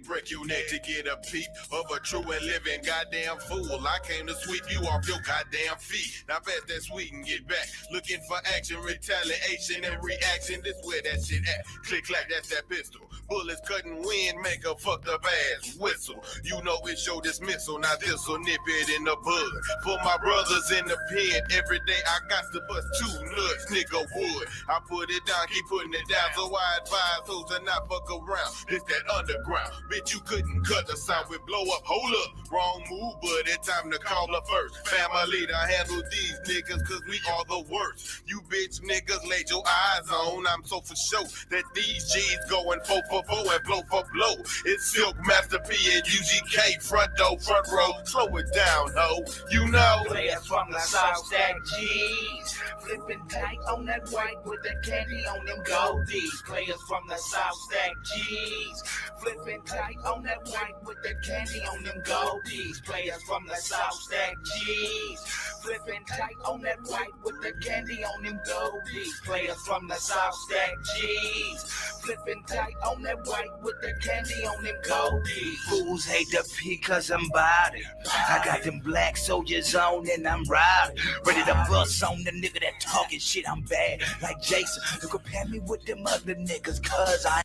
break your neck to get a peep of a true and living goddamn fool. I came to sweep you off your goddamn feet. Now pass that sweet and get back. Looking for action, retaliation, and reaction. This where that shit at. Click clack, that's that pistol. Bullets cutting wind, make a fucked up ass whistle. You know it's your dismissal. Now this'll nip it in the bud. For my brothers in the pen, every day I got to bust 2 nuts, nigga wood. I put it down, keep putting it down. So I advise those to not fuck around. This that underground. Bitch, you couldn't cut the sound with blow up. Hold up, wrong move, but it's time to call her first. Family to handle these niggas, cause we are the worst. You bitch niggas laid your eyes on. I'm so for sure that these G's going 4 for 4 and blow for blow. It's Silk, Master P, and UGK, front door, front row. Slow it down, ho. You know. Players from the South Stack G's, flipping tight on that white with the candy on them goldies. Players from the South Stack G's, flipping tight on that white with the candy on them goldies. Players from the South Stack G's, flipping tight on that white with the candy on them goldies. Players from the South Stack G's, flipping tight on that white with the candy on them goldies. Fools hate the P cause I'm body. I got them black soldiers on and I'm riding. Ready to bust on the nigga that talking shit. I'm bad like Jason. You compare me with them other niggas cause I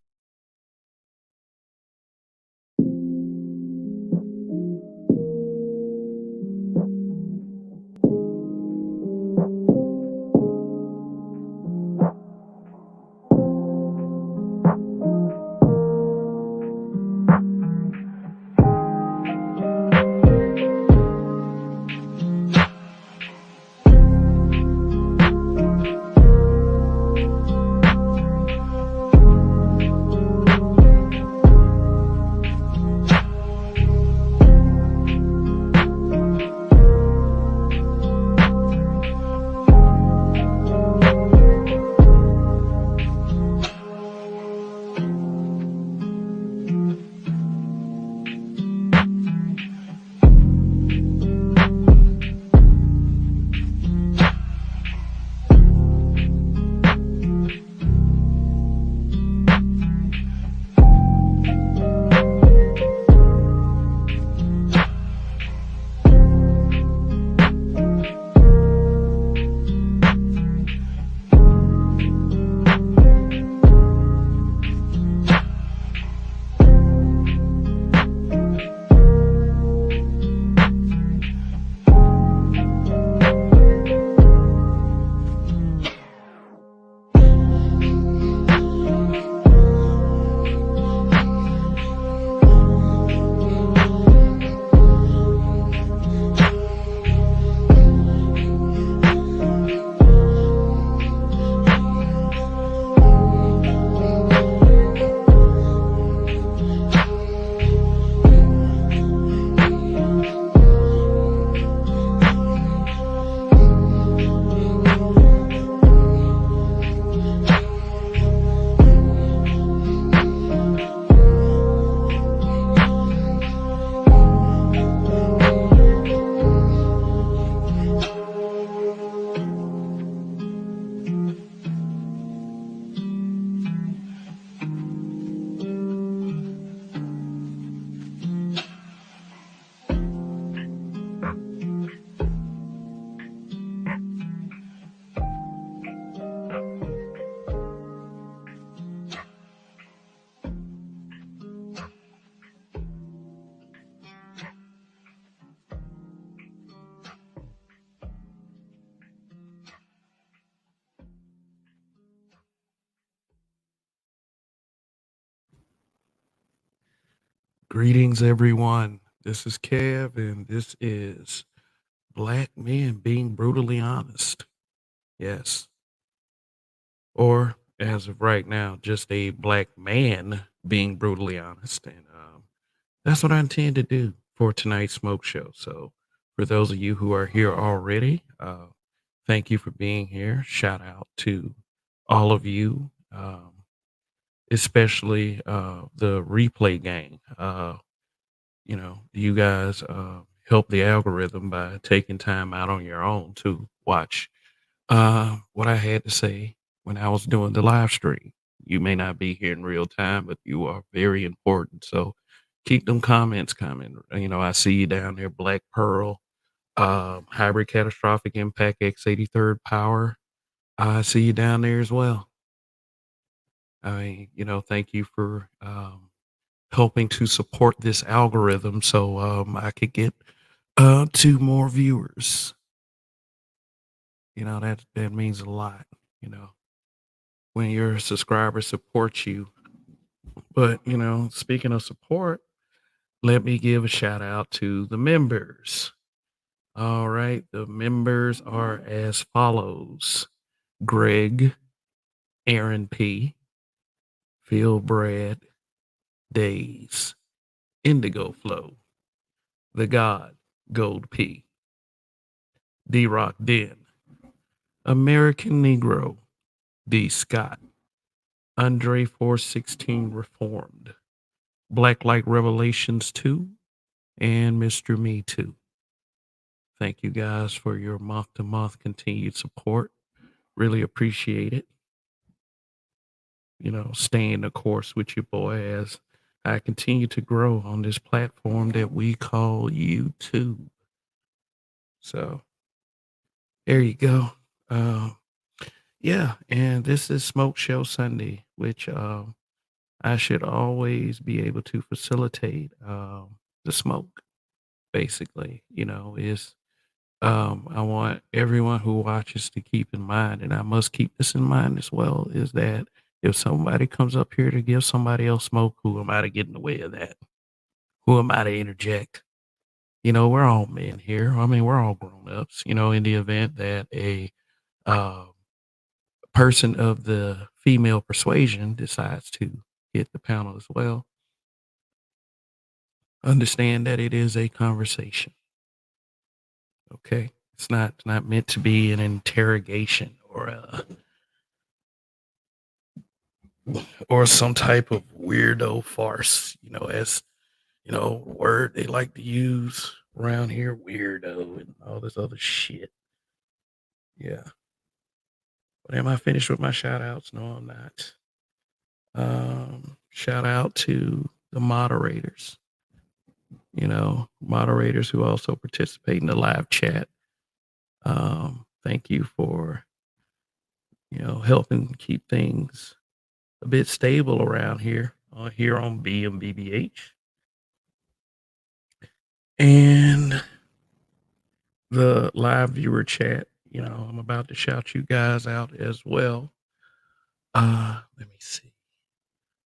Greetings, everyone. This is Kev, and this is Black Men Being Brutally Honest. Yes. Or, as of right now, just a black man being brutally honest. And that's what I intend to do for tonight's smoke show. So, for those of you who are here already, thank you for being here. Shout out to all of you. Especially the replay gang. You guys help the algorithm by taking time out on your own to watch what I had to say when I was doing the live stream. You may not be here in real time, but you are very important. So keep them comments coming. I see you down there, Black Pearl, Hybrid Catastrophic Impact X83rd Power. I see you down there as well. I mean, thank you for helping to support this algorithm so I could get to more viewers. That means a lot, you know, when your subscribers support you. But, speaking of support, let me give a shout out to the members. All right. The members are as follows: Greg, Aaron P, Phil Brad, Days, Indigo Flow, The God, Gold P, D Rock Den, American Negro, D Scott, Andre 416 Reformed, Black Light Revelations 2, and Mr. Me Too. Thank you guys for your month to month continued support. Really appreciate it. Staying the course with your boy as I continue to grow on this platform that we call YouTube. So there you go. Yeah, and this is Smoke Show Sunday, which I should always be able to facilitate the smoke. Basically, is I want everyone who watches to keep in mind, and I must keep this in mind as well, is that if somebody comes up here to give somebody else smoke, who am I to get in the way of that? Who am I to interject? We're all men here. I mean, we're all grown ups. In the event that a uh, person of the female persuasion decides to hit the panel as well, understand that it is a conversation. Okay, it's not meant to be an interrogation or some type of weirdo farce. As word they like to use around here, weirdo and all this other shit. Yeah. But am I finished with my shout outs? No, I'm not. Shout out to the moderators. Moderators who also participate in the live chat. Thank you for helping keep things a bit stable around here on BMBBH. And the live viewer chat, I'm about to shout you guys out as well. Let me see.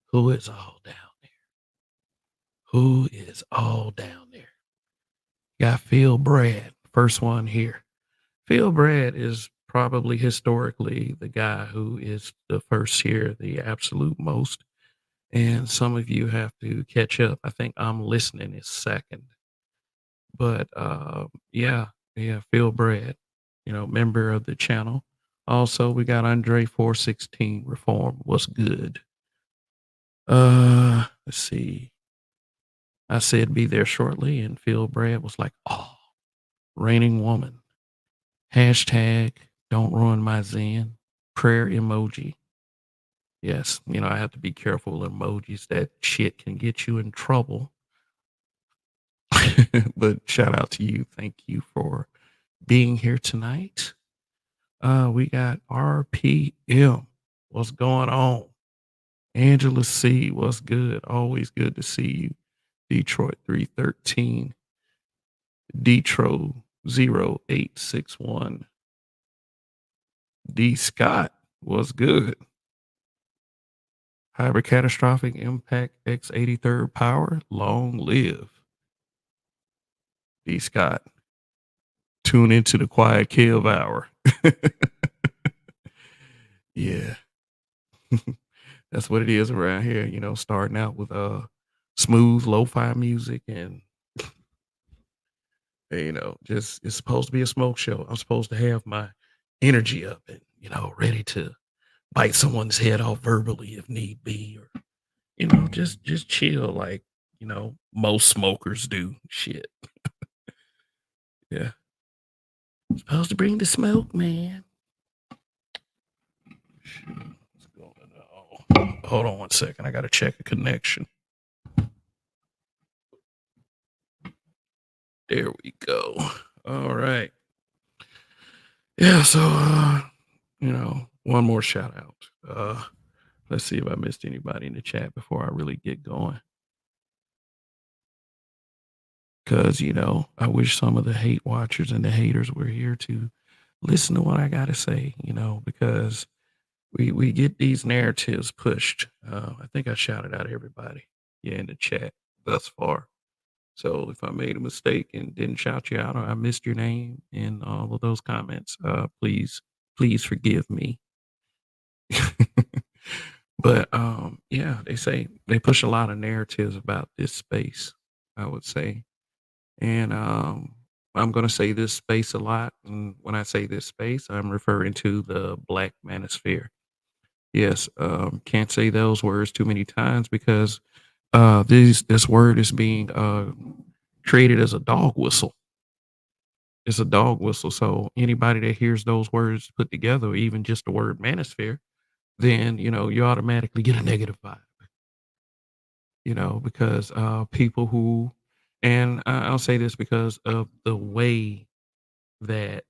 Who is all down there? Who is all down there? Got Phil Brad, first one here. Phil Brad is probably historically the guy who is the first here, the absolute most. And some of you have to catch up. I think I'm listening is second. But yeah, Phil Brad, member of the channel. Also, we got Andre 416 Reform. What's good? Let's see. I said be there shortly, and Phil Brad was like, "Oh, raining woman." Hashtag don't ruin my zen. Prayer emoji. Yes, I have to be careful with emojis. That shit can get you in trouble. But shout out to you. Thank you for being here tonight. We got RPM. What's going on? Angela C. What's good? Always good to see you. Detroit 313. Detro 0861. D. Scott. What's good? Hybrid Catastrophic Impact X83rd Power. Long live. D. Scott. Tune into the Quiet Kill Hour. Yeah. That's what it is around here, starting out with smooth lo-fi music and just it's supposed to be a smoke show. I'm supposed to have my energy up and, ready to bite someone's head off verbally if need be, or, just chill like, most smokers do. Shit. Yeah. Supposed to bring the smoke, man. What's going on? Hold on one second. I got to check a connection. There we go. All right. Yeah, so one more shout out. Let's see if I missed anybody in the chat before I really get going. Cause I wish some of the hate watchers and the haters were here to listen to what I gotta say, because we get these narratives pushed. I think I shouted out everybody, yeah, in the chat thus far. So if I made a mistake and didn't shout you out or I missed your name in all of those comments, please forgive me. But yeah, they say they push a lot of narratives about this space, I would say. And I'm going to say this space a lot. And when I say this space, I'm referring to the Black Manosphere. Yes, can't say those words too many times because this word is being created as a dog whistle. It's a dog whistle. So anybody that hears those words put together, or even just the word manosphere, then you automatically get a negative vibe. Because people who, and I'll say this because of the way that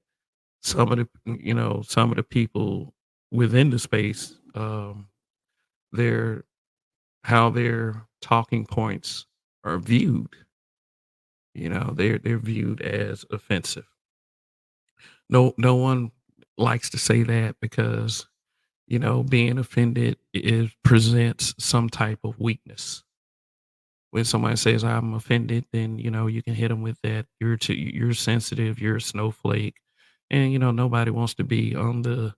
some of the people within the space, their how their talking points are viewed. They're viewed as offensive. No one likes to say that because being offended is presents some type of weakness. When somebody says I'm offended, then you can hit them with that. You're sensitive. You're a snowflake, and nobody wants to be on the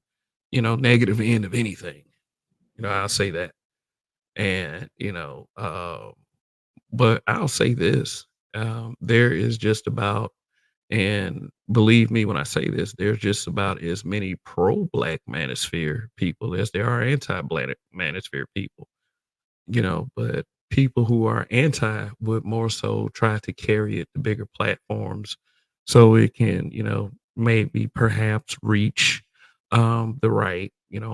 negative end of anything. I'll say that, and but I'll say this: there is just about, and believe me when I say this, there's just about as many pro-Black Manosphere people as there are anti-Black Manosphere people. But people who are anti would more so try to carry it to bigger platforms so it can, maybe perhaps reach the right,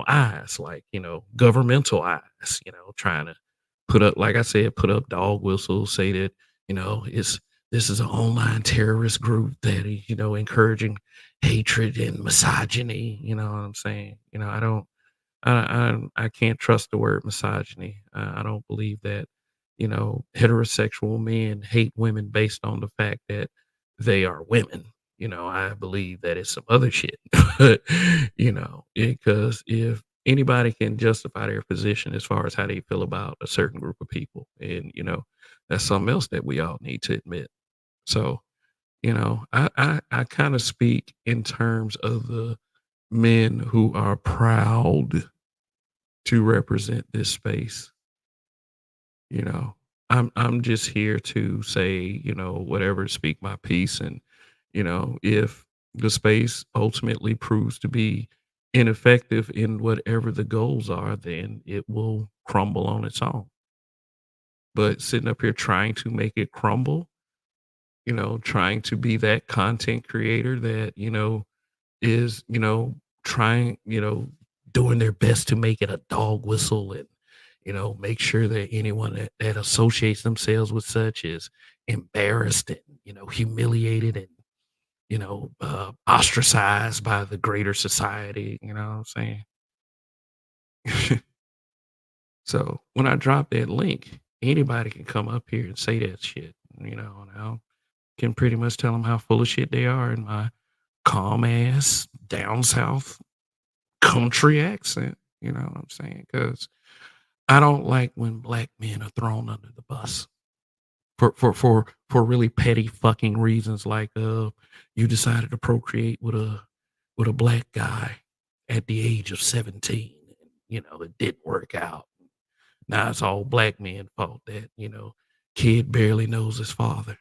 eyes, like, governmental eyes, trying to put up, like I said, put up dog whistles, say that, it's this is an online terrorist group that is, encouraging hatred and misogyny, you know what I'm saying? I can't trust the word misogyny. I don't believe that, heterosexual men hate women based on the fact that they are women. I believe that it's some other shit. But, because if anybody can justify their position as far as how they feel about a certain group of people, and that's something else that we all need to admit. So, I kind of speak in terms of the men who are proud to represent this space. You know, I'm just here to say, whatever, speak my piece. And, if the space ultimately proves to be ineffective in whatever the goals are, then it will crumble on its own. But sitting up here trying to make it crumble, trying to be that content creator that, is, trying, doing their best to make it a dog whistle and, make sure that anyone that associates themselves with such is embarrassed and, humiliated and, ostracized by the greater society. You know what I'm saying? So when I drop that link, anybody can come up here and say that shit, and I can pretty much tell them how full of shit they are in my calm ass down south country accent. You know what I'm saying? Because I don't like when Black men are thrown under the bus for really petty fucking reasons, like you decided to procreate with a Black guy at the age of 17. It didn't work out. Now it's all Black men fault that kid barely knows his father.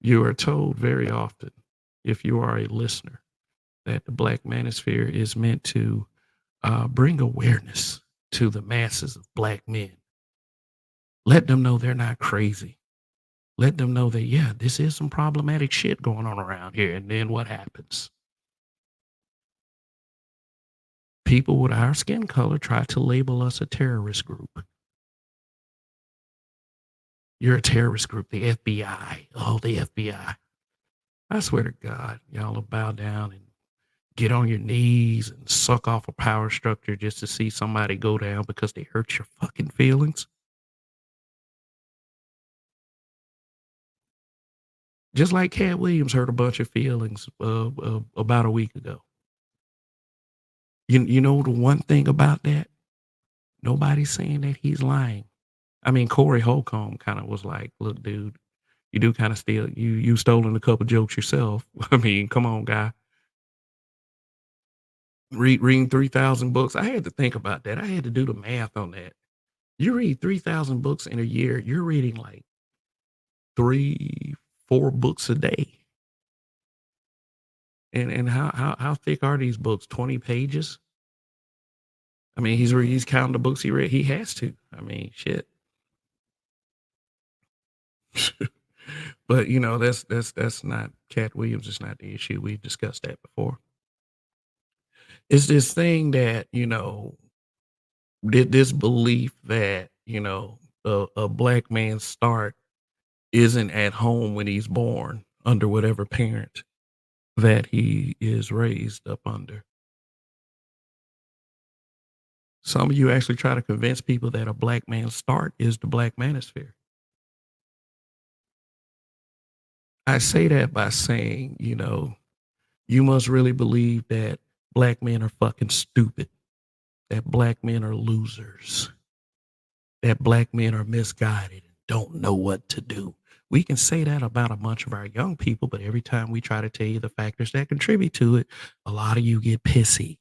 You are told very often, if you are a listener, that the Black Manosphere is meant to bring awareness to the masses of Black men. Let them know they're not crazy. Let them know that, yeah, this is some problematic shit going on around here. And then what happens? People with our skin color try to label us a terrorist group. You're a terrorist group, the FBI. Oh, the FBI. I swear to God, y'all will bow down and get on your knees and suck off a power structure just to see somebody go down because they hurt your fucking feelings. Just like Cat Williams hurt a bunch of feelings about a week ago. You know the one thing about that? Nobody's saying that he's lying. I mean, Corey Holcomb kind of was like, "Look, dude, you do kind of steal. You stolen a couple jokes yourself. I mean, come on, guy. Reading 3,000 books. I had to think about that. I had to do the math on that. You read 3,000 books in a year. You're reading like 3, 4 books a day. And how thick are these books? 20 pages? I mean, he's counting the books he read. He has to. I mean, shit. But you know, that's not Cat Williams. It's not the issue. We've discussed that before. It's this thing that this belief that a black man's start isn't at home when he's born under whatever parent that he is raised up under. Some of you actually try to convince people that a black man's start is the Black Manosphere. I say that by saying, you must really believe that black men are fucking stupid, that black men are losers, that black men are misguided and don't know what to do. We can say that about a bunch of our young people, but every time we try to tell you the factors that contribute to it, a lot of you get pissy.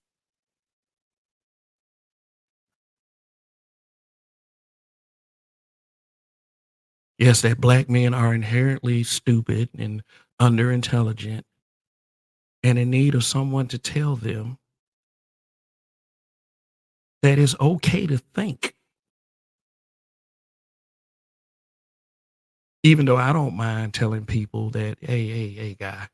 Yes, that black men are inherently stupid and underintelligent and in need of someone to tell them that it's okay to think. Even though I don't mind telling people that, hey, guy,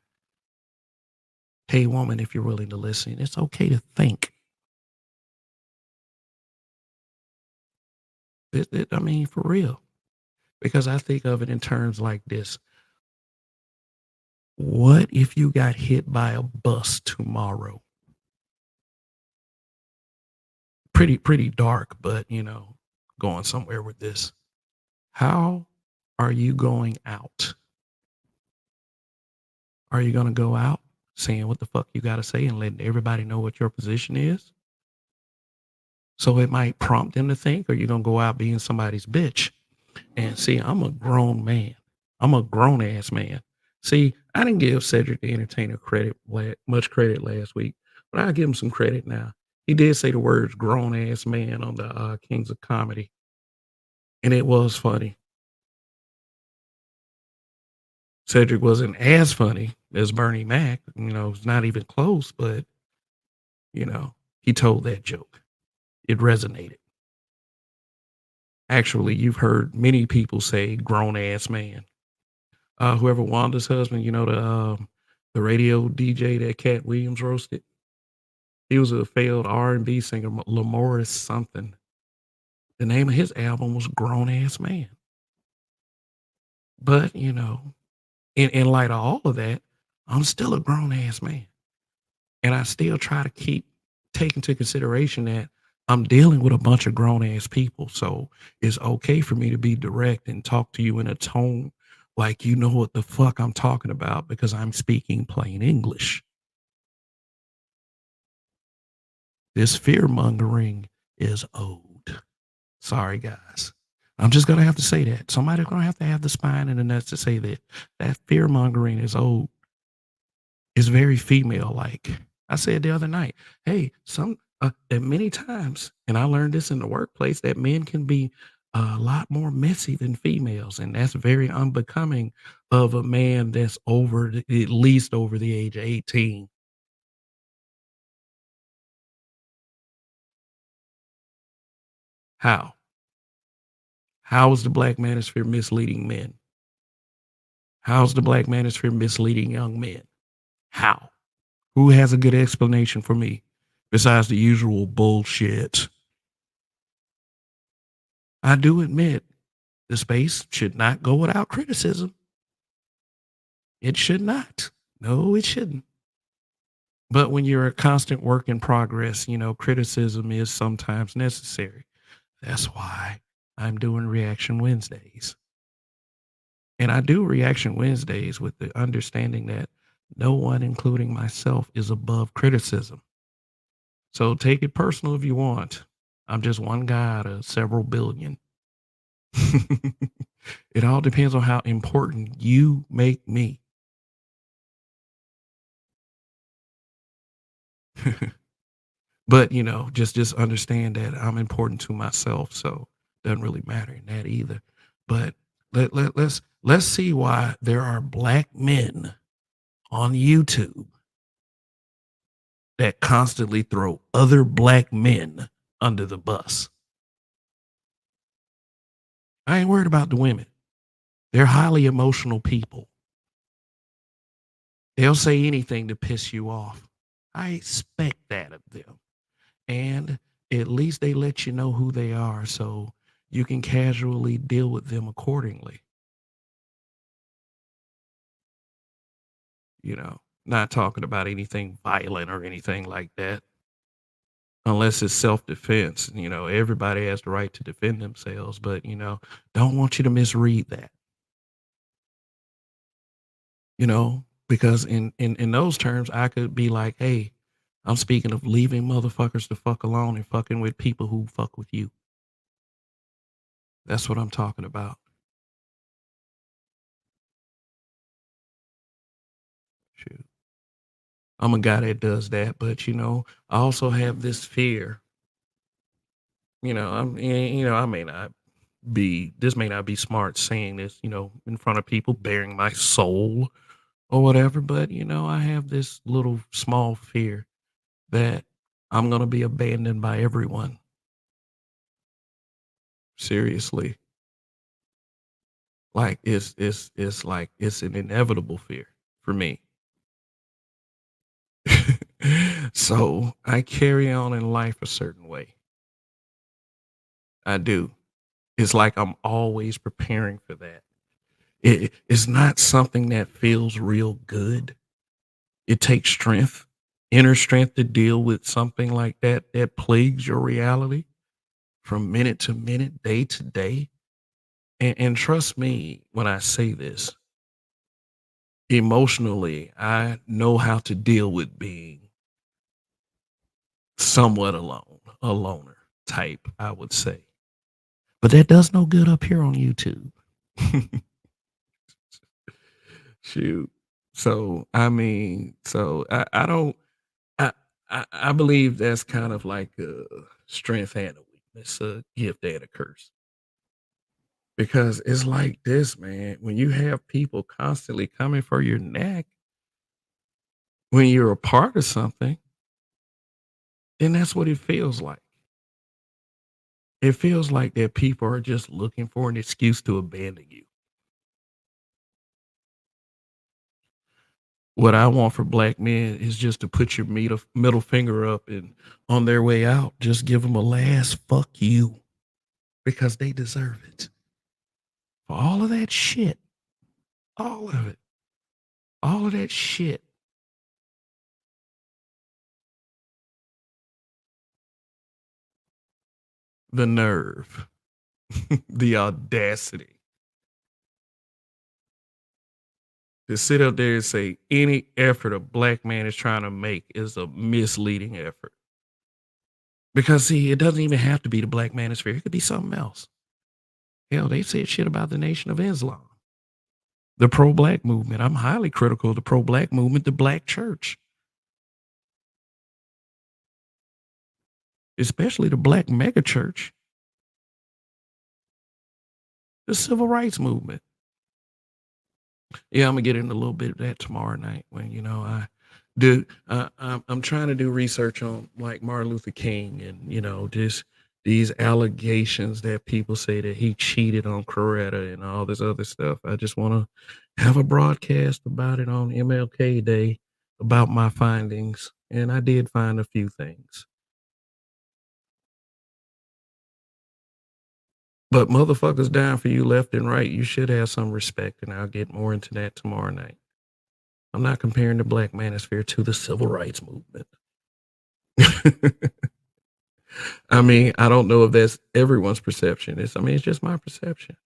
hey, woman, if you're willing to listen, it's okay to think. I mean, for real. Because I think of it in terms like this. What if you got hit by a bus tomorrow? Pretty dark, but going somewhere with this. How are you going out? Are you going to go out saying what the fuck you got to say and letting everybody know what your position is? So it might prompt them to think, or you're going to go out being somebody's bitch. And see, I'm a grown man. I'm a grown ass man. See, I didn't give Cedric the Entertainer much credit last week, but I'll give him some credit now. He did say the words grown ass man on the Kings of Comedy. And it was funny. Cedric wasn't as funny as Bernie Mac. It's not even close, but, he told that joke. It resonated. Actually, you've heard many people say grown ass man. Whoever Wanda's husband, the radio DJ that Cat Williams roasted. He was a failed R&B singer, Lamorris something. The name of his album was Grown Ass Man. But, in light of all of that, I'm still a grown ass man. And I still try to keep taking into consideration that I'm dealing with a bunch of grown ass people. So it's okay for me to be direct and talk to you in a tone like you know what the fuck I'm talking about because I'm speaking plain English. This fear mongering is old. Sorry, guys. I'm just gonna have to say that. Somebody's gonna have to have the spine and the nuts to say that fear mongering is old. It's very female like. I said the other night, hey, that many times, and I learned this in the workplace, that men can be a lot more messy than females, and that's very unbecoming of a man that's at least over the age of 18. How? How is the Black Manosphere misleading men? How's the Black Manosphere misleading young men? How? Who has a good explanation for me besides the usual bullshit? I do admit The space should not go without criticism. It should not. No, it shouldn't. But when you're a constant work in progress, criticism is sometimes necessary. That's why I'm doing Reaction Wednesdays. And I do Reaction Wednesdays with the understanding that no one, including myself, is above criticism. So take it personal if you want. I'm just one guy out of several billion. It all depends on how important you make me. But just understand that I'm important to myself, so doesn't really matter in that either. But let's see why there are black men on YouTube that constantly throw other black men under the bus. I ain't worried about the women. They're highly emotional people. They'll say anything to piss you off. I expect that of them. And at least they let you know who they are so you can casually deal with them accordingly. Not talking about anything violent or anything like that, unless it's self-defense. Everybody has the right to defend themselves, but don't want you to misread that. Because in those terms, I could be like, hey, I'm speaking of leaving motherfuckers the fuck alone and fucking with people who fuck with you. That's what I'm talking about. Shoot. I'm a guy that does that, but I also have this fear. I may not this may not be smart saying this, in front of people, bearing my soul or whatever, but I have this little small fear that I'm gonna be abandoned by everyone. Seriously. Like it's like it's an inevitable fear for me. So I carry on in life a certain way. I do. It's like I'm always preparing for that. It's not something that feels real good. It takes strength, inner strength to deal with something like that plagues your reality from minute to minute, day to day. And trust me when I say this, emotionally, I know how to deal with being somewhat alone, a loner type, I would say. But that does no good up here on YouTube. Shoot. So I don't I, I believe that's kind of like a strength and a weakness, a gift and a curse. Because it's like this, man. When you have people constantly coming for your neck, when you're a part of something, then that's what it feels like. It feels like that people are just looking for an excuse to abandon you. What I want for black men is just to put your middle finger up and on their way out, just give them a last fuck you because they deserve it. For all of that shit, all of it, all of that shit. The nerve, the audacity to sit up there and say any effort a black man is trying to make is a misleading effort. Because see, it doesn't even have to be the Black Manosphere. It could be something else. Hell, they said shit about the Nation of Islam, the pro-black movement. I'm highly critical of the pro-black movement, the black church, especially the black megachurch, the civil rights movement. Yeah, I'm gonna get into a little bit of that tomorrow night when I do. I'm trying to do research on like Martin Luther King and just these allegations that people say that he cheated on Coretta and all this other stuff. I just want to have a broadcast about it on MLK Day about my findings, and I did find a few things. But motherfuckers dying for you left and right. You should have some respect, and I'll get more into that tomorrow night. I'm not comparing the Black Manosphere to the civil rights movement. I mean, I don't know if that's everyone's perception. It's just my perception.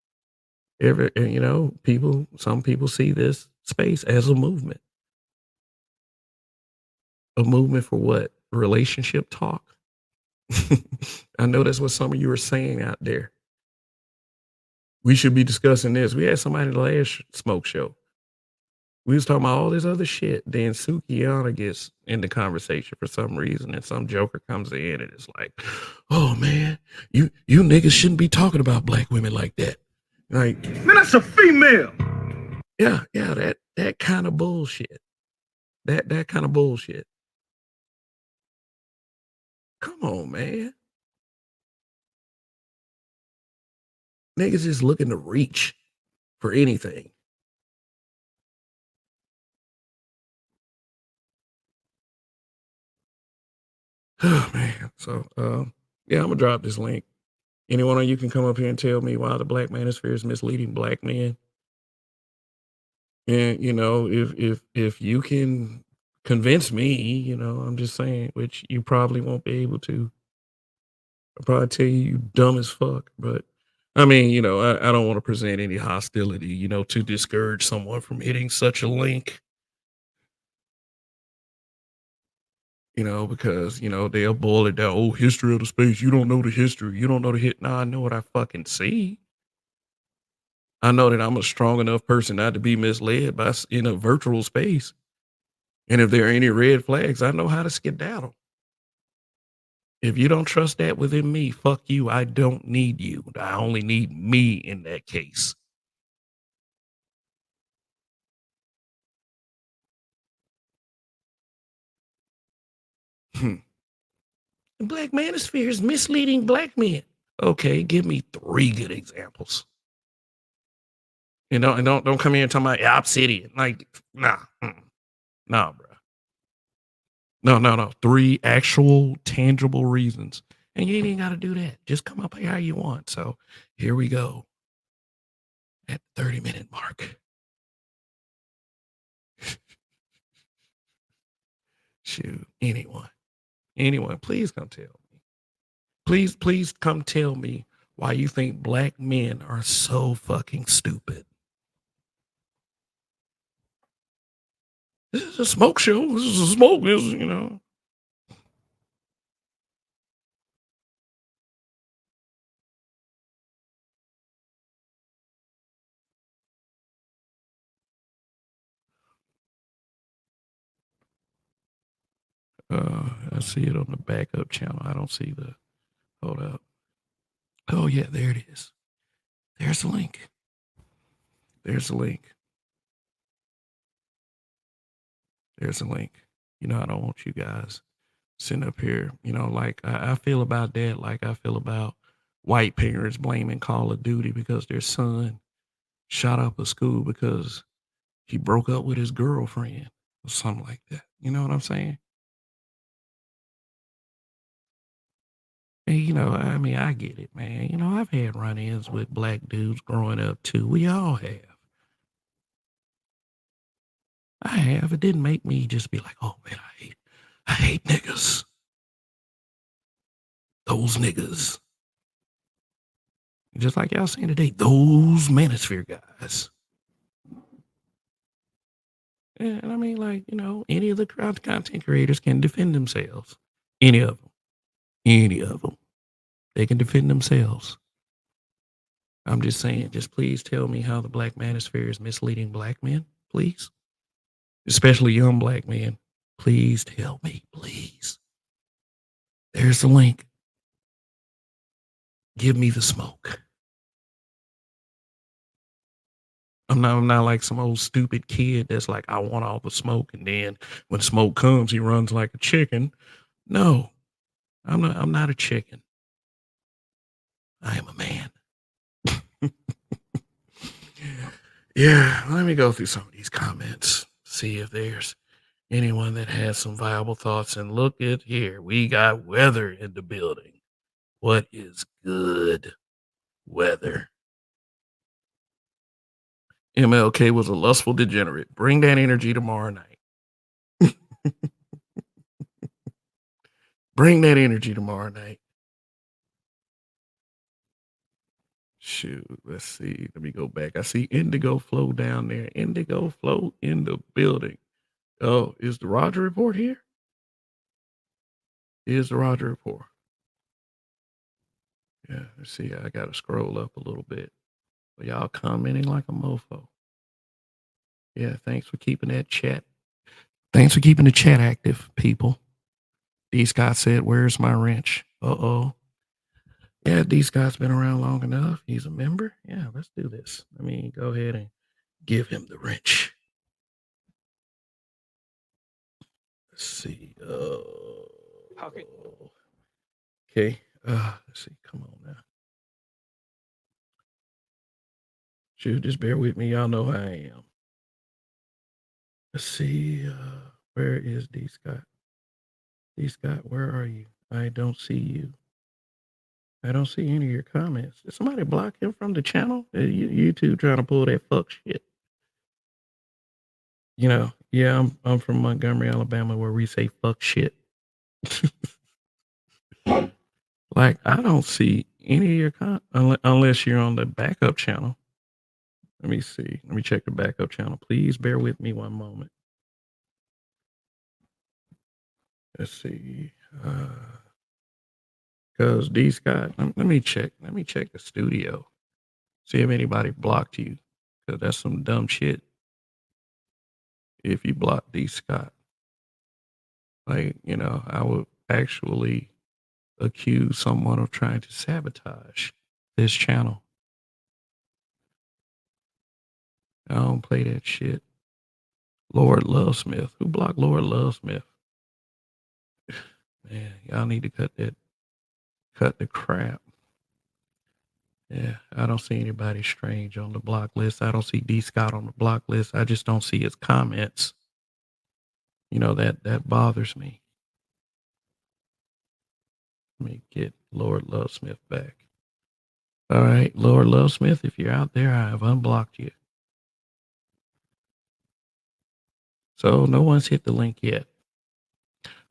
Some people see this space as a movement. A movement for what? Relationship talk? I know that's what some of you are saying out there. We should be discussing this. We had somebody in the last smoke show. We was talking about all this other shit. Then Sukiyana gets in the conversation for some reason, and some joker comes in and it's like, "Oh man, you niggas shouldn't be talking about black women like that." Like, man, that's a female. Yeah, that kind of bullshit. That kind of bullshit. Come on, man. Niggas just looking to reach for anything. Oh man. So yeah, I'm gonna drop this link. Anyone of you can come up here and tell me why the Black Manosphere is misleading black men. And if you can convince me, I'm just saying, which you probably won't be able to. I'll probably tell you dumb as fuck. But I mean, I don't want to present any hostility, to discourage someone from hitting such a link. Because, they'll boil it down. Oh, history of the space. You don't know the history. You don't know the hit. No, I know what I fucking see. I know that I'm a strong enough person not to be misled in a virtual space. And if there are any red flags, I know how to skedaddle. If you don't trust that within me, fuck you. I don't need you. I only need me in that case. The Black Manosphere is misleading black men. Okay, give me 3 good examples. And don't come here and talk about obsidian. Like, nah, nah, bro. No. 3 actual tangible reasons. And you ain't even got to do that. Just come up here how you want. So here we go. At 30-minute mark. Shoot, anyone, please come tell me. Please come tell me why you think black men are so fucking stupid. This is a smoke show. This is a smoke. I see it on the backup channel. I don't see the. Hold up. Oh yeah, there it is. There's the link. There's the link. There's a link. I don't want you guys sitting up here. Like I feel about that. Like I feel about white parents blaming Call of Duty because their son shot up a school because he broke up with his girlfriend or something like that. You know what I'm saying? And, I get it, man. I've had run-ins with black dudes growing up too. We all have. I have. It didn't make me just be like, oh man, I hate niggas. Those niggas. Just like y'all saying today, those Manosphere guys. And I mean, like, any of the content creators can defend themselves. Any of them. They can defend themselves. I'm just saying, just please tell me how the Black Manosphere is misleading black men, please. Especially young black men. Please tell me, please. There's the link. Give me the smoke. I'm not like some old stupid kid that's like, I want all the smoke, and then when smoke comes, he runs like a chicken. No, I'm not a chicken. I am a man. Yeah, let me go through some of these comments, see if there's anyone that has some viable thoughts. And look at here, we got weather in the building. What is good? weather. MLK was a lustful degenerate. Bring that energy tomorrow night. Bring that energy tomorrow night. Shoot, let's see. Let me go back. I see Indigo Flow down there. Indigo Flow in the building. Oh, is the Roger Report here? Is the Roger Report? Yeah, let's see. I got to scroll up a little bit. But y'all commenting like a mofo. Yeah, thanks for keeping that chat. Thanks for keeping the chat active, people. D. Scott said, "Where's my wrench?" Uh-oh. Yeah, D. Scott's been around long enough. He's a member. Yeah, let's do this. Let me go ahead and give him the wrench. Let's see. Okay. Let's see. Come on now. Shoot, just bear with me. Y'all know how I am. Let's see. Where is D. Scott? D. Scott, where are you? I don't see you. I don't see any of your comments. Did somebody block him from the channel? You two trying to pull that fuck shit. You know, yeah, I'm from Montgomery, Alabama, where we say fuck shit. Like, I don't see any of your unless you're on the backup channel. Let me see. Let me check the backup channel. Please bear with me one moment. Let's see. Because D. Scott, let me check. Let me check the studio. See if anybody blocked you. Because that's some dumb shit. If you block D. Scott. Like, you know, I would actually accuse someone of trying to sabotage this channel. I don't play that shit. Lord Lovesmith. Who blocked Lord Lovesmith? Man, y'all need to cut the crap. Yeah, I don't see anybody strange on the block list. I don't see D. Scott on the block list. I just don't see his comments. You know, that bothers me. Let me get Lord Lovesmith back. All right, Lord Lovesmith, if you're out there, I have unblocked you. So no one's hit the link yet.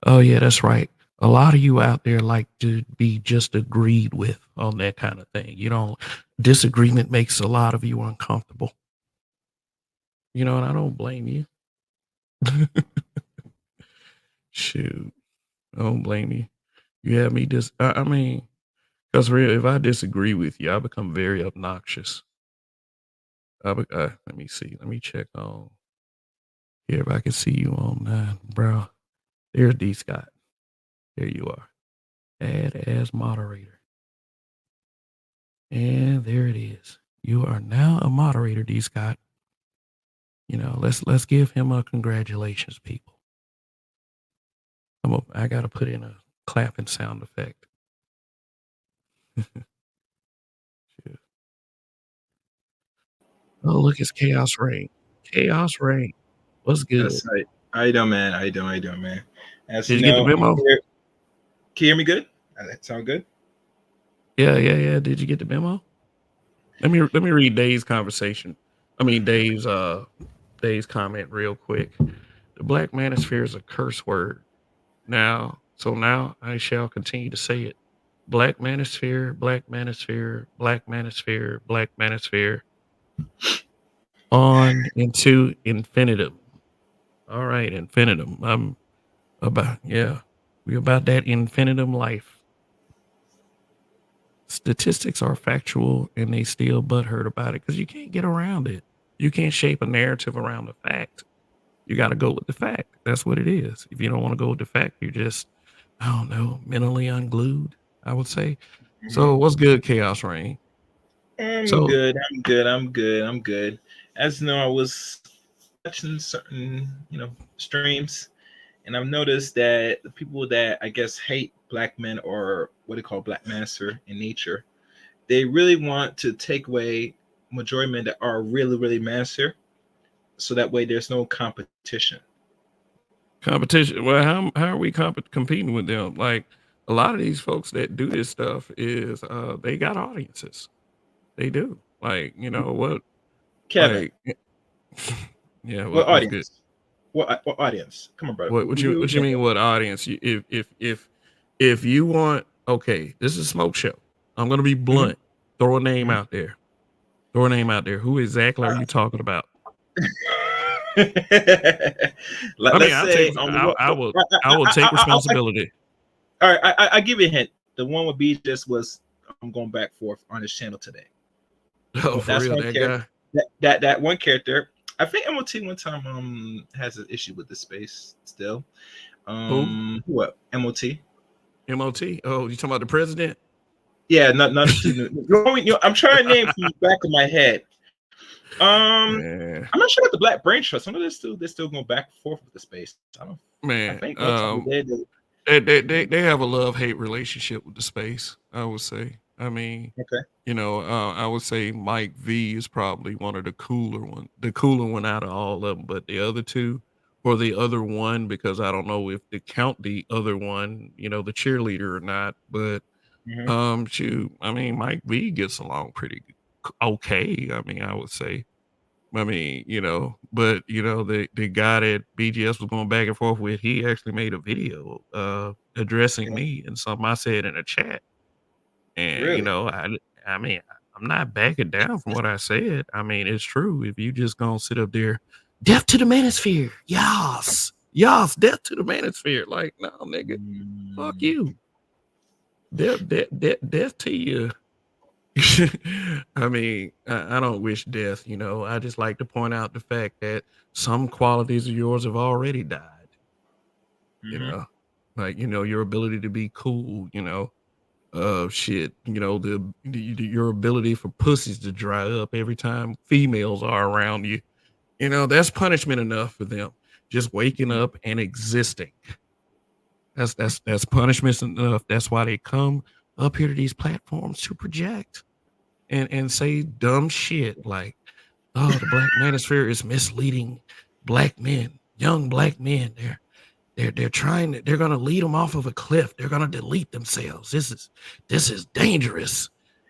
Oh yeah, that's right. A lot of you out there like to be just agreed with on that kind of thing. You know, disagreement makes a lot of you uncomfortable. You know, and I don't blame you. Shoot, I don't blame you. You have me I mean, because if I disagree with you, I become very obnoxious. Let me see. Let me check on here if I can see you on bro. There's D. Scott. There you are. Add as moderator. And there it is. You are now a moderator, D. Scott. You know, let's give him a congratulations, people. I gotta put in a clapping sound effect. Oh, look, it's Chaos Rain. Chaos Rain. What's good? Yes, I do, man. I do, man. As Did you you get the know, memo? can you hear me good? That sound good? Yeah. Did you get the memo? Let me read Dave's conversation. I mean Dave's comment real quick. The Black Manosphere is a curse word. Now I shall continue to say it. Black Manosphere, Black Manosphere, Black Manosphere, Black Manosphere. On into infinitum. All right, infinitum. I'm we about that infinitum life. Statistics are factual and they still butthurt about it because you can't get around it. You can't shape a narrative around the fact. You got to go with the fact. That's what it is. If you don't want to go with the fact, you're just, I don't know, mentally unglued, I would say. So what's good, Chaos Rain? I'm good. I'm good. As you know, I was watching certain, streams, and I've noticed that the people that I guess hate black men or what they call black master in nature, they really want to take away majority men that are really, really master, so that way there's no competition. Competition. Well, how are we competing with them? Like a lot of these folks that do this stuff is they got audiences. They do. Like, you know what? Kevin, Like, yeah. what What's good? audience? What audience? Come on, brother. What you mean? What audience? If you want, okay, this is a smoke show. I'm gonna be Mhm, blunt. Throw a name mhm. out there. Throw a name out there. Who exactly are you talking about? I mean, Let's say on the what? I will take responsibility. All right, I give you a hint. The one with B just was I'm going back and forth on his channel today. Oh, for That's real, one that character. guy. That one character. I think MOT one time has an issue with the space still. Who? What MOT? MOT. Oh, you talking about the president? Yeah, not I'm trying to name from the back of my head. Man, I'm not sure about the Black Brain Trust. I know they're still going back and forth with the space. I man. think one time They have a love hate relationship with the space. I would say. I mean, okay. I would say Mike V is probably one of the cooler one out of all of them. But the other two, or the other one, because I don't know if to count the other one, the cheerleader or not. But Mm-hmm. shoot, I mean, Mike V gets along pretty okay. I mean, I would say. I mean, but the guy that BGS was going back and forth with, he actually made a video addressing Yeah, me and something I said in a chat. And really. I mean, I'm not backing down from what I said. I mean, it's true. If you just gonna sit up there, death to the manosphere, yas, death to the manosphere. Like, no, nigga, fuck Mm, you. Death to you. I mean, I don't wish death, I just like to point out the fact that some qualities of yours have already died, you mhm. know, like, your ability to be cool, shit, your ability for pussies to dry up every time females are around you, that's punishment enough for them. Just waking Mm. up and existing. That's punishment enough. That's why they come up here to these platforms to project and say dumb shit like, "Oh, the Black Manosphere is misleading black men, young black men. They're trying to, they're gonna lead them off of a cliff. They're gonna delete themselves. This is dangerous.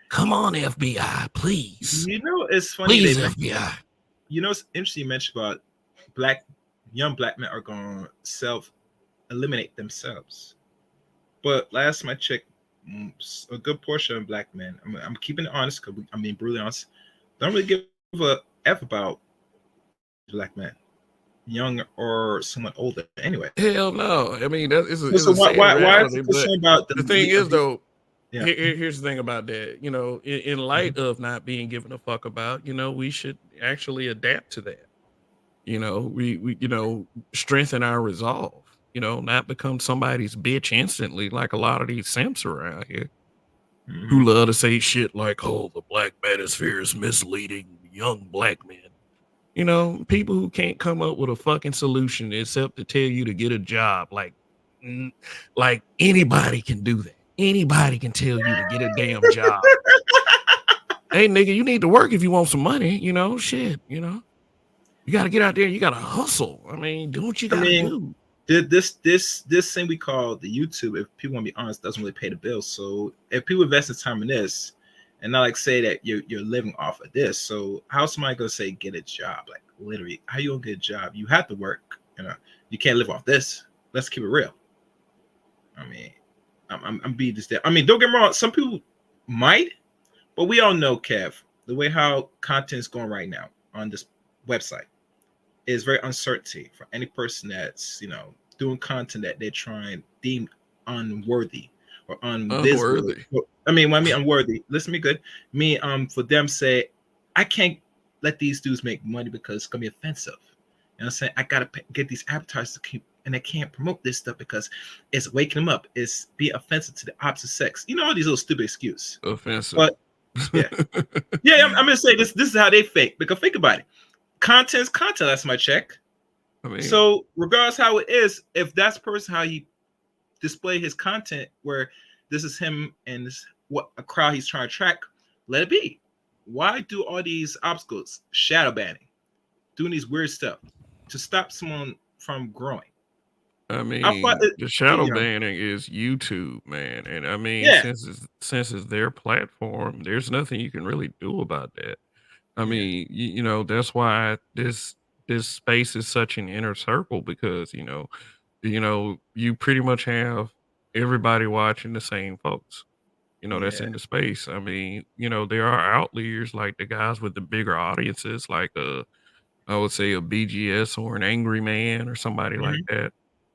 Come on, FBI, please, It's funny they please, mentioned. FBI." It's interesting you mentioned about young black men are going to self eliminate themselves. But last time I checked, a good portion of black men, I'm keeping it honest because I'm being brutally honest, don't really give a F about black men, young or somewhat older. Anyway, Hell no. I mean, that is so a sad why is reality. it But concerned about the thing is, though, yeah. here's the thing about that. In light of not being given a fuck about, we should actually adapt to that. We strengthen our resolve. Not become somebody's bitch instantly, like a lot of these simps around here who Mhm. love to say shit like, "Oh, the Black Manosphere is misleading young black men." People who can't come up with a fucking solution except to tell you to get a job. Like anybody can do that. Anybody can tell you to get a damn job. Hey, nigga, you need to work if you want some money. Shit. You got to get out there. You got to hustle. I mean, do what you I got to mean, do. this thing we call the YouTube, if people want to be honest, doesn't really pay the bills. So if people invest the time in this, and not like say that you're living off of this, so how's somebody gonna say get a job? Like literally, how you gonna get a job? You have to work. You can't live off this. Let's keep it real. I mean, I'm being this. I mean, don't get me wrong. Some people might, but we all know, Kev, the way how content is going right now on this website is very uncertainty for any person that's doing content that they're trying deemed unworthy or unvisible. Unworthy. I mean, when I mean unworthy, listen to me good. Me, for them say, I can't let these dudes make money because it's gonna be offensive. I'm saying? I gotta get these advertisers to keep, and they can't promote this stuff because it's waking them up. It's being offensive to the opposite sex. All these little stupid excuses. Offensive. But yeah, yeah, I'm gonna say this. This is how they fake. Because think about it. Content's content. That's my check. I mean, So regardless how it is, if that's person how he display his content, where this is him and this what a crowd he's trying to track, let it be. Why do all these obstacles, shadow banning, doing these weird stuff to stop someone from growing? I I thought mean, it, the shadow you know, banning is YouTube, man, and I mean, yeah, since it's their platform, there's nothing you can really do about that. I yeah, mean, that's why this space is such an inner circle because you pretty much have everybody watching the same folks. That's yeah. in the space. I mean, there are outliers like the guys with the bigger audiences, like I would say a BGS or an Angry Man or somebody like Mhm. that,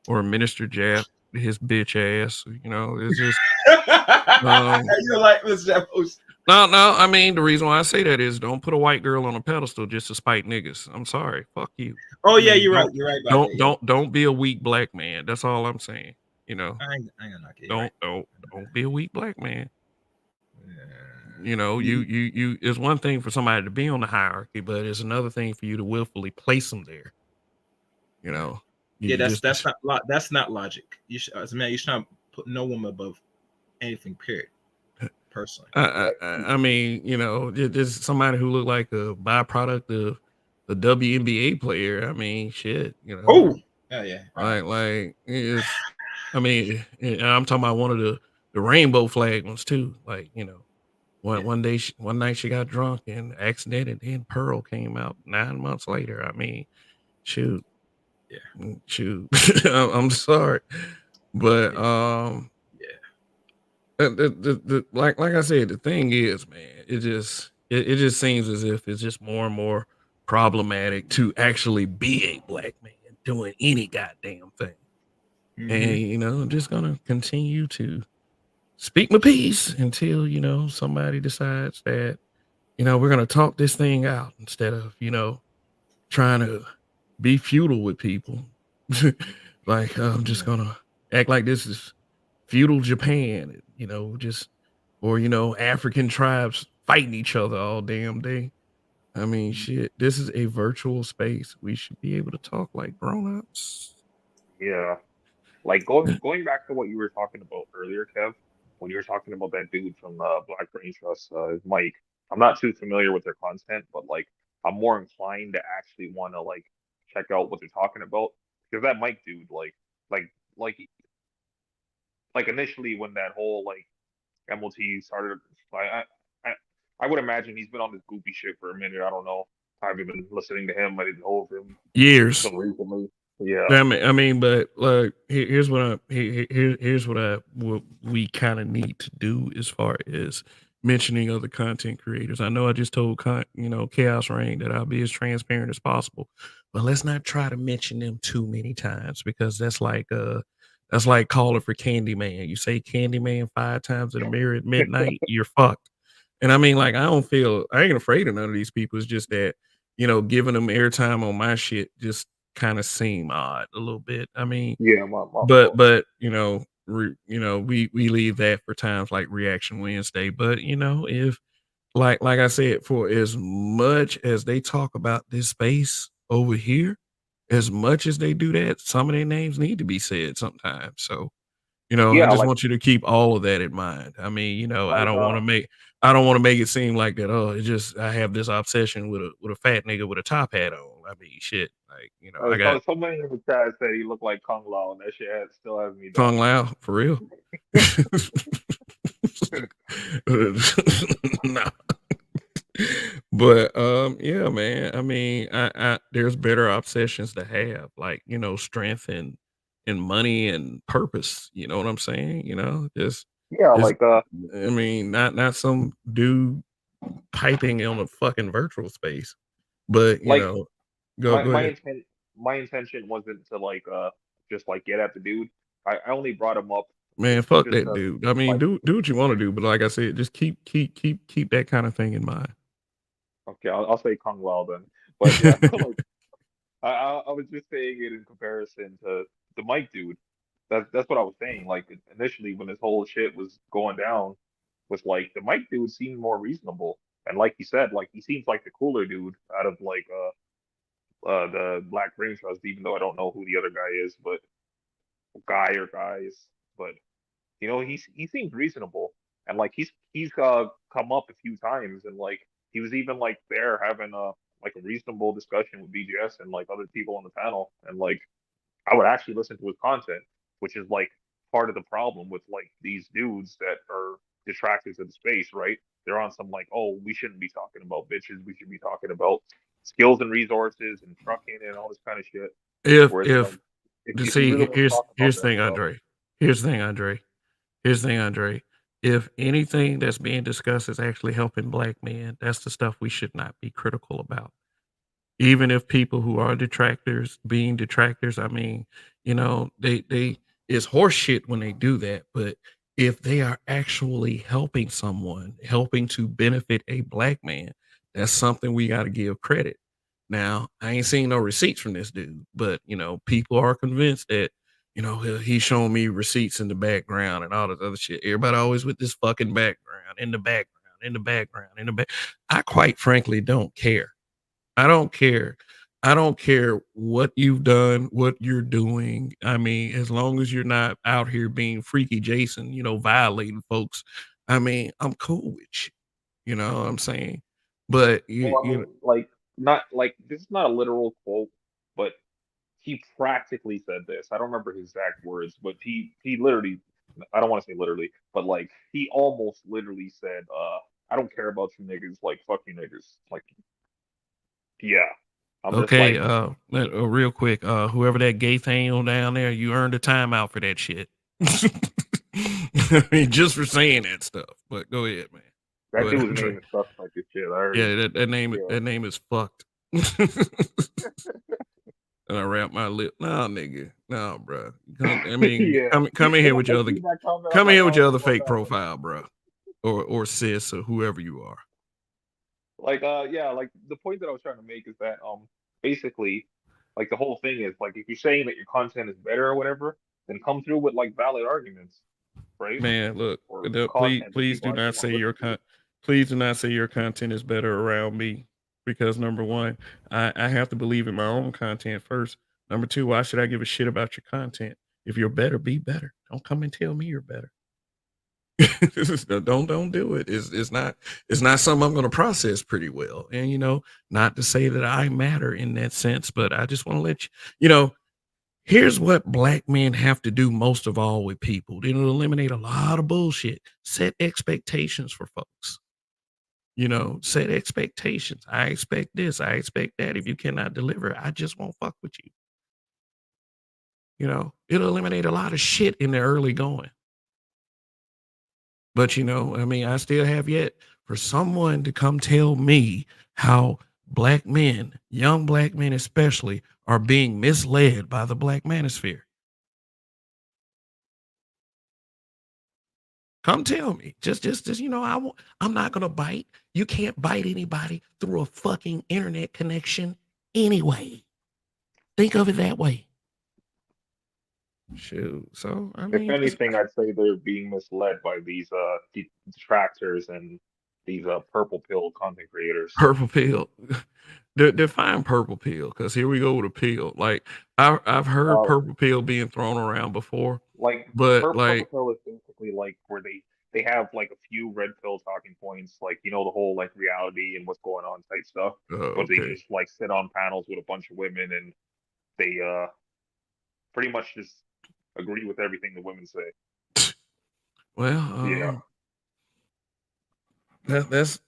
or a Minister Jap, his bitch ass. It's just um You like Miss Jeffos? no, no. I mean, the reason why I say that is don't put a white girl on a pedestal just to spite niggas. I'm sorry, fuck you. Oh I yeah, mean, you're right. don't You're right about don't that. Yeah, don't don't be a weak black man. That's all I'm saying. You know, I ain't gonna knock it. You're right. don't be a weak black man. Yeah. It's one thing for somebody to be on the hierarchy, but it's another thing for you to willfully place them there. You Yeah. know, Yeah, you just that's not logic. You should, as a man, you should not put no woman above anything. Period. Personally. I mean, there's somebody who looked like a byproduct of a WNBA player. I mean, shit, Oh, yeah, yeah. Right. like it's. I mean, and I'm talking about one of the rainbow flag ones too. Like, Yeah, one night she got drunk and accident, and then Pearl came out 9 months later. I mean, shoot, yeah, shoot. I'm sorry, but yeah, yeah. like I said, the thing is, man, it just seems as if it's just more and more problematic to actually be a black man doing any goddamn thing. And Mm-hmm. I'm just gonna continue to speak my piece until somebody decides that we're gonna talk this thing out instead of trying to be feudal with people. Like I'm just Yeah. gonna act like this is feudal Japan, just or African tribes fighting each other all damn day. I mean, shit, this is a virtual space. We should be able to talk like grown-ups. Yeah. Like going back to what you were talking about earlier, Kev, when you were talking about that dude from Black Brain Trust, Mike. I'm not too familiar with their content, but like I'm more inclined to actually want to like check out what they're talking about because that Mike dude, like like like initially when that whole like MLT started, I I would imagine he's been on this goofy shit for a minute. I don't know. I haven't been listening to him. I didn't know of him Years. until recently. Yeah. I mean, but like, here's what here's what we kind of need to do as far as mentioning other content creators. I know I just told Chaos Rain that I'll be as transparent as possible, but let's not try to mention them too many times because that's like calling for Candyman. You say Candyman 5 times in a mirror at midnight, you're fucked. And I mean, like, I ain't afraid of none of these people. It's just that giving them airtime on my shit just kind of seem odd a little bit. I mean, Yeah, my but fault. we leave that for times like Reaction Wednesday. But if like I said, for as much as they talk about this space over here, as much as they do that, some of their names need to be said sometimes. So I Yeah, just want you to keep all of that in mind. I mean, I like don't want to make it seem like that. Oh, it's just I have this obsession with a fat nigga with a top hat on. I mean, shit. Like, I got so many in the chat said he looked like Kung Lao, and that shit still has me Kung dying. Lao for real. Nah. But yeah, man. I mean, I there's better obsessions to have, like strength and money and purpose. You know what I'm saying? Yeah, Just like I mean, not some dude piping on a fucking virtual space. But like go my go my ahead. intent my intention wasn't to like just like get at the dude. I only brought him up Man, fuck just that to dude. I mean, like do what you want to do, but like I said, just keep that kind of thing in mind. okay, I'll say Kung Lao then. But yeah, like I was just saying it in comparison to the Mike dude. That's what I was saying. Like initially when this whole shit was going down, was like the Mike dude seemed more reasonable. And like you said, like he seems like the cooler dude out of like the Black Ring Trust, even though I don't know who the other guy is, but guy or guys. But he seems reasonable, and like he's come up a few times, and like he was even like there having a like a reasonable discussion with BGS and like other people on the panel, and like I would actually listen to his content, which is like part of the problem with like these dudes that are detractors of the space, right? They're on some like, oh, we shouldn't be talking about bitches. We should be talking about skills and resources and trucking and all this kind of shit. Where it's like, If if you really see, want to talk about here's the that thing, stuff, Andre. Here's the thing, Andre. Here's the thing, Andre. If anything that's being discussed is actually helping black men, that's the stuff we should not be critical about. Even if people who are detractors being detractors, I mean, they it's horseshit when they do that. But if they are actually helping someone, helping to benefit a black man, that's something we got to give credit. Now, I ain't seen no receipts from this dude, but people are convinced that he's showing me receipts in the background and all this other shit. Everybody always with this fucking background, in the background, in the background, in the back. I quite frankly don't care. I don't care. I don't care what you've done, what you're doing. I mean, as long as you're not out here being freaky Jason, violating folks. I mean, I'm cool with you. You know what I'm saying? But well, I mean, like, not like this is not a literal quote, but he practically said this. I don't remember his exact words, but he literally, I don't want to say literally, but like he almost literally said, I don't care about you niggas, like fuck you niggas. Like, yeah. I'm just okay, like, real quick, whoever that gay thing on down there, you earned a timeout for that shit. I mean, just for saying that stuff. But go ahead, man. Go that ahead, dude's Andre. name is such like this shit. I already, Yeah, that name yeah. that name is fucked. And I wrap my lip. Nah, nigga. Nah, bro. I mean, Yeah. come in here When with I your other see that comment, I'm come in like, here with your oh other fuck fake that one. profile, bro. Or sis or whoever you are. Like, yeah, like the point that I was trying to make is that, basically, like the whole thing is like if you're saying that your content is better or whatever, then come through with like valid arguments, right? Man, look, Or please content that please people do actually not want say to listen to. please do not say your content is better around me. Because number one, I have to believe in my own content first. Number two, why should I give a shit about your content? If you're better, be better. Don't come and tell me you're better. Don't do it. It's not something I'm going to process pretty well. And not to say that I matter in that sense, but I just want to let here's what black men have to do most of all with people. It'll eliminate a lot of bullshit. Set expectations for folks. Set expectations. I expect this. I expect that. If you cannot deliver, I just won't fuck with you. It'll eliminate a lot of shit in the early going. But I mean, I still have yet for someone to come tell me how black men, young black men especially, are being misled by the Black Manosphere. Come tell me. Just I'm not gonna bite. You can't bite anybody through a fucking internet connection anyway. Think of it that way. Shoot. So I If mean, just anything, I'd say they're being misled by these detractors and these purple pill content creators. purple pill. Define purple pill, because here we go with a pill. Like I've heard Uh, purple pill being thrown around before, like but purple like, pill is basically like where they have like a few red pill talking points, like the whole like reality and what's going on type stuff. But they okay. just like sit on panels with a bunch of women and they pretty much just agree with everything the women say. Well, Yeah, that's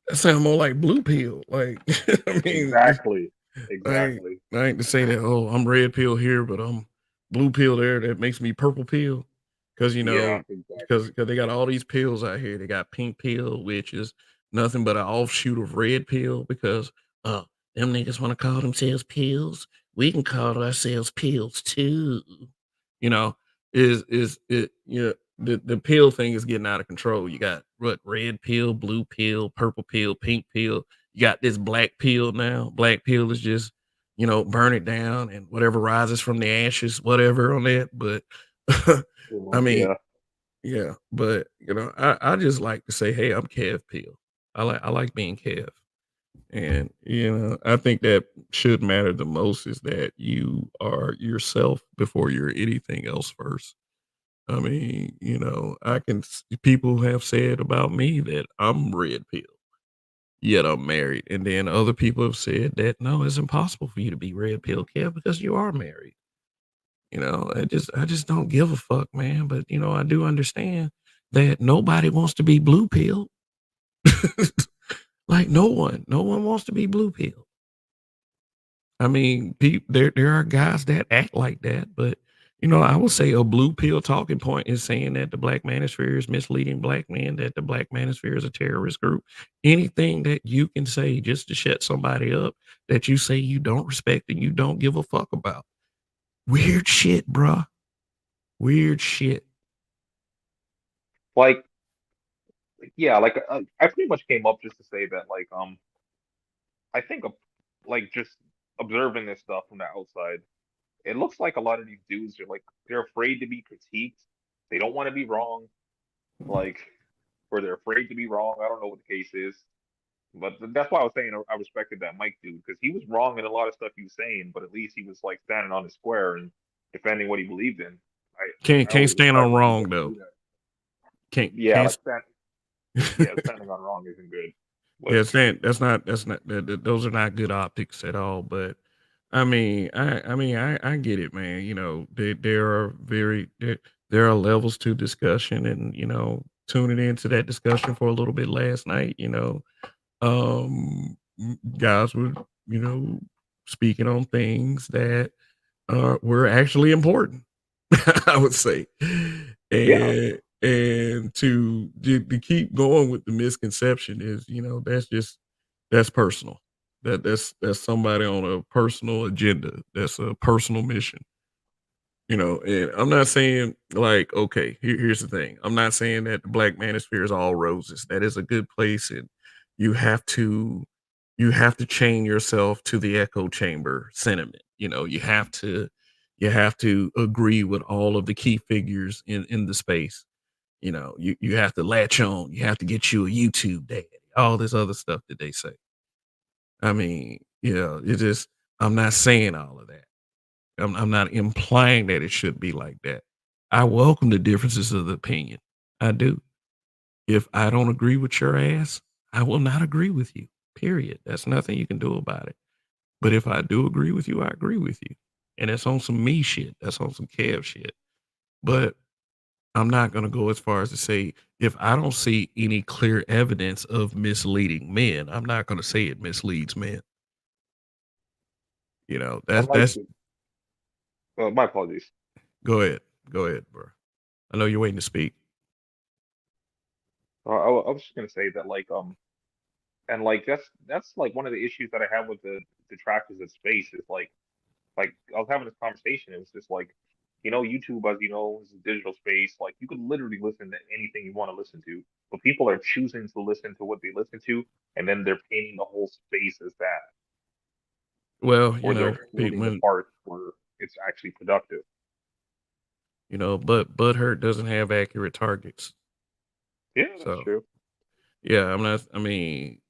that sounds more like blue pill. Like I mean, exactly, I ain't, exactly. I ain't to say that, oh, I'm red pill here, but I'm blue pill there. That makes me purple pill. Cause Yeah, exactly. because they got all these pills out here. They got pink pill, which is nothing but an offshoot of red pill. Because uh, them niggas want to call themselves pills. We can call ourselves pills too. You know, is it? The pill thing is getting out of control. You got what, red pill, blue pill, purple pill, pink pill. You got this black pill now. Black pill is just burn it down and whatever rises from the ashes, whatever on that. But I mean, Yeah. yeah, but I just like to say, hey, I'm Kev Pill. I like being Kev. And I think that should matter the most is that you are yourself before you're anything else first. I mean, people have said about me that I'm red pill. yet I'm married. And then other people have said that no, it's impossible for you to be red pill Kev because you are married. I just don't give a fuck, man. But I do understand that nobody wants to be blue pill. Like no one wants to be blue pill. I mean, there are guys that act like that, but I would say a blue pill talking point is saying that the Black Manosphere is misleading black men, that the Black Manosphere is a terrorist group. Anything that you can say just to shut somebody up that you say you don't respect and you don't give a fuck about. Weird shit, bruh. Weird shit. Like, yeah, like I pretty much came up just to say that, like, I think like just observing this stuff from the outside, it looks like a lot of these dudes are like they're afraid to be critiqued. They don't want to be wrong, like, or they're afraid to be wrong. I don't know what the case is, but that's why I was saying I respected that Mike dude because he was wrong in a lot of stuff he was saying, but at least he was like standing on his square and defending what he believed in. I Can't always stand respect on when wrong people though. do that. Yeah, Can't like yeah, standing on wrong isn't good. But Yeah, that's not those are not good optics at all. But I get it, man. There are there are levels to discussion, and tuning into that discussion for a little bit last night. Guys were speaking on things that were actually important. I would say, yeah, and to keep going with the misconception is that's personal. That's somebody on a personal agenda. That's a personal mission. And I'm not saying like, okay, here's the thing. I'm not saying that the Black Manosphere is all roses. That is a good place, and you have to you have to chain yourself to the echo chamber sentiment. You have to agree with all of the key figures in the space. You have to latch on. You have to get you a YouTube daddy. All this other stuff that they say. I mean, it just I'm not saying all of that. I'm not implying that it should be like that. I welcome the differences of the opinion. I do. If I don't agree with your ass, I will not agree with you. Period. That's nothing you can do about it. But if I do agree with you, I agree with you. And that's on some me shit. That's on some Kev shit. But I'm not going to go as far as to say if I don't see any clear evidence of misleading men, I'm not going to say it misleads men. and like That's my apologies. go ahead. Go ahead, bro. I know you're waiting to speak. I was just gonna say that and like that's like one of the issues that I have with the detractors of space is like I was having this conversation. It was just like, YouTube, as you know, is a digital space. Like you could literally listen to anything you want to listen to, but people are choosing to listen to what they listen to, and then they're painting the whole space as that, Well, or they're excluding the when parts where it's actually productive. but Butthurt doesn't have accurate targets. Yeah, that's So true. yeah, I'm not. I mean,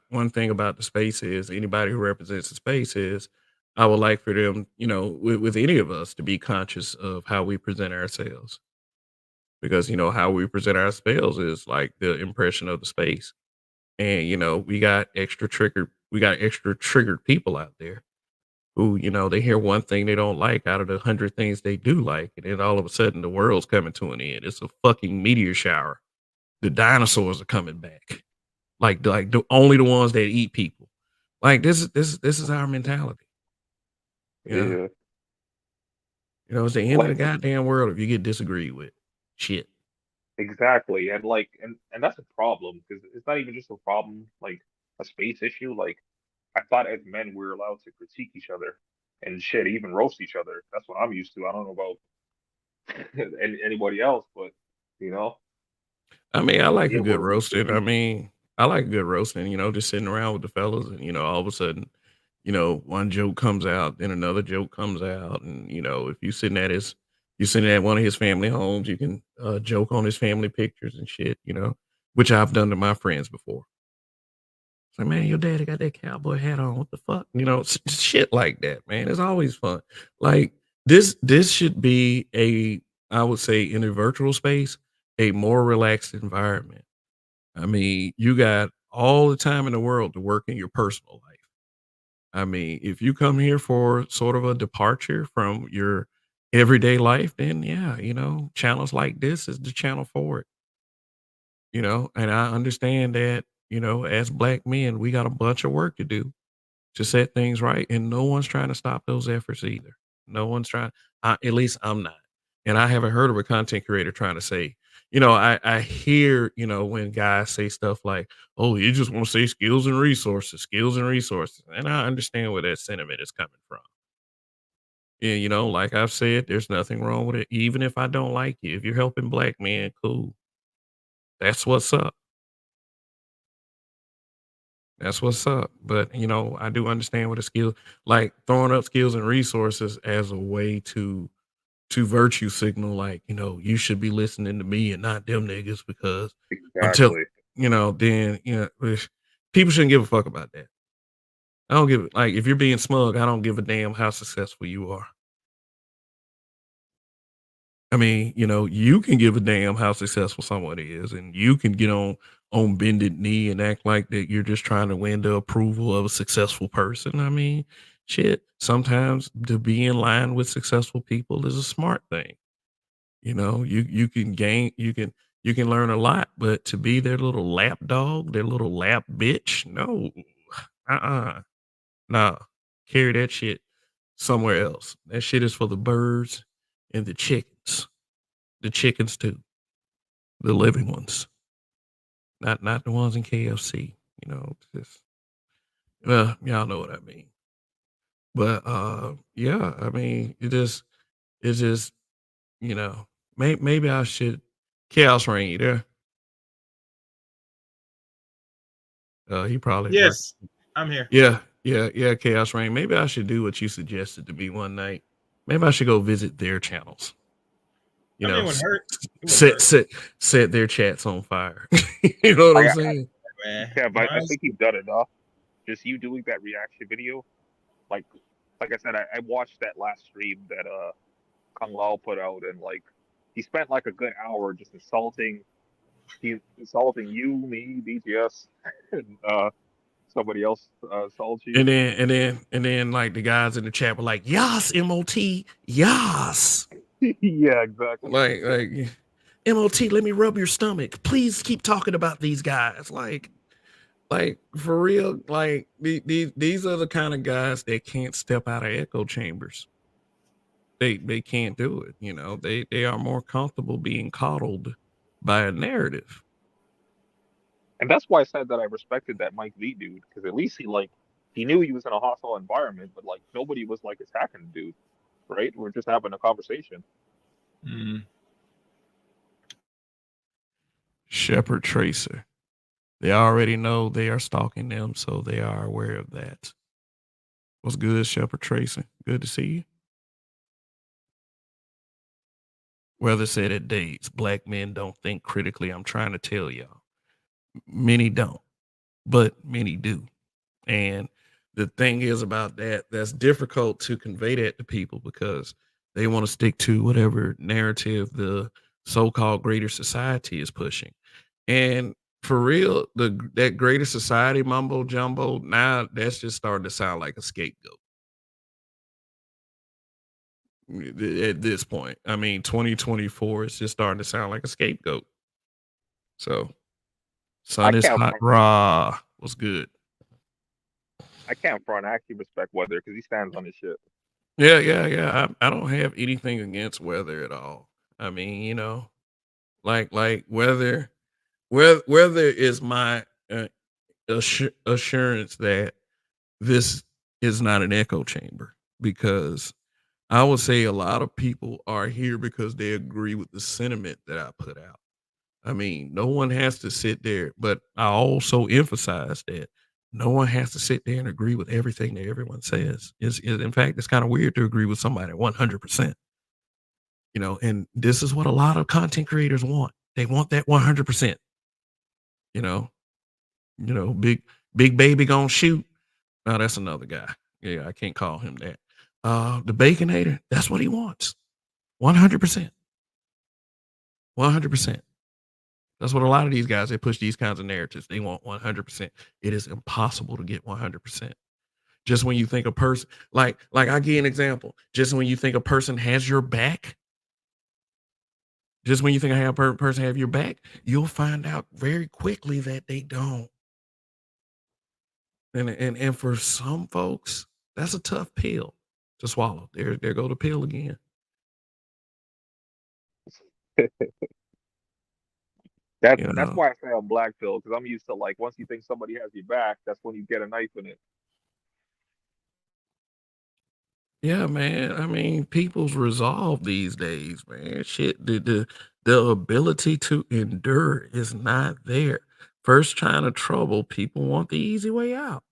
one thing about the space is anybody who represents the space is I would like for them, with any of us to be conscious of how we present ourselves because how we present ourselves is like the impression of the space, and we got extra triggered people out there who they hear one thing they don't like out of the 100 things they do like, and then all of a sudden the world's coming to an end. It's a fucking meteor shower. The dinosaurs are coming back. Like only the ones that eat people. Like this is our mentality. You know, Yeah, it's the end of the like goddamn world if you get disagreed with. Shit. exactly, and and that's a problem because it's not even just a problem like a space issue. Like I thought as men we were allowed to critique each other and shit, even roast each other. That's what I'm used to. I don't know about anybody else, but you know, I mean, I like a yeah, good we're roasting. I different. mean, I like good roasting, just sitting around with the fellas and, all of a sudden, one joke comes out, then another joke comes out. And, if you're sitting at one of his family homes, you can joke on his family pictures and shit, which I've done to my friends before. It's like, man, your daddy got that cowboy hat on. What the fuck? Shit like that, man. It's always fun. Like this should be I would say in a virtual space, a more relaxed environment. I mean, you got all the time in the world to work in your personal life. I mean, if you come here for sort of a departure from your everyday life, then yeah, channels like this is the channel for it. And I understand that, as black men, we got a bunch of work to do to set things right, and no one's trying to stop those efforts either. No one's trying. At least I'm not, and I haven't heard of a content creator trying to say. I hear when guys say stuff like, "Oh, you just want to say skills and resources," and I understand where that sentiment is coming from. And like I've said, there's nothing wrong with it. Even if I don't like you, if you're helping black men, cool. That's what's up. That's what's up. But I do understand what a skill like throwing up skills and resources as a way to virtue signal, like, you should be listening to me and not them niggas because until Exactly. then, people shouldn't give a fuck about that. I don't give like if you're being smug, I don't give a damn how successful you are. I mean, you can give a damn how successful someone is, and you can get on bended knee and act like that you're just trying to win the approval of a successful person. I mean, shit. Sometimes to be in line with successful people is a smart thing. You can gain, you can learn a lot, but to be their little lap dog, their little lap bitch, no, nah, carry that shit somewhere else. That shit is for the birds and the chickens too, the living ones, not the ones in KFC. Just well, y'all know what I mean. But yeah, I mean, it's just you know, maybe I should. Chaos Rain, you there? He probably at work. Yes, I'm here. Yeah, Chaos Rain. Maybe I should do what you suggested to me one night. Maybe I should go visit their channels. I mean, it wouldn't S- hurt. It wouldn't set hurt, set set their chats on fire. You know what I'm I saying? man. Kev, I Mine's think you've done enough. Just you doing that reaction video, like like I said, I watched that last stream that Kung Lao put out, and like he spent like a good hour just insulting you, me, BTS, and somebody else insults you. And then like the guys in the chat were like, "Yas, MOT, yas." Yeah, exactly. Like MOT, let me rub your stomach. Please keep talking about these guys. Like for real, like these are the kind of guys that can't step out of echo chambers. They can't do it. They are more comfortable being coddled by a narrative. And that's why I said that I respected that Mike V dude, because at least he knew he was in a hostile environment, but like nobody was like attacking the dude, right? We're just having a conversation. Shepherd Tracer. They already know they are stalking them, so they are aware of that. What's good, Shepherd Tracer? Good to see you. Weather said it dates. Black men don't think critically. I'm trying to tell y'all. Many don't, but many do. And the thing is about that's difficult to convey that to people because they want to stick to whatever narrative the so-called greater society is pushing. And for real, that greater society mumbo jumbo, now that's just starting to sound like a scapegoat. At this point, I mean, 2024 is just starting to sound like a scapegoat. So, I sun is can't hot, front. raw. What's good? I can't front. I actually respect Weather because he stands on his shit. Yeah. I don't have anything against weather at all. I mean, like weather is my assurance that this is not an echo chamber, because I would say a lot of people are here because they agree with the sentiment that I put out. I mean, no one has to sit there, but I also emphasize that no one has to sit there and agree with everything that everyone says. In fact, it's kind of weird to agree with somebody 100%. And this is what a lot of content creators want. They want that 100%. You know, big baby gonna shoot. No, that's another guy. Yeah, I can't call him that. The Baconator, that's what he wants. 100%. 100%. That's what a lot of these guys, they push these kinds of narratives. They want 100%. It is impossible to get 100%. Just when you think a person, like I give you an example. Just when you think a person has your back, just when you think a person have your back, you'll find out very quickly that they don't. And for some folks, that's a tough pill to swallow. There go the pill again. You That's know. why I say I'm black pill, because I'm used to, like, once you think somebody has your back, that's when you get a knife in it. Yeah, man. I mean, people's resolve these days, man. Shit, the ability to endure is not there. First trying to trouble, people want the easy way out.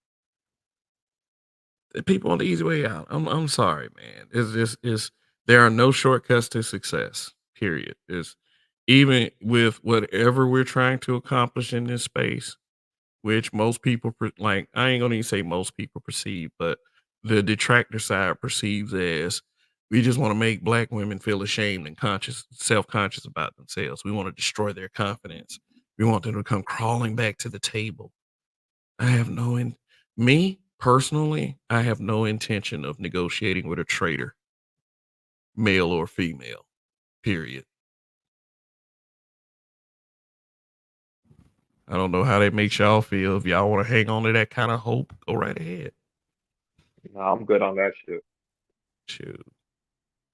People want the easy way out. I'm sorry, man. It's just there are no shortcuts to success. Period. Is even with whatever we're trying to accomplish in this space, which most people like. I ain't gonna even say most people perceive, but the detractor side perceives as we just want to make black women feel ashamed and self-conscious about themselves. We want to destroy their confidence. We want them to come crawling back to the table. I have no in me personally, I have no intention of negotiating with a traitor, male or female. Period. I don't know how that makes y'all feel. If y'all want to hang on to that kind of hope, go right ahead. No, I'm good on that shit. Shoot.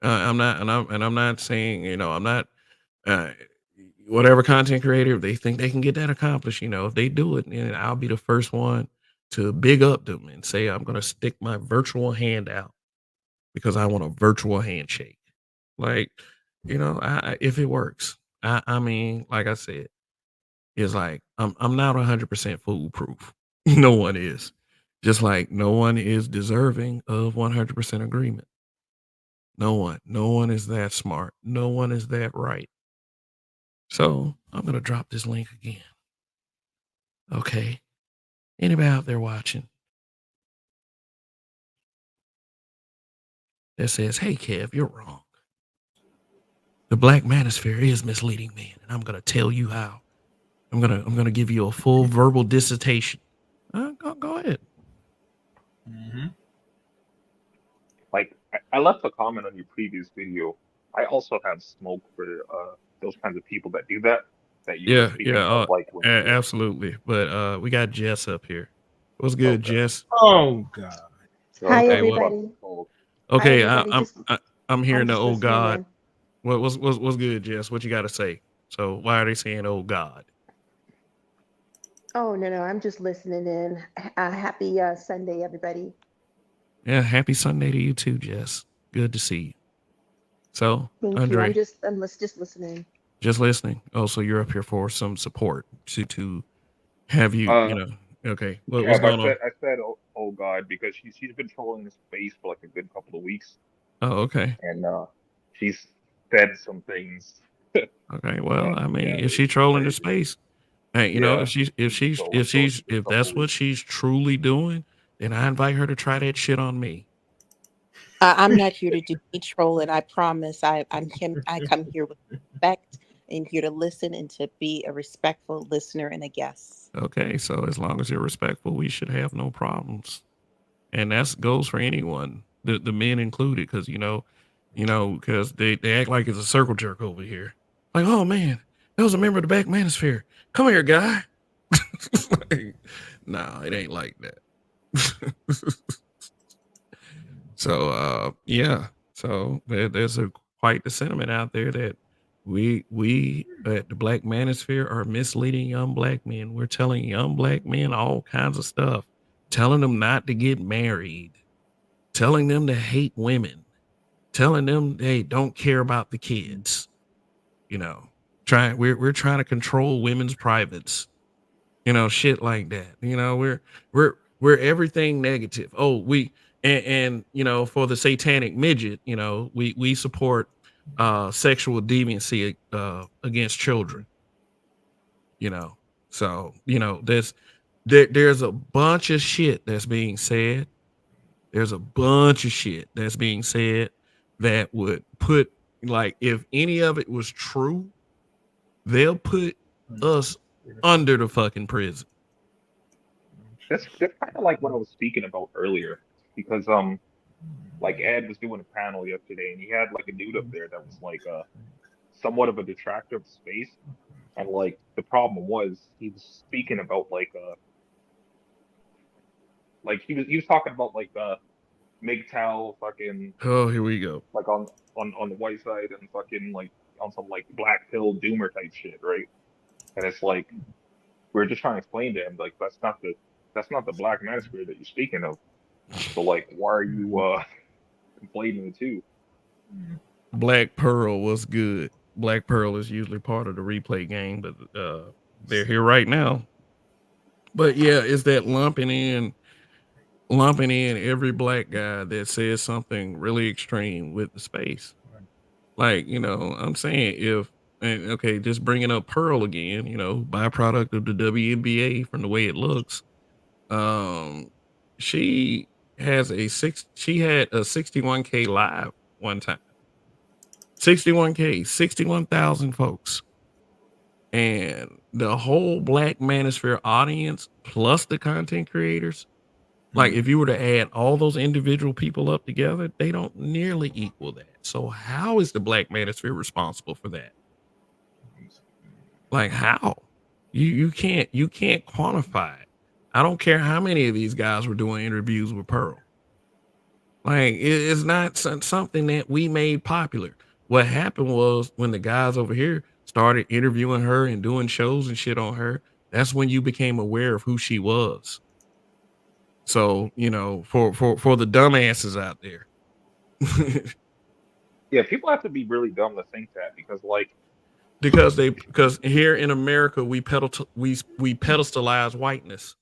I'm not saying, I'm not uh, whatever content creator, if they think they can get that accomplished, if they do it, then I'll be the first one to big up them and say I'm gonna stick my virtual hand out because I want a virtual handshake. Like, if it works. I mean, like I said, it's like I'm not 100% foolproof. No one is. Just like no one is deserving of 100% agreement. No one. No one is that smart. No one is that right. So I'm gonna drop this link again. Okay. Anybody out there watching that says, "Hey Kev, you're wrong. The Black Manosphere is misleading men, and I'm gonna tell you how. I'm gonna give you a full verbal dissertation." Go ahead. Mm-hmm. Like, I left a comment on your previous video. I also have smoke for those kinds of people that do that. That you were Yeah, speaking yeah, of, like when you absolutely. But we got Jess up here. What's good, okay, Jess? Oh God. so Hi, tell Okay, me what? about the everybody. smoke. Hi, Okay, everybody. I'm I'm hearing the just oh listening God. in. What's good, Jess? What you got to say? So why are they saying oh God? Oh, no, I'm just listening in. Happy Sunday, everybody. Yeah, happy Sunday to you too, Jess. Good to see you. So, Thank you. Andre, Just listening. just listening. Oh, so you're up here for some support to have you, Uh, okay. What's Kev, going on? I said oh God because she's been trolling this space for like a good couple of weeks, Oh, okay. and she's said some things Okay. Well, that, I yeah, mean, if it's she's trolling the crazy. space, hey, Yeah, she's been trolling for like a good if couple that's of what weeks. she's truly doing, then I invite her to try that shit on me. I'm not here to do any trolling. I promise. I come here with respect and here to listen and to be a respectful listener and a guest. Okay. So as long as you're respectful, we should have no problems. And that goes for anyone, the men included, because because they act like it's a circle jerk over here. Like, oh man, that was a member of the Black Manosphere. Come here, guy. Like, no, it ain't like that. So yeah. So there's a quite the sentiment out there that we at the Black Manosphere are misleading young black men. We're telling young black men all kinds of stuff, telling them not to get married, telling them to hate women, telling them they don't care about the kids. You know, we're trying to control women's privates. Shit like that. We're everything negative. Oh, and for the satanic midget, we support sexual deviancy against children. You know, so there's a bunch of shit that's being said. There's a bunch of shit that's being said that would put, like, if any of it was true, they'll put us under the fucking prison. That's kind of like what I was speaking about earlier, because like Ed was doing a panel yesterday, and he had like a dude up there that was like somewhat of a detractor of space, and like the problem was he was speaking about like he was talking about like MGTOW fucking Oh, here we go. like on the white side and fucking like on some like black pill doomer type shit, right? And it's like we're just trying to explain to him like that's not the Black Manosphere that you're speaking of. So like why are you conflating the two? Black Pearl was good. Black Pearl is usually part of the replay game, but they're here right now. But yeah, it's that lumping in every black guy that says something really extreme with the space. Like, I'm saying and okay, just bringing up Pearl again, byproduct of the WNBA from the way it looks. Um, she she had a 61K live one time. 61K, 61,000 folks. And the whole Black Manosphere audience plus the content creators, like if you were to add all those individual people up together, they don't nearly equal that. So how is the Black Manosphere responsible for that? Like how? You can't quantify it. I don't care how many of these guys were doing interviews with Pearl. Like it's not something that we made popular. What happened was when the guys over here started interviewing her and doing shows and shit on her, that's when you became aware of who she was. So, for the dumbasses out there. Yeah, people have to be really dumb to think that because like because here in America we pedestalize whiteness.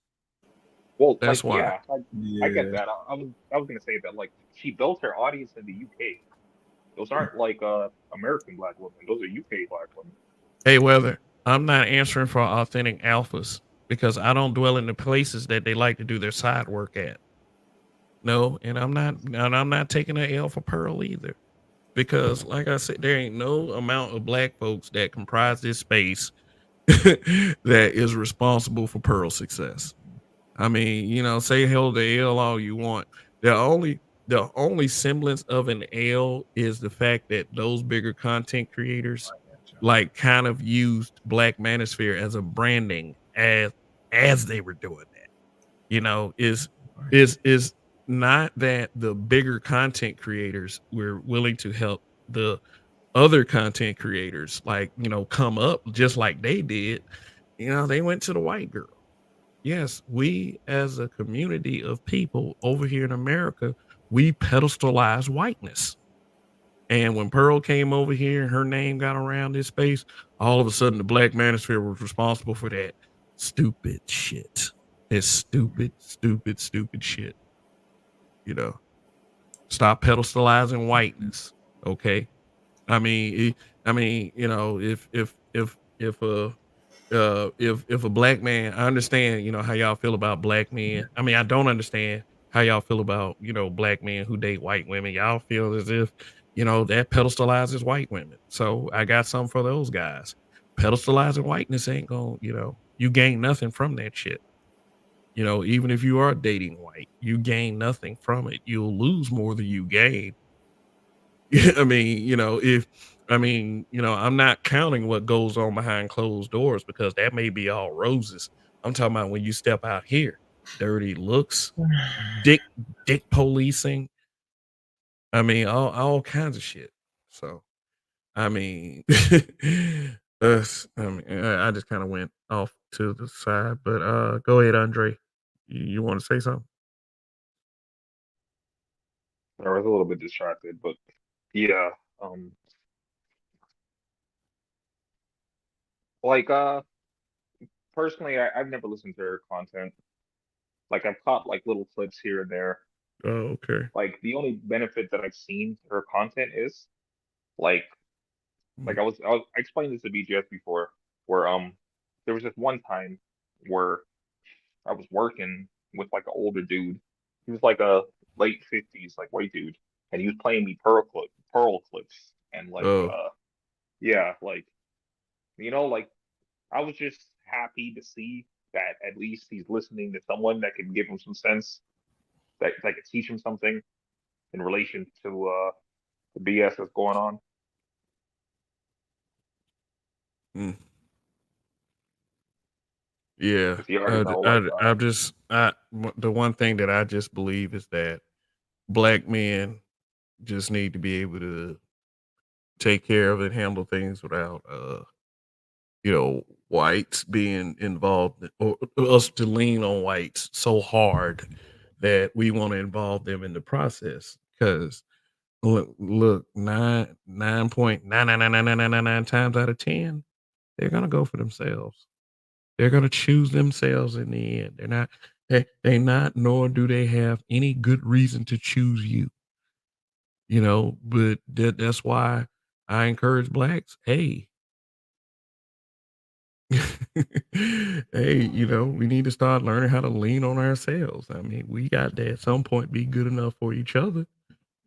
well That's like why. yeah I get that. I was gonna say that like she built her audience in the UK. Those aren't like American black women. Those are UK black women. Hey, Weather, I'm not answering for authentic alphas because I don't dwell in the places that they like to do their side work at. No, and I'm not taking an L for Pearl either. Because like I said, there ain't no amount of black folks that comprise this space that is responsible for Pearl's success. I mean, say hell to L all you want. The only semblance of an L is the fact that those bigger content creators like kind of used Black Manosphere as a branding as they were doing that. Is not that the bigger content creators were willing to help the other content creators like, come up just like they did. They went to the white girl. Yes, we as a community of people over here in America, we pedestalize whiteness. And when Pearl came over here and her name got around this space, all of a sudden the Black Manosphere was responsible for that stupid shit. It's stupid, stupid, stupid shit. Stop pedestalizing whiteness. Okay. I mean, if a black man, I understand, how y'all feel about black men. I mean, I don't understand how y'all feel about, black men who date white women. Y'all feel as if, that pedestalizes white women. So I got something for those guys. Pedestalizing whiteness ain't gonna, you gain nothing from that shit. Even if you are dating white, you gain nothing from it. You'll lose more than you gain. I mean, I'm not counting what goes on behind closed doors because that may be all roses. I'm talking about when you step out here, dirty looks, dick policing. I mean, all kinds of shit. So, I mean, I just kind of went off to the side, but go ahead, Andre. You want to say something? I was a little bit distracted, but yeah, um, like personally, I've never listened to her content. Like I've caught like little clips here and there. Oh, okay. Like the only benefit that I've seen to her content is like I explained this to BGS before, where there was this one time where I was working with like an older dude. He was like a late 50s like white dude, and he was playing me pearl clips, and like Oh, yeah, like like I was just happy to see that at least he's listening to someone that can give him some sense, that can teach him something in relation to the BS that's going on. Mm. Yeah, Because he already know, like, the one thing that I just believe is that black men just need to be able to take care of and handle things without, whites being involved, or us to lean on whites so hard that we want to involve them in the process. Because look, 9.9999999 times out of 10, they're gonna go for themselves. They're gonna choose themselves in the end. They not, nor do they have any good reason to choose you. But that's why I encourage blacks. Hey, hey, we need to start learning how to lean on ourselves. I mean, we got to at some point be good enough for each other.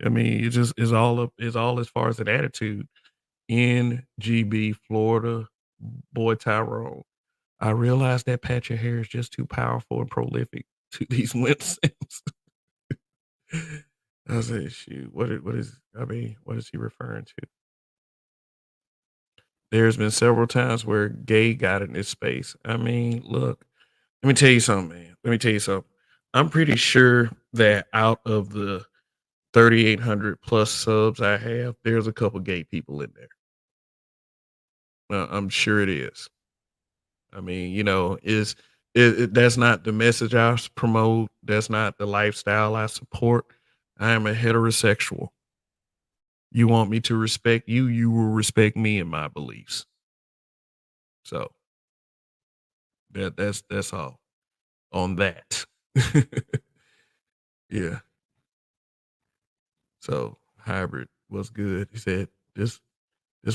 I mean, it just is all up is all as far as an attitude. NGB Florida boy Tyrone. I realize that patch of hair is just too powerful and prolific to these wimps. I said, shoot, what is he referring to? There's been several times where gay got in this space. I mean, look, let me tell you something, man. Let me tell you something. I'm pretty sure that out of the 3,800 plus subs I have, there's a couple gay people in there. I'm sure it is. I mean, that's not the message I promote. That's not the lifestyle I support. I am a heterosexual. You want me to respect you, you will respect me and my beliefs. So that's all on that. Yeah. So hybrid was good. He said this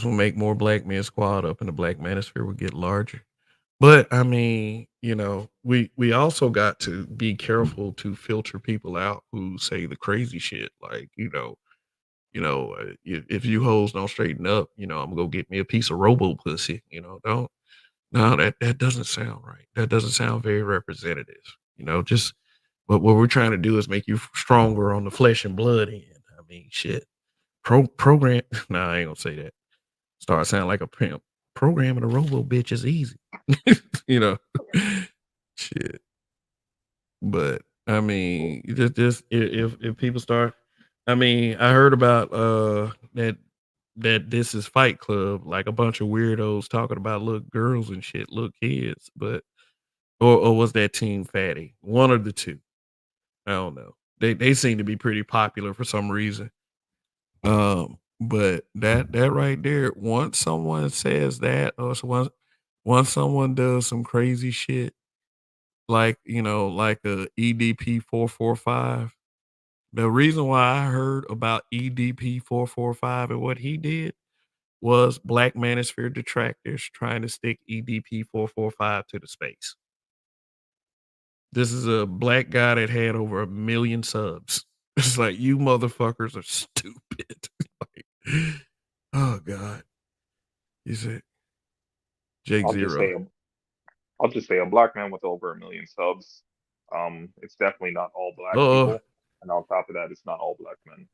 will make more black men squad up and the Black Manosphere will get larger. But I mean, we also got to be careful to filter people out who say the crazy shit. Like, if you hoes don't straighten up, I'm gonna go get me a piece of robo pussy. Don't no, that doesn't sound right. That doesn't sound very representative. Just what we're trying to do is make you stronger on the flesh and blood end. I mean, shit. Program. Nah, I ain't gonna say that. Start sounding like a pimp. Programming a robo bitch is easy. you know, shit. But I mean, just if people start, I mean, I heard about that this is Fight Club, like a bunch of weirdos talking about little girls and shit, little kids, but or was that Team Fatty? One of the two. I don't know. They seem to be pretty popular for some reason. But that right there, once someone says that, or once someone does some crazy shit, like like a EDP 445. The reason why I heard about EDP 445 and what he did was Black Manosphere detractors trying to stick EDP 445 to the space. This is a black guy that had over 1 million subs. It's like, you motherfuckers are stupid. Like, oh God. You said Jake I'll just Zero. say, I'll just say, a black man with over 1 million subs. It's definitely not all black Uh people, and on top of that, it's not all black men.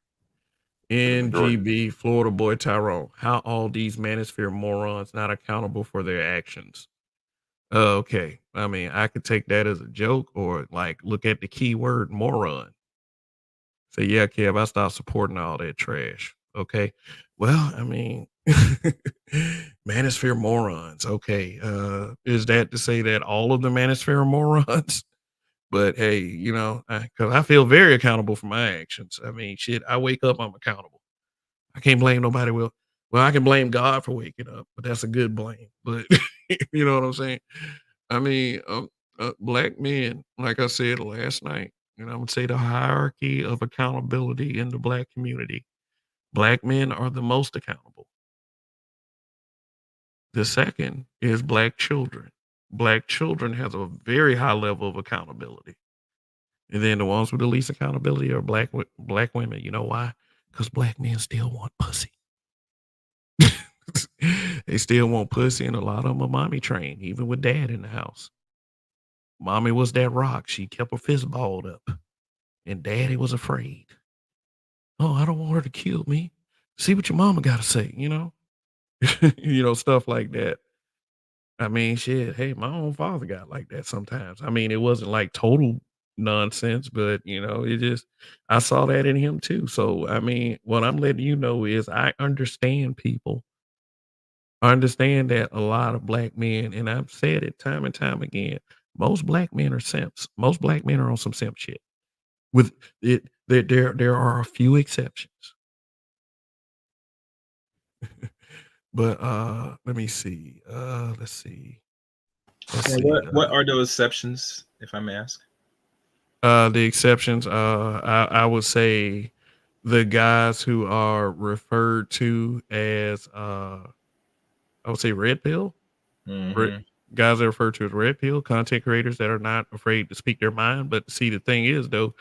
For the majority. NGB Florida boy Tyrone. How all these manosphere morons not accountable for their actions? Okay. I mean, I could take that as a joke or like look at the keyword moron. Say, yeah, Kev, I stopped supporting all that trash. Okay. Well, I mean, manosphere morons. Okay. Is that to say that all of the manosphere are morons? But hey, because I feel very accountable for my actions. I mean, shit, I wake up, I'm accountable. I can't blame nobody. Well, I can blame God for waking up, but that's a good blame. But you know what I'm saying? I mean, black men, like I said last night, I would say the hierarchy of accountability in the black community. Black men are the most accountable. The second is black children. Black children has a very high level of accountability. And then the ones with the least accountability are black women. You know why? Because black men still want pussy. They still want pussy, and a lot of them are mommy trained, even with dad in the house. Mommy was that rock. She kept her fist balled up, and daddy was afraid. Oh, I don't want her to kill me. See what your mama got to say, stuff like that. I mean, shit. Hey, my own father got like that sometimes. I mean, it wasn't like total nonsense, but it just I saw that in him too. So, I mean, what I'm letting you know is I understand people. I understand that a lot of black men, and I've said it time and time again, most black men are simps. Most black men are on some simp shit. With it, there are a few exceptions. But let me see. Let's see. Let's Yeah, see. what are those exceptions, if I may ask? The exceptions, I would say the guys who are referred to as I would say red pill. Re- Mm-hmm. Guys that are referred to as red pill content creators that are not afraid to speak their mind. But see, the thing is though,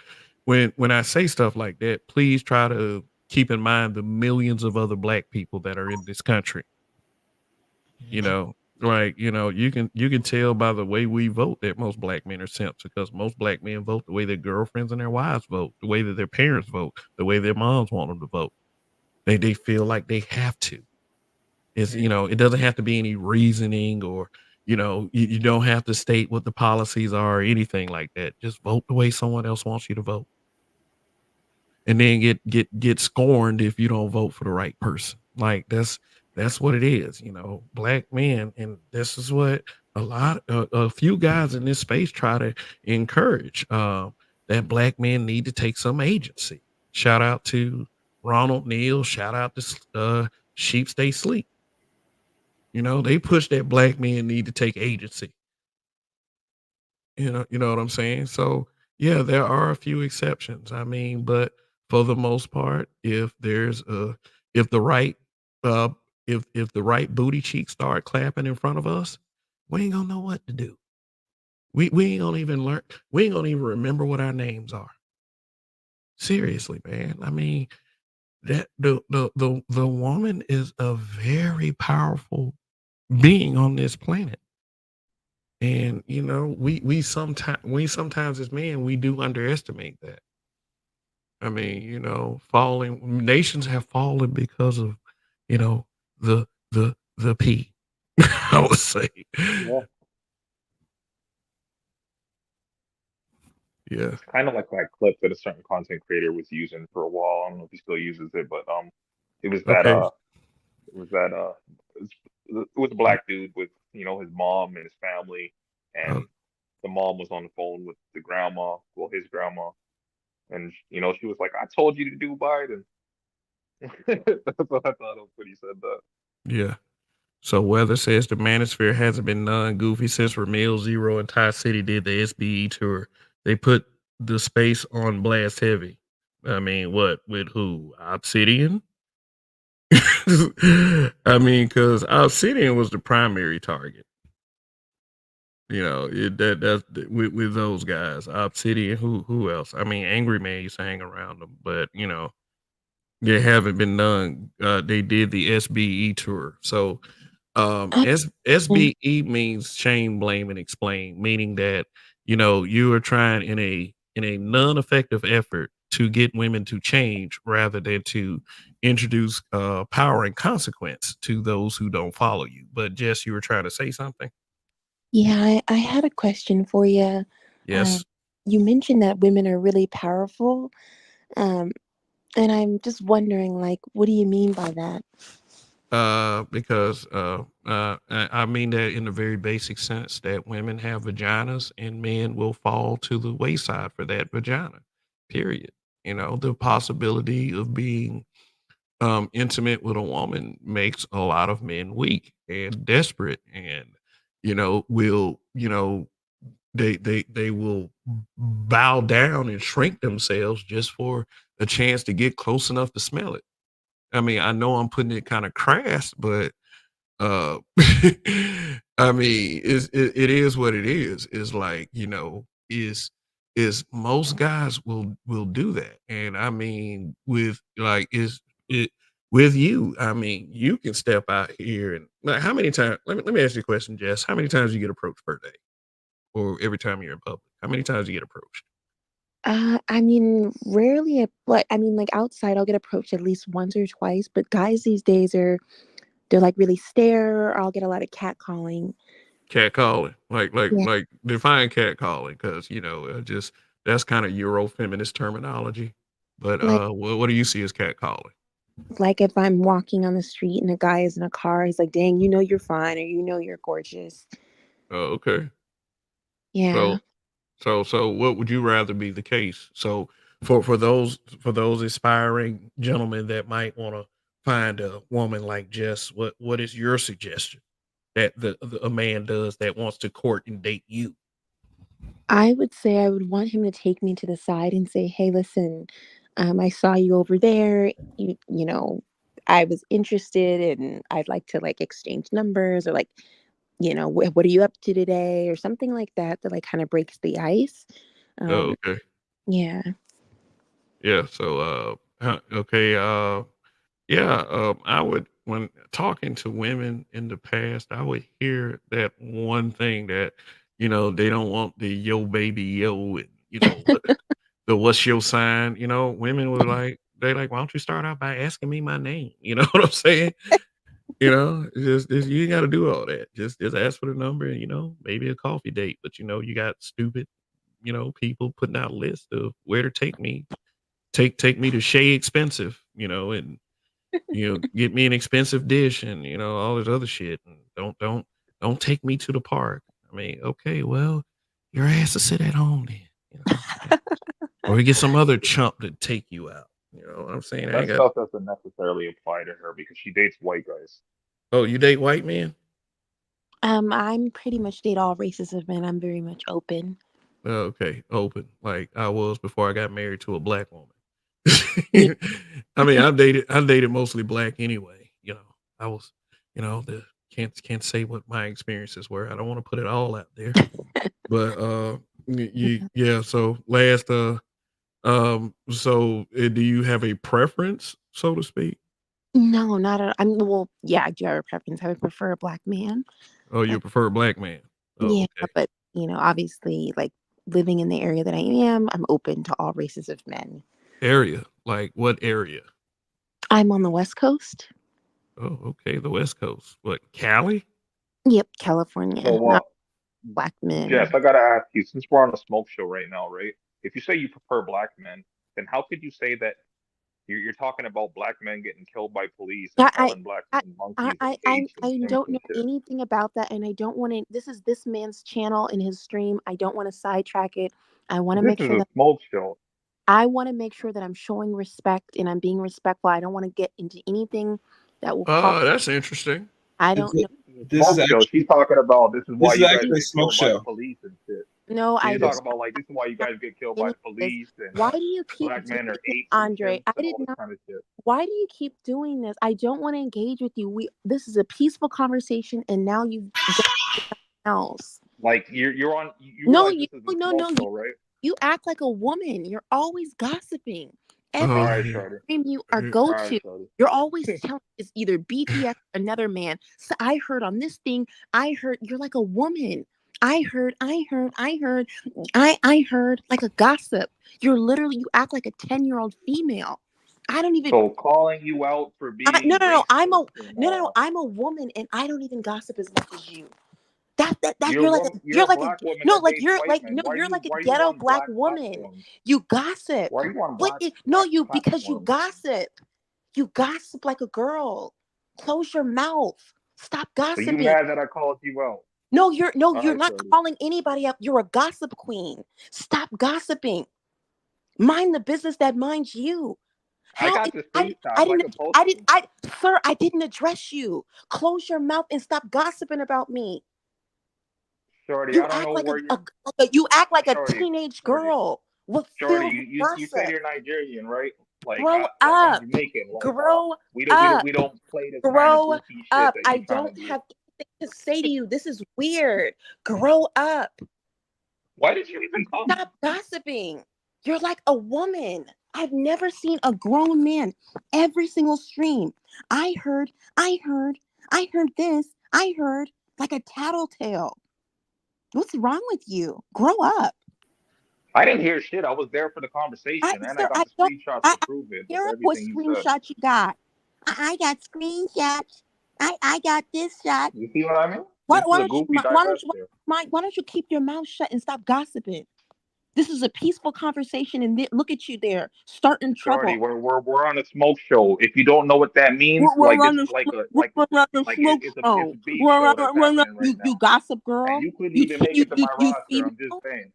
when I say stuff like that, please try to keep in mind the millions of other black people that are in this country. You know, like you can tell by the way we vote that most black men are simps, because most black men vote the way their girlfriends and their wives vote, the way that their parents vote, the way their moms want them to vote. They feel like they have to. It doesn't have to be any reasoning, or you don't have to state what the policies are or anything like that. Just vote the way someone else wants you to vote, and then get scorned if you don't vote for the right person. Like that's what it is. Black men, and this is what a few guys in this space try to encourage. That black men need to take some agency. Shout out to Ronald Neal. Shout out to Sheep Stay Sleep. They push that black men need to take agency. You know what I'm saying? So yeah, there are a few exceptions. I mean, but for the most part, if the right uh if the right booty cheeks start clapping in front of us, we ain't gonna know what to do. We ain't gonna even learn. We ain't gonna even remember what our names are. Seriously, man. I mean, that the woman is a very powerful being on this planet. And we sometimes as men we do underestimate that. I mean, falling nations have fallen because of, you know, the P. I would say. Yeah, Yeah. it's kind of like that clip that a certain content creator was using for a while. I don't know if he still uses it, but it was that Okay. it was that it was a black dude with his mom and his family, Uh, and the mom was on the phone with the grandma, well, his grandma, and she was like, "I told you to do Biden." That's what I thought of when he said that. yeah. So Weather says the Manosphere hasn't been non-goofy since Ramil Zero and Ty City did the SBE tour. They put the space on blast heavy. I mean, what with who? Obsidian? I mean, because Obsidian was the primary target. That's with those guys. Obsidian. Who else? I mean, Angry Man used to hang around them, but they haven't been done. They did the SBE tour, so I, mm, SBE means shame, blame, and explain, meaning that you are trying in a non-effective effort to get women to change rather than to introduce power and consequence to those who don't follow you. But Jess, you were trying to say something. yeah, I had a question for you. Um, Yes. you mentioned that women are really powerful, um, and I'm just wondering, like, what do you mean by that? Because I mean that in a very basic sense that women have vaginas and men will fall to the wayside for that vagina. Period. The possibility of being intimate with a woman makes a lot of men weak and desperate, and will they will bow down and shrink themselves just for a chance to get close enough to smell it. I mean, I know I'm putting it kind of crass, but uh, I mean, it is what it is. Is like is most guys will do that, and I mean, with like is it. with you, I mean, you can step out here and like how many times? Let me ask you a question, Jess. How many times you get approached per day, or every time you're in public? How many times you get approached? I mean, rarely, but I mean, like outside, I'll get approached at least once or twice. But guys these days they're like really stare, or I'll get a lot of catcalling. Cat calling, Yeah, like define cat calling, because just that's kind of Euro feminist terminology. But like what do you see as cat calling? like if I'm walking on the street and a guy is in a car, he's like, "Dang, you know you're fine, or you know you're gorgeous." Oh, okay. Yeah, So so what would you rather be the case? So for those aspiring gentlemen that might want to find a woman like Jess, what is your suggestion that a man does that wants to court and date you? I would say I would want him to take me to the side and say, "Hey, listen, I saw you over there. You know, I was interested, and I'd like to like exchange numbers, or like, what are you up to today, or something like that, that like kind of breaks the ice." Oh, Um, okay. yeah, Yeah. So okay. Yeah, I would when talking to women in the past, I would hear that one thing that they don't want the yo baby yo, and the what's your sign. Women were like they like, why don't you start out by asking me my name? You know what I'm saying? Just you ain't got to do all that. Just ask for the number, and maybe a coffee date. But you got stupid people putting out a list of where to take me. Take me to Shea Expensive, and get me an expensive dish, and all this other shit, and don't take me to the park. I mean, okay, well, your ass to sit at home then, or you get some other chump to take you out. You know what I'm saying? I That ain't got. stuff doesn't necessarily apply to her because she dates white guys. Oh, you date white men? I'm pretty much date all races of men. I'm very much open. Oh, okay, open like I was before I got married to a black woman. Yeah. I mean, I dated mostly black anyway. I was, the can't say what my experiences were. I don't want to put it all out there. But yeah. So last, do you have a preference, so to speak? No, not at. Well, yeah, I do have a preference. I would prefer a black man. Oh, you But prefer a black man? Oh, yeah, okay. but obviously, like living in the area that I am, I'm open to all races of men. Area, like what area? I'm on the West Coast. Oh, okay, the West Coast. What, Cali? Yep, So, California, not black Jess, men. I gotta ask you, since we're on a smoke show right now, right? If you say you prefer black men, then how could you say that you're talking about black men getting killed by police and Yeah, calling black I, men monkeys and apes and I chimps don't and know shit? anything about that, and I don't want to. This is this man's channel and his stream. I don't want to sidetrack it. I want to This make is sure a that smoke show. I'm showing respect and I'm being respectful. I don't want to get into anything that will cause. That's interesting. I This don't know. This is a this is smoke show. She's actually talking about this is why this is you guys actually a get smoke killed by the show. police and shit. No, I She's did talking Yes. about like this is why you guys get killed by not. the Anyways, police and why do you keep black doing men are this, apes and Andre? chimps I and did all this not. kind of shit. Why do you keep doing this? I don't want to engage with you. This is a peaceful conversation, and now you've done something else. Like you're on you No, realize you this is a no smoke no show, right? you act like a woman. You're always gossiping. All Every Oh, right, yeah. Shorty. time you are Yeah. All go right, to, Shorty. you're always telling it's either BTS or another man. So I heard on this thing, I heard you're like a woman. I heard like a gossip. You act like a 10-year-old female. I don't even So calling you out for no being no no I'm a racist and I'm a woman and I don't even gossip as much as you. That you're like a you're a black woman that dates white men. you're like a Why are you ghetto on black black woman. platforms? You gossip. Why are you on What black is, no black you because you platforms? gossip. You gossip like a girl. Close your mouth. Stop So you gossiping. mad that I called you out? No, All you're right, not Shorty. calling anybody up. You're a gossip queen. Stop gossiping. Mind the business that minds you. I How got is the FaceTime. I could post you. sir, I didn't address you. Close your mouth and stop gossiping about me. Shorty, You I don't act know like where you're you act like a Shorty, teenage Shorty. girl with Shorty, filthy you said gossip. you're Nigerian, right? Grow Like I'm up. Jamaican. Grow up. We don't play this kind of Grow goofy shit up. that I you trying to don't do. have anything to say to you. This is weird. Grow up. Why did you even come? Stop gossiping. You're like a woman. I've never seen a grown man every single stream. I heard, I heard, I heard this, I heard, like a tattletale. What's wrong with you? Grow up. I didn't hear shit. I was there for the conversation, and I Sir, got I the don't, screenshots I to prove it with care what everything you said. screenshot you got. I got screenshots. I got this shot. You see what I mean? Why, This is why a don't you goofy why don't you divester. why don't you keep your mouth shut and stop gossiping? This is a peaceful conversation, and look at you there, starting Shorty, trouble. we're on a smoke show. If you don't know what that means, We're like this on is the like a we're on the smoke it's show. a beef show that's happening right You now. gossip And girl. you couldn't even make it to my You roster. I'm just female. saying.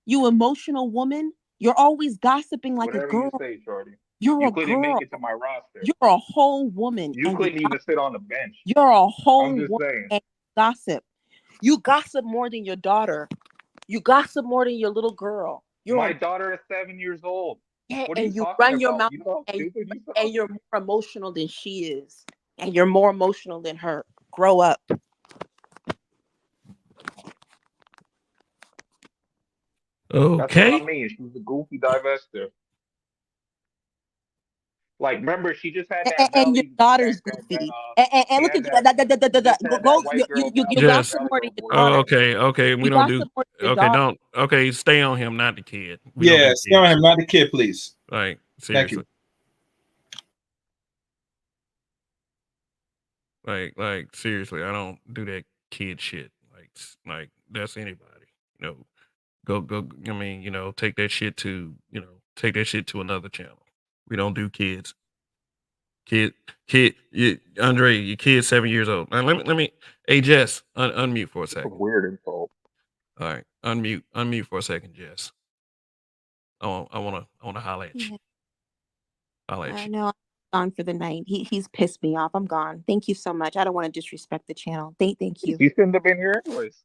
You emotional woman. You're always gossiping like a Whatever you girl. say, Shorty. You're You a couldn't make girl. it to my roster. You're a whole woman, You and you couldn't even sit on the bench. you're a whole I'm just woman saying. and you gossip. You gossip more than your daughter. You gossip more than your little girl. My daughter is 7 years old. What are you And you talking run your about? mouth, You know how and stupid you and sound? you're more emotional than she is, and you're more emotional than her. Grow up. That's what I Okay. mean. She's a goofy divester. Like, remember, she just had And your daughter's goofy. And she look had at that she just had that white girl you valley Just gossip more than girl your voice oh, daughter. going. okay, okay. We You don't do gossip more than your okay. daughter. Don't okay. Stay on him, not the kid. We don't Yeah, do stay on kids. him, not the kid, please. Like Thank seriously. you. Like seriously. I don't do that kid shit. Like that's anybody. You know, go. I mean, take that shit to another channel. We don't do kids. Andre, your kid's 7 years old. Now let me. Hey Jess, unmute for a It's a second. weird insult. All right, unmute for a second, Jess. I wanna holler at you. Yeah, Holler at I you. know. I'm gone for the night. He's pissed me off. I'm gone. Thank you so much. I don't want to disrespect the channel. Thank you. She shouldn't have been here anyways.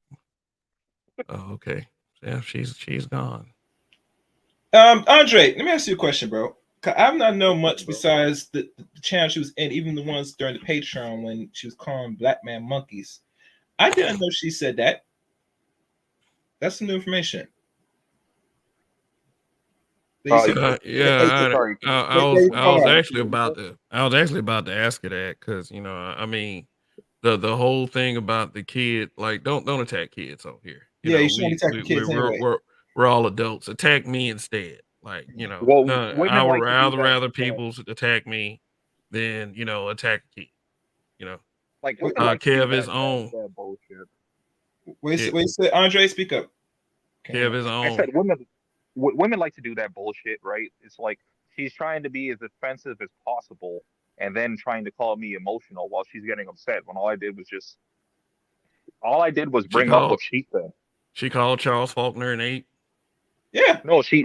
Oh, okay. Yeah, she's gone. Andre, let me ask you a question, bro. 'Cause I've not known much Bro. besides the channel she was in, even the ones during the Patreon when she was calling Black Man monkeys. I didn't know she said that. That's some new information. They used to, Yeah, Sorry, I they was used to I call was her. actually about to ask her that because I mean the whole thing about the kid, like don't attack kids on here. Yeah, you shouldn't attack the kids anyway. We're all adults. Attack me instead. Like well, I women would like to do rather that. people attack me than attack a kid. You know, Like women like to do Kev is on. that bullshit. Wait, Kev, wait, Andre, speak up. Kev is I on. said women like to do that bullshit, right? It's like she's trying to be as offensive as possible and then trying to call me emotional while she's getting upset when all I did was She bring up called what she said. she called Charles Faulkner an ape. Yeah, No, she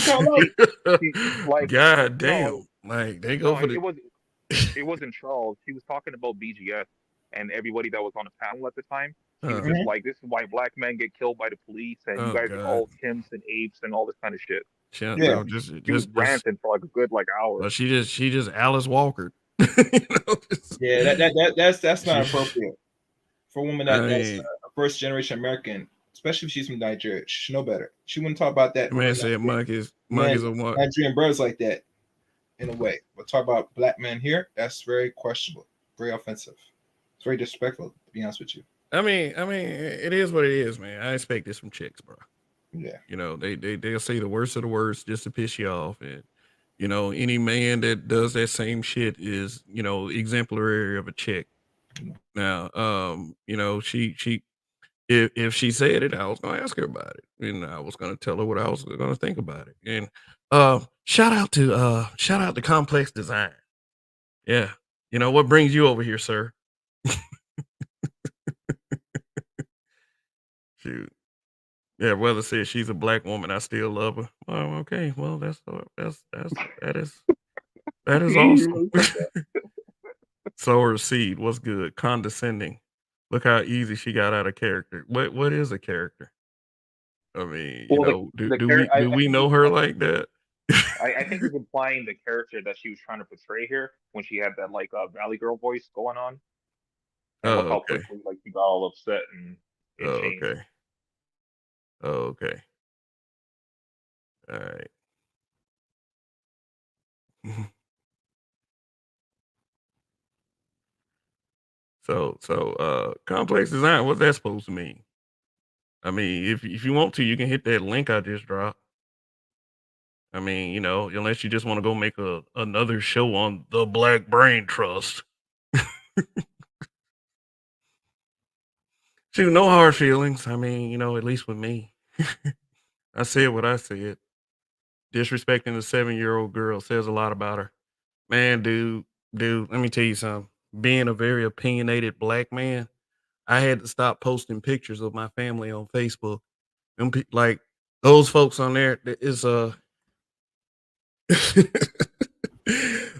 called out. she like God no, damn! Like they go no, for the. it wasn't Charles. He was talking about BGS and everybody that was on the panel at the time. He was just Mhm. like, "This is why black men get killed by the police, and you Oh guys are God! all chimps and apes and all this kind of shit." He was Yeah, No, just he was just. ranting for like a good hour. She just Alice Walker. yeah. That's not She, appropriate for a woman I that's mean, a first generation American, especially if she's from Nigeria. She should know better. She wouldn't talk about that the with her man said men, monkeys are what? Nigerian brothers like that in a way. But talk about black men here, that's very questionable, very offensive. It's very disrespectful, to be honest with you. I mean, it is what it is, man. I expect this from chicks, bro. Yeah. They'll say the worst of the worst just to piss you off, and any man that does that same shit is exemplary of a chick. Now, she if she said it, I was gonna ask her about it, and I was gonna tell her what I was gonna think about it. And shout out to Complex Design. Yeah, what brings you over here, sir? Shoot. Yeah, Weather says she's a black woman. I still love her. Oh, okay. Well, that is awesome. You said that. Sower Seed, what's good? Condescending. Look how easy she got out of character. What is a character? I mean, Well, do I we think know her like that? I think he's implying the character that she was trying to portray here when she had that Valley Girl voice going on, and look Oh, how okay. quickly she got all upset and it Oh, changed. okay. Oh, okay. All right. So complex design, what's that supposed to mean? I mean, if you want to, you can hit that link I just dropped. I mean, unless you just want to go make another show on the Black Brain Trust. Shoot, no hard feelings. I mean, at least with me. I said what I said. Disrespecting a 7-year-old girl says a lot about her. Man, dude, let me tell you something. Being a very opinionated black man, I had to stop posting pictures of my family on Facebook. Like those folks on there is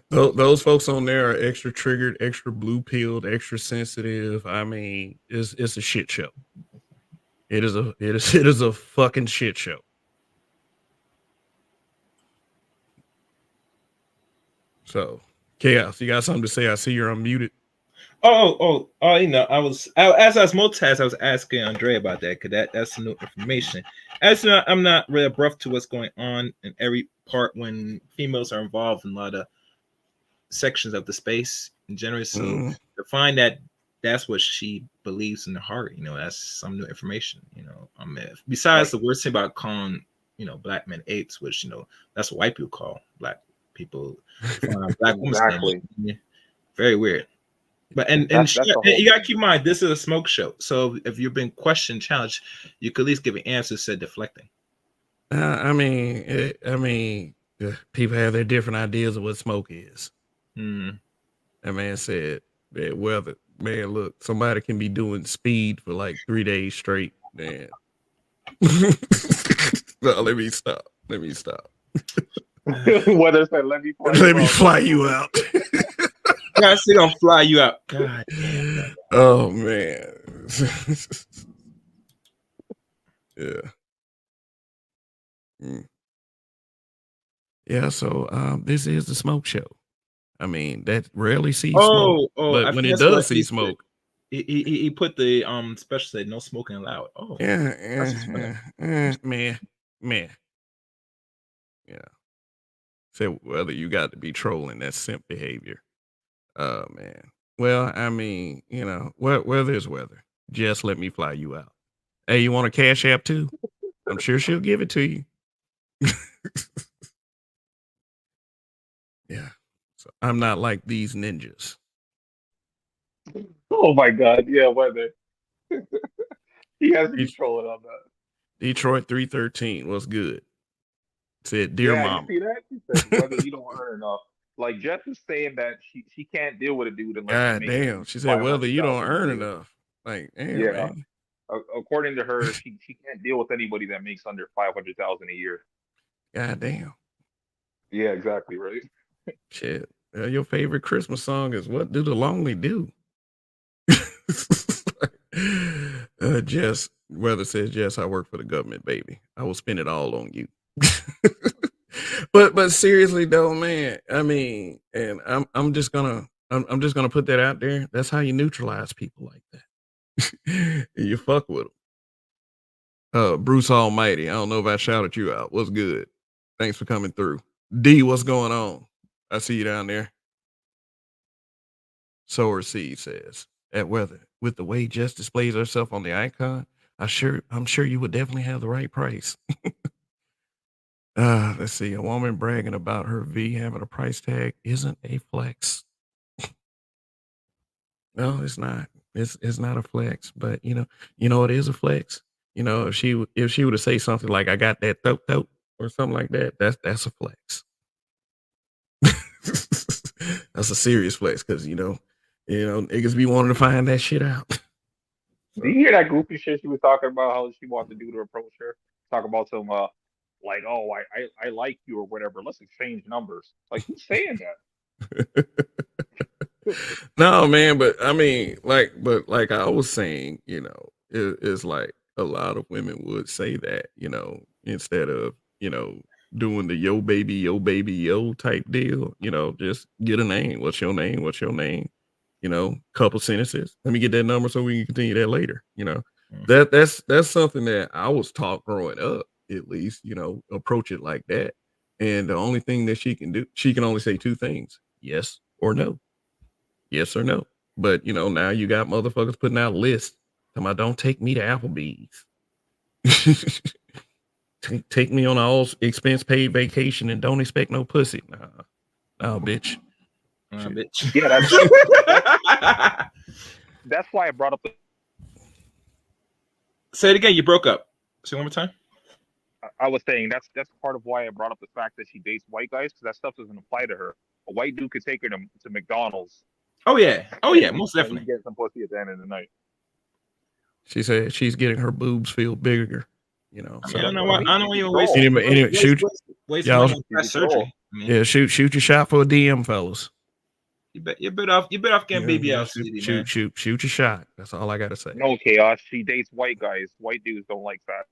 those folks on there are extra triggered, extra blue pilled, extra sensitive. I mean, it's a shit show. It is a fucking shit show. So, Chaos, you got something to say? I see you're unmuted. Oh! as I was multitasking, I was asking Andre about that because that's new information. As you know, I'm not really abreast to what's going on in every part when females are involved in a lot of sections of the space in general. So to find that that's what she believes in the heart, that's some new information. Besides the worst thing about calling, black men apes, which that's what white people call black people. Black Exactly. women. Very weird. But and that's the whole you gotta keep in mind this is a smoke show. So if you've been questioned, challenged, you could at least give an answer instead of deflecting. I mean, people have their different ideas of what smoke is. That man said that weather. Man, look, somebody can be doing speed for like 3 days straight. Man, no, let me stop. Weather said, "Let me fly you out." I still gonna fly you out. God damn. Oh man. Yeah. Yeah, so this is the smoke show. I mean, that rarely sees smoke. But when it does see smoke, he put the special said no smoking allowed. Oh yeah, man. Yeah. Said whether you got to be trolling, that's simp behavior. Oh man. Well, I mean, weather is weather. Just let me fly you out. Hey, you want a Cash App too? I'm sure she'll give it to you. Yeah. So I'm not like these ninjas. Oh my God! Yeah, weather. He has to be trolling on that. Detroit 313 was good. Said, dear Yeah, you mom. see that? He said, "Whether you don't earn enough." Like Jess is saying that she can't deal with a dude unless he God makes damn. She said, whether you don't 500,000 a earn year. enough. Like, damn, Yeah, man. according to her, she can't deal with anybody that makes under 500,000 a year. God damn. Yeah, exactly right. Shit. Your favorite Christmas song is What Do the Lonely Do? Jess, Weather says, Jess, I work for the government, baby. I will spend it all on you. but seriously though, man, I mean, and I'm just gonna put that out there. That's how you neutralize people like that. You fuck with them. Bruce Almighty, I don't know if I shouted you out. What's good? Thanks for coming through. D, what's going on? I see you down there. Sower Seed says, at Weather, with the way Jess displays herself on the icon, I'm sure you would definitely have the right price. Let's see. A woman bragging about her V having a price tag isn't a flex. No, it's not. It's not a flex, but it is a flex. If she were to say something like, I got that dope or something like that, that's a flex. That's a serious flex because niggas be wanting to find that shit out. So. Do you hear that goofy shit she was talking about? How she wants to do to approach her, talk about some like, oh, I like you or whatever. Let's exchange numbers. Like, who's saying that? No, man, but I mean, like I was saying, it's like a lot of women would say that, instead of, doing the yo baby, yo type deal, just get a name. What's your name? What's your name? Couple sentences. Let me get that number so we can continue that later. That's something that I was taught growing up, at least, approach it like that. And the only thing that she can do, she can only say two things: yes or no. Yes or no. But now you got motherfuckers putting out lists. Talking about, don't take me to Applebee's. Take me on an all expense paid vacation and don't expect no pussy. Nah, bitch. Bitch. Yeah, that's why I brought up the. Say it again. You broke up. Say it one more time. I was saying that's part of why I brought up the fact that she dates white guys, because that stuff doesn't apply to her. A white dude could take her to McDonald's. Oh yeah, most definitely. Get some pussy at the end of the night. She said she's getting her boobs feel bigger. I don't know why. I don't know why you waste money on breast surgery. Yeah, shoot your shot for a DM, fellas. You better off getting BBL, man. Shoot your shot. That's all I gotta say. No, Chaos. She dates white guys. White dudes don't like that.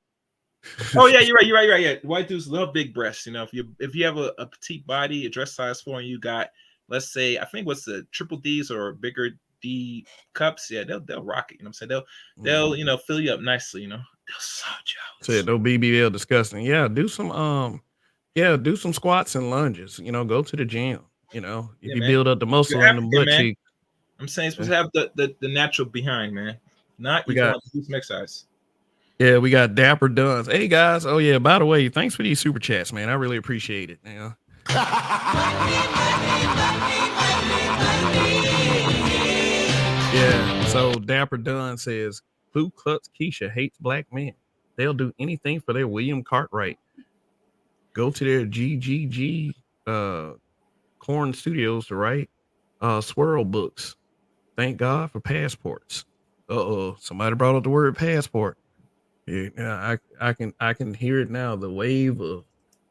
Oh yeah, you're right. Yeah, white dudes love big breasts. If you have a petite body, a dress size 4, and you got, let's say, I think what's the triple D's or bigger D cups, yeah, they'll rock it. You know what I'm saying? They'll fill you up nicely. They're so jealous. Said no BBL disgusting. Yeah, do some squats and lunges. Go to the gym. If you build up the muscle in the butt cheek. I'm saying it's supposed to have the natural behind, man. Not you got to do some exercise. Yeah, we got Dapper Duns. Hey guys. Oh yeah, by the way, thanks for these super chats, man. I really appreciate it. Yeah. So Dapper Dunn says Ku Klux Keisha hates black men. They'll do anything for their William Cartwright. Go to their GGG Corn Studios to write swirl books. Thank God for passports. Somebody brought up the word passport. Yeah, I can hear it now. The wave of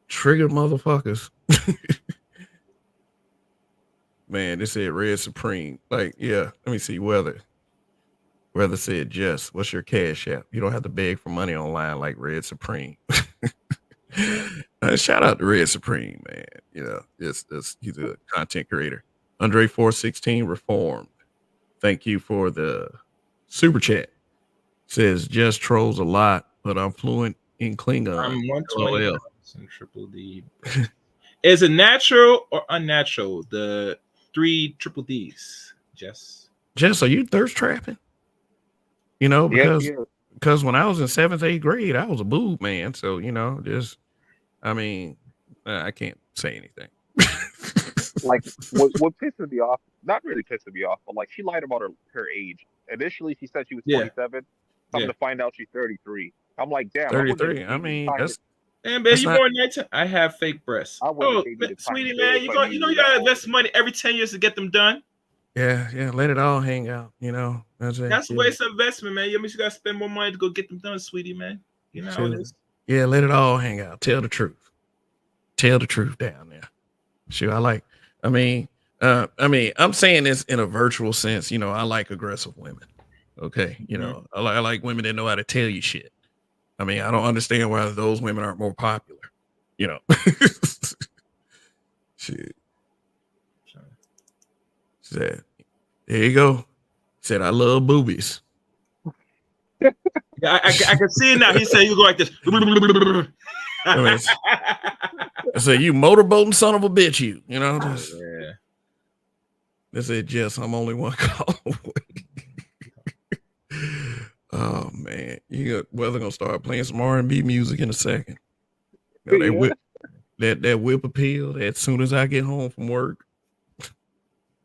triggered motherfuckers. Man, they said Red Supreme. Like, yeah, let me see. Weather said, Jess, what's your cash app? You don't have to beg for money online like Red Supreme. Shout out to Red Supreme, man. He's a content creator. Andre 416 Reformed. Thank you for the super chat. Says Jess trolls a lot, but I'm fluent in Klingon. I'm 120 and triple D. Is it natural or unnatural? The 3 triple Ds, Jess. Jess, are you thirst trapping? Because when I was in 7th, 8th grade, I was a boob man. So I can't say anything. Like what pisses me off? Not really pissing me off, but like she lied about her age. Initially, she said she was 27. Come to find out she's 33. I'm like, damn. 33. I mean, that's. And man, you born 19. I have fake breasts. Sweetie, man, you gotta invest money every 10 years to get them done. Yeah, let it all hang out. That's a waste of investment, man. You gotta spend more money to go get them done, sweetie, man. You know how it is. Yeah, let it all hang out. Tell the truth. Tell the truth down there. Sure, I'm saying this in a virtual sense. I like aggressive women. Okay, I like women that know how to tell you shit. I don't understand why those women aren't more popular. Shit. Said, there you go. Said, I love boobies. Yeah, I can see it now. He said you go like this. I said, you motorboating son of a bitch, you. Yeah. They said, Jess, I'm only one call away. Oh man, weather gonna start playing some R&B music in a second. That whip appeal. That as soon as I get home from work,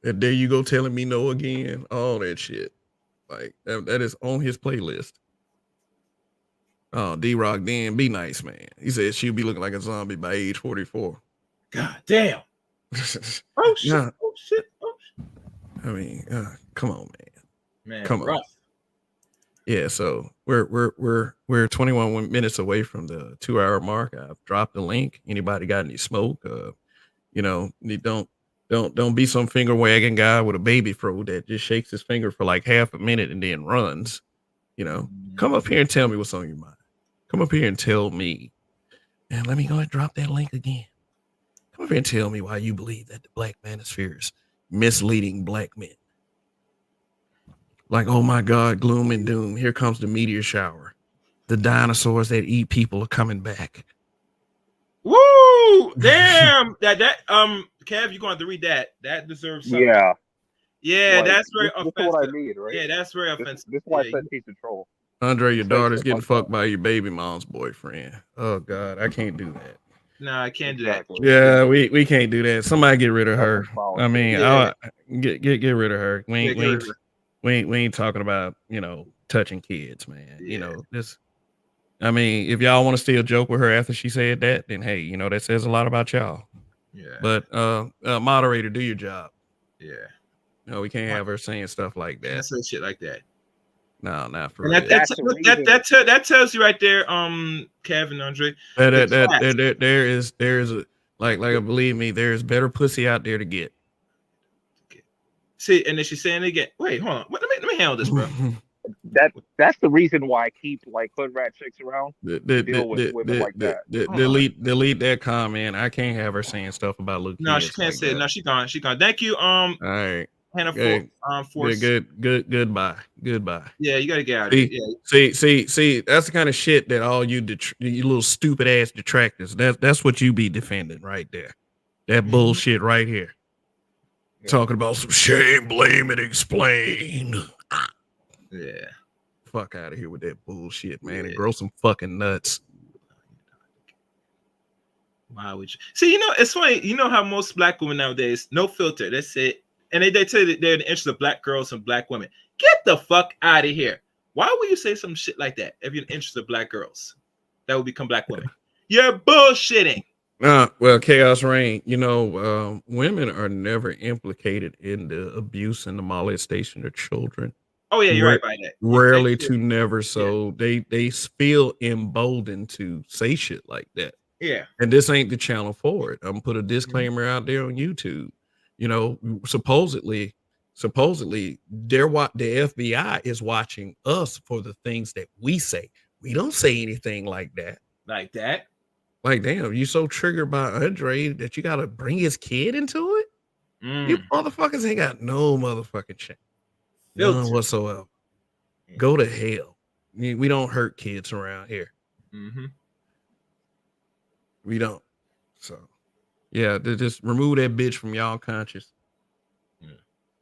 that there you go telling me no again. All that shit, like that is on his playlist. Oh, D-Rock, then be nice, man. He said she'll be looking like a zombie by age 44. God damn. Oh shit! Yeah. Oh shit! Oh shit! Come on, man. Come on. Yeah, so we're 21 minutes away from the 2-hour mark. I've dropped the link. Anybody got any smoke? Don't be some finger wagging guy with a baby fro that just shakes his finger for like half a minute and then runs. Come up here and tell me what's on your mind. Come up here and tell me. And let me go ahead and drop that link again. Come up here and tell me why you believe that the Black Manosphere is misleading black men. Like, oh my God, gloom and doom. Here comes the meteor shower. The dinosaurs that eat people are coming back. Woo! Damn! that Kev, you're going to have to read that. That deserves something. Yeah. Yeah, Like, that's very this is offensive. what I mean, right? Yeah, that's very This offensive. is why I Yeah, said he's a troll. Andre, your Say daughter's shit getting like fucked that. by your baby mom's boyfriend. Oh God, I can't do that. no, I can't do Exactly. Yeah, we can't do that. Somebody get rid of That's her. some foul I shit. mean, Yeah. get rid of her. Yeah, get rid of her. We ain't talking about, you know, touching kids, man. You Yeah. know, this. I mean, if y'all want to still joke with her after she said that, then hey, you know, that says a lot about y'all. Yeah. But moderator, do your job. Yeah. No, we can't have her saying stuff like Can't that. say shit like that. No, not for And real. that tells you right there, Kevin, Andre. There is a like believe me, there's better pussy out there to get. See, and then she's saying it again. Wait, hold on. Let me handle this, bro. That's the reason why I keep like hood rat chicks around to deal with women like that. Delete that comment. I can't have her saying stuff about little kids. No, she can't like say that. it. No, she gone. She gone. Thank you. All right. Hannah Force. Goodbye. Yeah, you gotta get out of it. Yeah. See, that's the kind of shit that all you little stupid ass detractors. That's what you be defending right there. That bullshit right here. Yeah. Talking about some shame, blame, and explain. Yeah. Fuck out of here with that bullshit, man, and grow some fucking nuts. Why would you? See, you know, it's funny. You know how most black women nowadays, no filter. That's it. And they tell you they're in the interest of black girls and black women. Get the fuck out of here. Why would you say some shit like that if you're in the interest of black girls that will become black women? You're bullshitting. Well, Chaos Reign, you know, women are never implicated in the abuse and the molestation of children. Oh yeah, you're right by that. Rarely to never. So they feel emboldened to say shit like that. Yeah. And this ain't the channel for it. I'm gonna put a disclaimer out there on YouTube. You know, supposedly they're what the FBI is watching us for the things that we say. We don't say anything like that. Like that. Like, damn, you so triggered by Andre that you gotta bring his kid into it? You motherfuckers ain't got no motherfucking shame. None whatsoever. Go to hell. We don't hurt kids around here. We don't. So, yeah, just remove that bitch from y'all conscious.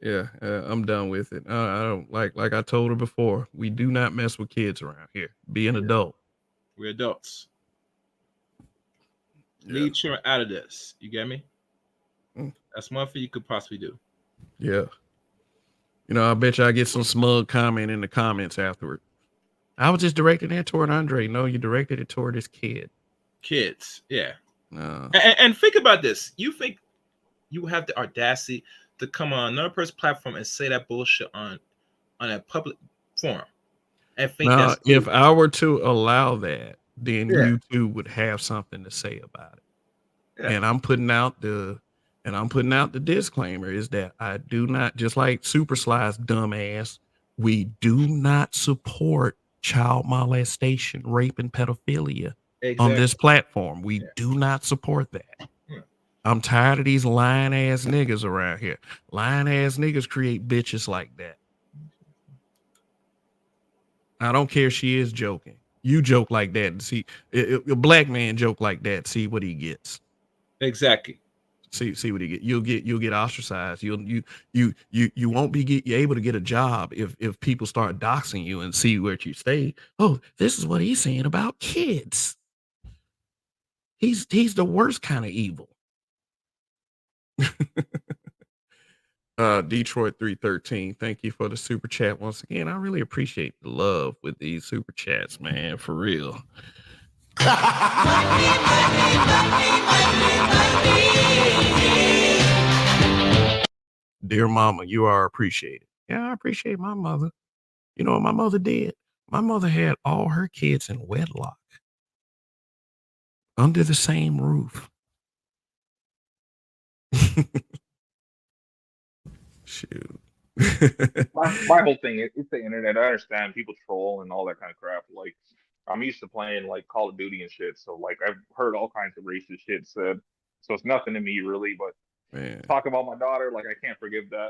Yeah, I'm done with it. I don't like I told her before. We do not mess with kids around here. Be an adult. We're adults. Leave children out of this. You get me? That's one thing you could possibly do. Yeah. You know, I bet you I get some smug comment in the comments afterward. I was just directing that toward Andre. No, you directed it toward this kid. Kids, yeah. And think about this. You think you have the audacity to come on another person's platform and say that bullshit on a public forum? And think now, that's cool. If I were to allow that, then YouTube would have something to say about it. Yeah. And I'm putting out the disclaimer is that I do not, just like Super Sly's dumbass, we do not support child molestation, rape, and pedophilia on this platform. We do not support that. I'm tired of these lying ass niggas around here. Lying ass niggas create bitches like that. I don't care if she is joking. You joke like that and see a black man joke like that. See what he gets. Exactly. See what he get. You'll get ostracized. You won't be able to get a job if people start doxing you and see where you stay. Oh, this is what he's saying about kids. He's the worst kind of evil. Detroit 313, thank you for the super chat once again. I really appreciate the love with these super chats, man, for real. Dear mama, you are appreciated. Yeah, I appreciate my mother. You know what my mother did? My mother had all her kids in wedlock under the same roof. Shoot. my whole thing is it's the internet. I understand people troll and all that kind of crap. Like, I'm used to playing like Call of Duty and shit, so like I've heard all kinds of racist shit said. So it's nothing to me really. But talk about my daughter, like I can't forgive that.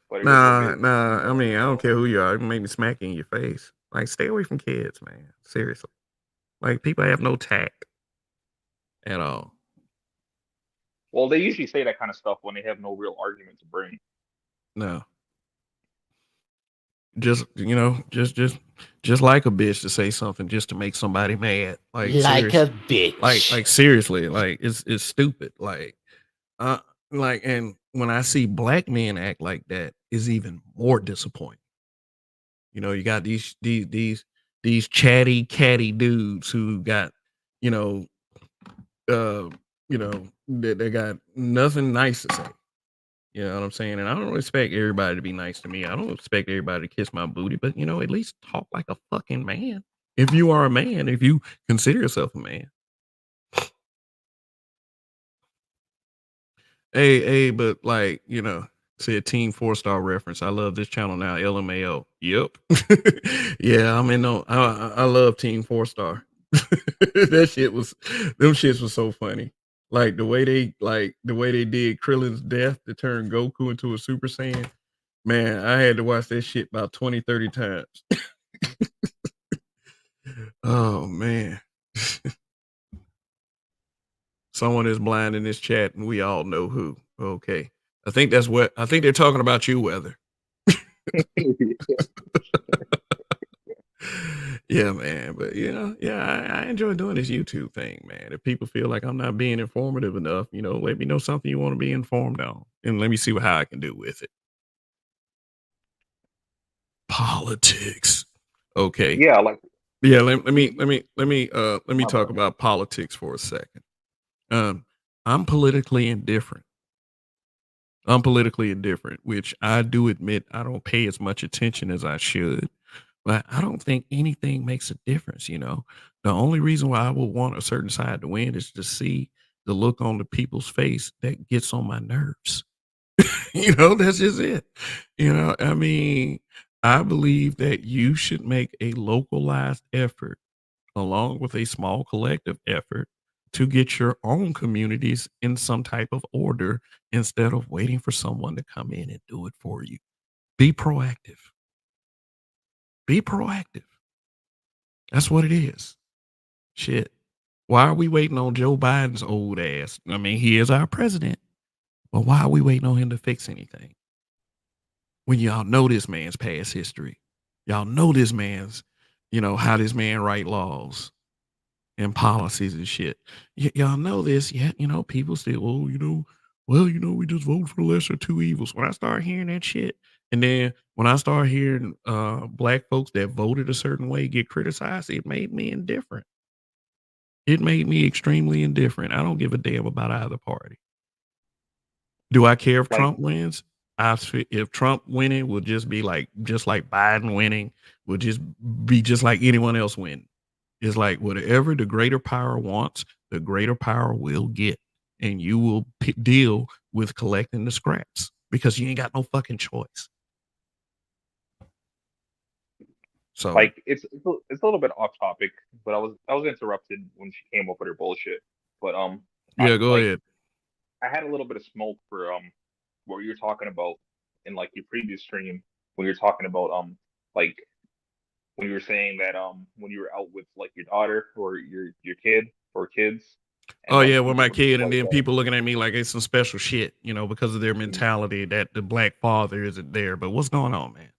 But nah. I mean, I don't care who you are. You make me smack you in your face. Like, stay away from kids, man. Seriously. Like, people have no tact. at all. Well, they usually say that kind of stuff when they have no real argument to bring. No. Just just like a bitch to say something just to make somebody mad. Like a bitch. like seriously, like it's stupid. Uh and when I see black men act like that, is even more disappointing. You got these chatty catty dudes who got, you know, they got nothing nice to say. You know what I'm saying? And I don't expect everybody to be nice to me. I don't expect everybody to kiss my booty, but at least talk like a fucking man. If you are a man, if you consider yourself a man. Hey, but said Team 4-Star reference. I love this channel now. LMAO. Yep. Yeah, I'm in on I love Team 4-Star. Them shits was so funny. Like the way they did Krillin's death to turn Goku into a Super Saiyan. Man, I had to watch that shit about 20, 30 times. Oh man. Someone is blind in this chat, and we all know who. Okay. I think they're talking about you, Weather. Yeah, man. But I enjoy doing this YouTube thing, man. If people feel like I'm not being informative enough, let me know something you want to be informed on, and let me see how I can do with it. Politics. Okay. Yeah, like Yeah, let me talk about politics for a second. I'm politically indifferent. Which I do admit I don't pay as much attention as I should. But I don't think anything makes a difference. The only reason why I would want a certain side to win is to see the look on the people's face that gets on my nerves. That's just it. I mean, I believe that you should make a localized effort along with a small collective effort to get your own communities in some type of order instead of waiting for someone to come in and do it for you. Be proactive. Be proactive. That's what it is. Shit. Why are we waiting on Joe Biden's old ass? I mean, he is our president, but why are we waiting on him to fix anything? When y'all know this man's past history, y'all know this man's, how this man write laws and policies and shit. Y'all know this, yet, people say, we just vote for the lesser two evils. When I start hearing that shit, and then when I start hearing black folks that voted a certain way get criticized, it made me indifferent. It made me extremely indifferent. I don't give a damn about either party. Do I care if Trump wins? If Trump winning will just like Biden winning, will just be just like anyone else winning. It's like whatever the greater power wants, the greater power will get. And you will deal with collecting the scraps because you ain't got no fucking choice. So it's a little bit off topic, but I was interrupted when she came up with her bullshit. But yeah, go ahead. I had a little bit of smoke for what you were talking about in like your previous stream when you were talking about like when you were saying that when you were out with like your daughter or your kid or kids. And, oh yeah, with my kid, and then people looking at me like it's some special shit, because of their mentality that the black father isn't there. But what's going on, man?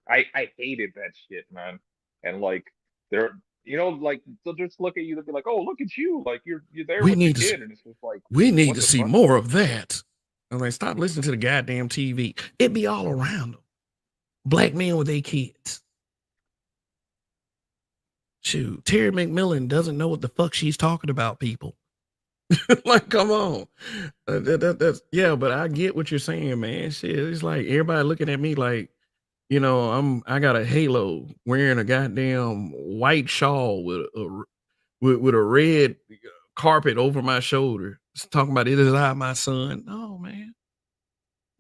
I hated that shit, man. And like they're like they'll just look at you and be like, oh, look at you, like you're there with your kid, and it's just like we need to see more of that. I'm like, stop listening to the goddamn TV. It be all around them. Black men with their kids. Shoot, Terry McMillan doesn't know what the fuck she's talking about, people. Like, come on. That's but I get what you're saying, man. Shit, it's like everybody looking at me like, I got a halo wearing a goddamn white shawl with a red carpet over my shoulder. It's talking about it is I, my son. No, man.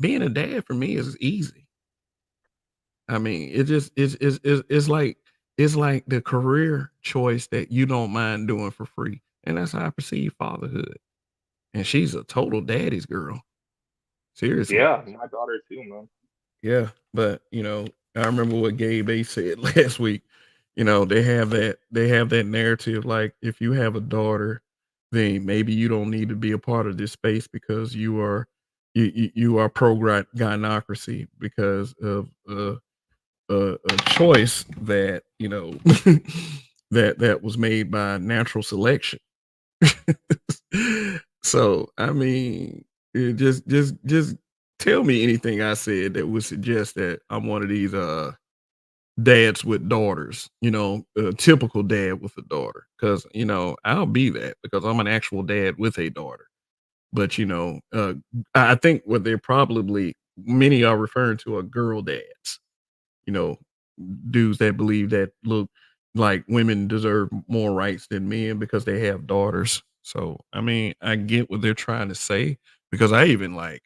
Being a dad for me is easy. I mean, it's like the career choice that you don't mind doing for free. And that's how I perceive fatherhood. And she's a total daddy's girl. Seriously. Yeah, my daughter too, man. Yeah, but I remember what Gabe A said last week. They have that narrative like if you have a daughter, then maybe you don't need to be a part of this space because you are pro gynocracy because of a choice that that was made by natural selection. So I mean, just tell me anything I said that would suggest that I'm one of these dads with daughters, a typical dad with a daughter. Because I'll be that because I'm an actual dad with a daughter. But I think what they're probably many are referring to are girl dads, you know, dudes that believe that look like women deserve more rights than men because they have daughters. So I mean, I get what they're trying to say because I even like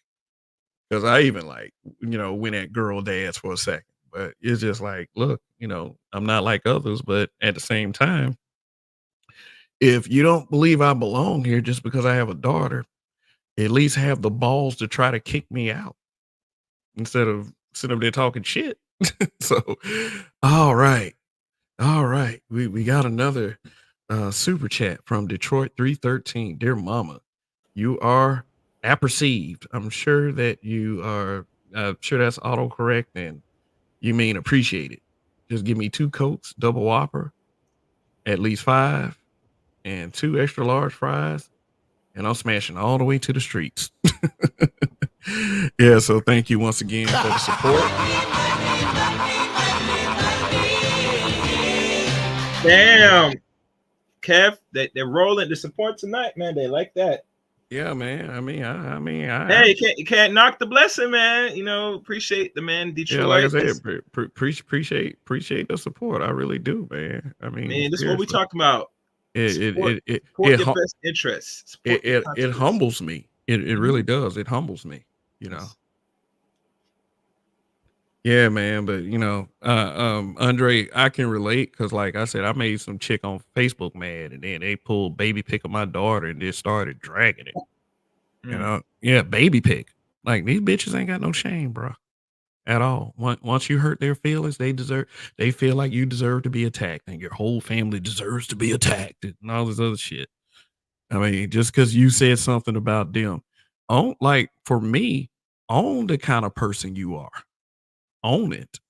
went at girl dads for a second. But it's just like, look, I'm not like others, but at the same time, if you don't believe I belong here just because I have a daughter, at least have the balls to try to kick me out instead of sitting up there talking shit. So, all right. All right. We got another super chat from Detroit 313. Dear mama, you are apperceived. I'm sure that you are sure that's autocorrect and you mean appreciate it. Just give me 2 Cokes, double whopper, at least 5, and 2 extra large fries, and I'm smashing all the way to the streets. Yeah, so thank you once again for the support. Damn, Kev, they're rolling the support tonight, man. They like that. Yeah, man. I mean, Hey, you can't knock the blessing, man. Appreciate the man, Detroit. Yeah, like I said, appreciate the support. I really do, man. I mean, Man, this is what we seriously. talking about. It Support your best interests. Support your it humbles me. It really does. It humbles me. Yes. Yeah, man. But Andre, I can relate because, like I said, I made some chick on Facebook mad, and then they pulled baby pic of my daughter and just started dragging it. Yeah, baby pic. Like these bitches ain't got no shame, bro, at all. Once you hurt their feelings, they feel like you deserve to be attacked, and your whole family deserves to be attacked, and all this other shit. I mean, just because you said something about them, for me, own the kind of person you are. Own it.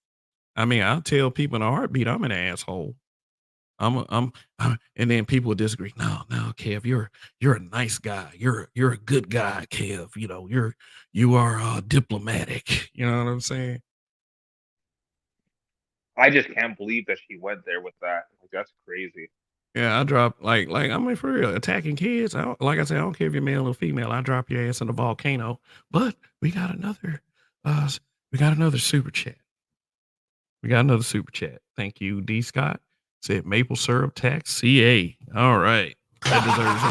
I mean, I'll tell people in a heartbeat I'm an asshole. And then people disagree. No, Kev, you're a nice guy. You're a good guy, Kev. You are diplomatic. You know what I'm saying? I just can't believe that she went there with that. Like, that's crazy. Yeah, I drop I mean for real, attacking kids. Like I said, I don't care if you're male or female. I drop your ass in the volcano. But we got another super chat. We got another super chat. Thank you, D Scott. Said maple syrup tax CA. All right. That deserves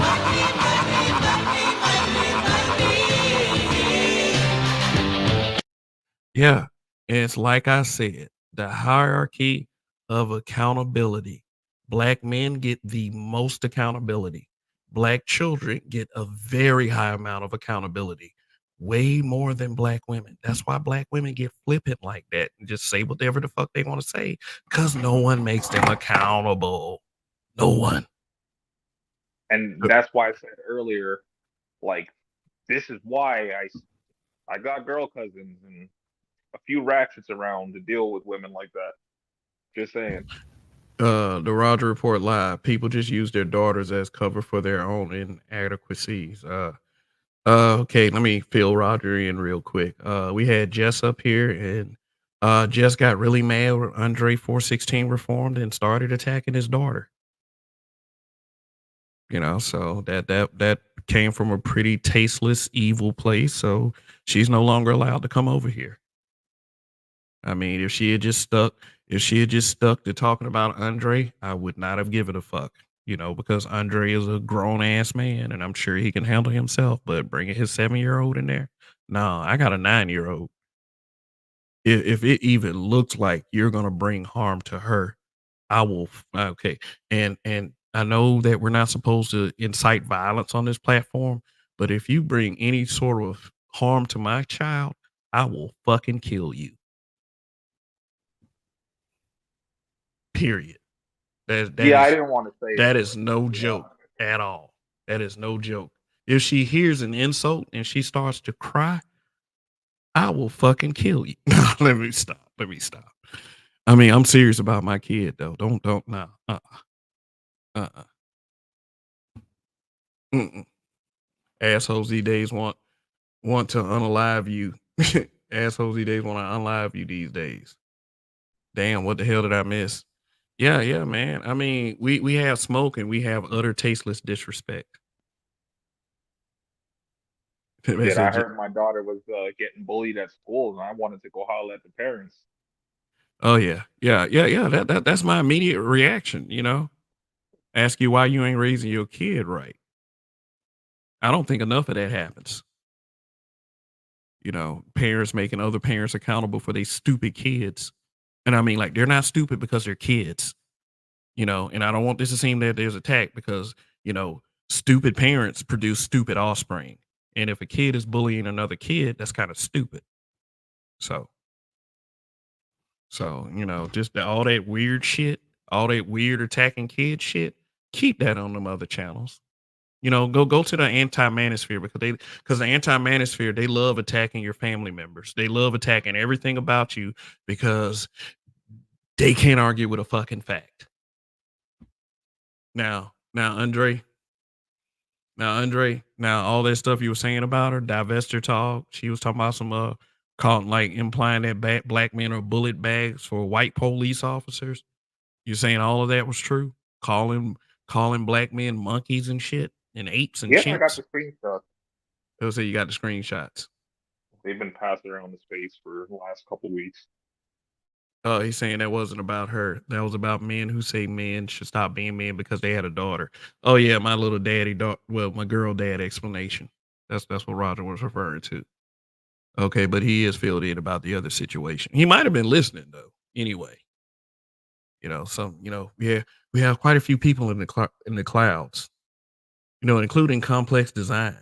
it. Yeah. And it's like I said, the hierarchy of accountability. Black men get the most accountability. Black children get a very high amount of accountability, way more than black women. That's why black women get flippant like that and just say whatever the fuck they want to say because no one makes them accountable. No one. And that's why I said earlier, like, this is why I got girl cousins and a few ratchets around to deal with women like that. Just saying. The Roger Report live. People just use their daughters as cover for their own inadequacies. Okay, let me fill Roger in real quick. We had Jess up here, and Jess got really mad when Andre 416 reformed and started attacking his daughter. So that came from a pretty tasteless, evil place. So she's no longer allowed to come over here. I mean, if she had just stuck to talking about Andre, I would not have given a fuck. Because Andre is a grown ass man, and I'm sure he can handle himself. But bringing his 7-year-old in there, no, I got a 9-year-old. If it even looks like you're gonna bring harm to her, I will. Okay, and I know that we're not supposed to incite violence on this platform, but if you bring any sort of harm to my child, I will fucking kill you. Period. Yeah, I didn't want to say it, That is but no yeah. joke at all. That is no joke. If she hears an insult and she starts to cry, I will fucking kill you. Let me stop. Let me stop. I mean, I'm serious about my kid though. Don't nah. Uh-uh. Mm-mm. Assholes these days want to unalive you. Assholes these days want to unalive you these days. Damn, what the hell did I miss? Yeah, man. I mean, we have smoke and we have utter tasteless disrespect. Shit, I heard my daughter was getting bullied at school, and I wanted to go holler at the parents. Oh yeah. That's my immediate reaction, you know. Ask you why you ain't raising your kid right. I don't think enough of that happens. You know, parents making other parents accountable for their stupid kids. And I mean, like, they're not stupid because they're kids, you know, and I don't want this to seem that there's attack because, you know, stupid parents produce stupid offspring. And if a kid is bullying another kid, that's kind of stupid. So, you know, just all that weird shit, all that weird attacking kid shit, keep that on them other channels. You know, go to the anti-manosphere because the anti-manosphere, they love attacking your family members. They love attacking everything about you because they can't argue with a fucking fact. Now, Andre, all that stuff you were saying about her, divester talk, she was talking about some called like implying that black men are bullet bags for white police officers. You saying all of that was true? Calling black men monkeys and shit and apes and Yeah, I got chimps. the screenshot. They'll say you got the screenshots. They've been passed around the space for the last couple weeks. Oh, he's saying that wasn't about her. That was about men who say men should stop being men because they had a daughter. Oh yeah, my little daddy my girl dad explanation. That's what Roger was referring to. Okay, but he is filled in about the other situation. He might have been listening though. Anyway, you know, we have quite a few people in the clouds. You know, including complex design.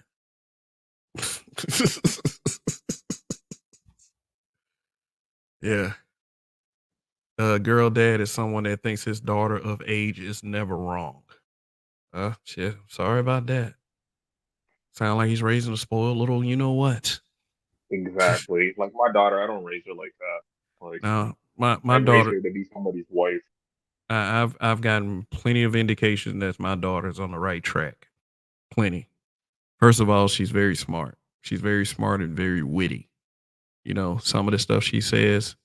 Yeah. Girl dad is someone that thinks his daughter of age is never wrong. Shit. Sorry about that. Sound like he's raising a spoiled little, you know what? Exactly. Like my daughter, I don't raise her like that. Like Now, I my raise daughter, her to be somebody's wife. I've gotten plenty of indication that my daughter's on the right track. Plenty. First of all, she's very smart. She's very smart and very witty. You know, some of the stuff she says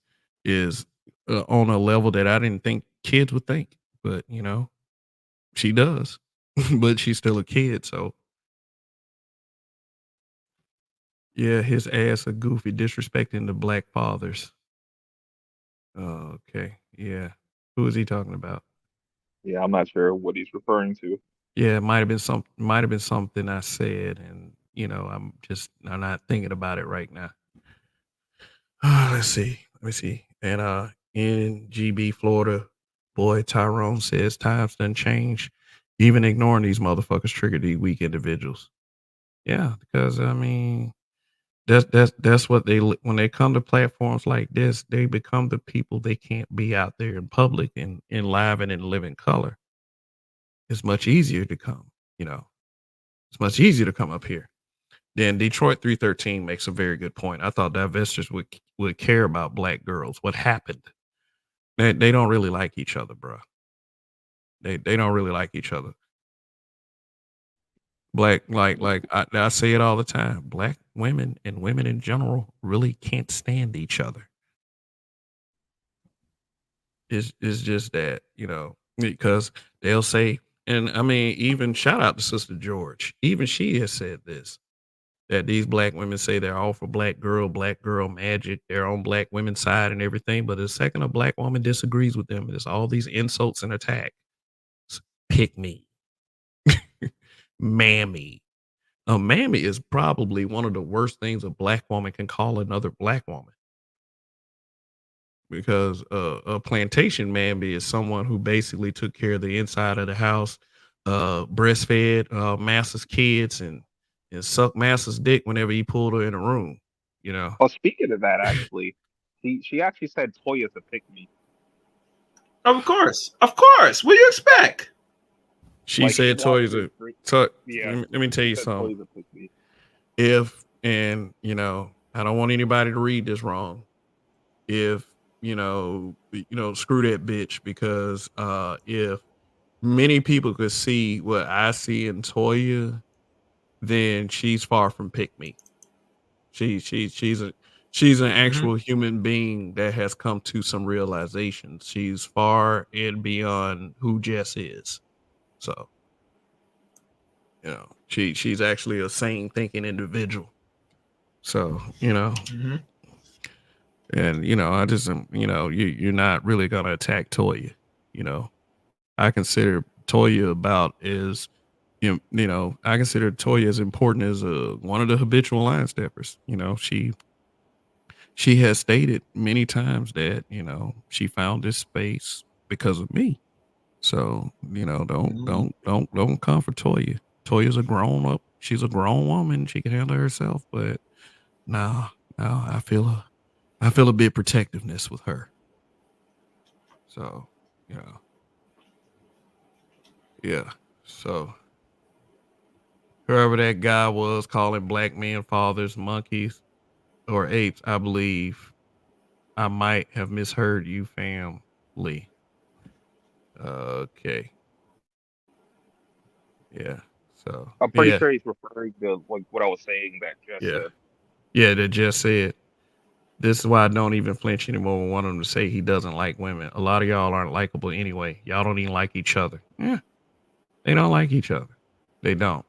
is on a level that I didn't think kids would think, but you know, she does. But she's still a kid, so yeah, his ass a goofy disrespecting the black fathers. Oh, okay. Yeah. Who is he talking about? Yeah, I'm not sure what he's referring to. Yeah, it might have been something I said, and you know, I'm not thinking about it right now. Let's see. Let me see. And in GB Florida, boy Tyrone says times done change. Even ignoring these motherfuckers trigger these weak individuals. Yeah, because I mean, that's what when they come to platforms like this, they become the people they can't be out there in public and in live and in living color. It's much easier to come, you know. It's much easier to come up here. Then Detroit 313 makes a very good point. I thought divestors would care about black girls. What happened? They don't really like each other, bro. They don't really like each other. Black I say it all the time. Black women and women in general really can't stand each other. It's just that, you know, because they'll say, and I mean, even shout out to Sister George. Even she has said this, that these black women say they're all for black girl magic, they're on black women's side and everything. But the second a black woman disagrees with them, there's all these insults and attacks. Pick me. Mammy. A mammy is probably one of the worst things a black woman can call another black woman. Because a plantation mammy is someone who basically took care of the inside of the house, breastfed master's kids and sucked master's dick whenever he pulled her in a room, you know. Oh, speaking of that, actually, she actually said Toya's a pick me. Of course. What do you expect? She Like she said walks toys through are. the street. Yeah, Let me tell she you said something. toys are pussy. If and I don't want anybody to read this wrong. If screw that bitch, because if many people could see what I see in Toya, then she's far from pick me. She's an actual human being that has come to some realizations. She's far and beyond who Jess is. So, she's actually a sane thinking individual. So, and I just you're not really gonna attack Toya. You know, I consider Toya about as I consider Toya as important as one of the habitual line steppers. She has stated many times that she found this space because of me. So don't come for Toya. Toya's a grown up. She's a grown woman. She can handle herself. But now I feel a bit protectiveness with her. So yeah. So whoever that guy was calling black men fathers, monkeys, or apes, I believe I might have misheard you, family. Okay. Yeah. So I'm pretty yeah, sure he's referring to like what I was saying that Jess yeah, said. yeah. That just said. This is why I don't even flinch anymore when one of them to say he doesn't like women. A lot of y'all aren't likable anyway. Y'all don't even like each other. Yeah, they don't like each other. They don't.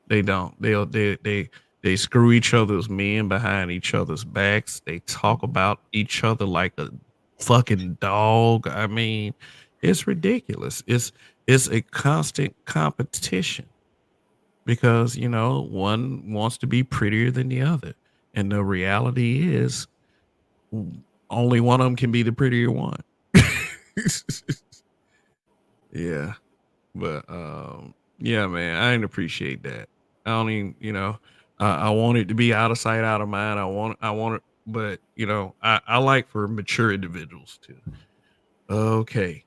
They don't. They screw each other's men behind each other's backs. They talk about each other like a fucking dog. I mean, it's ridiculous. It's a constant competition because one wants to be prettier than the other, and the reality is only one of them can be the prettier one. Yeah. But yeah, man, I didn't appreciate that. I don't even, I want it to be out of sight, out of mind. I want it, but I like for mature individuals to. Okay.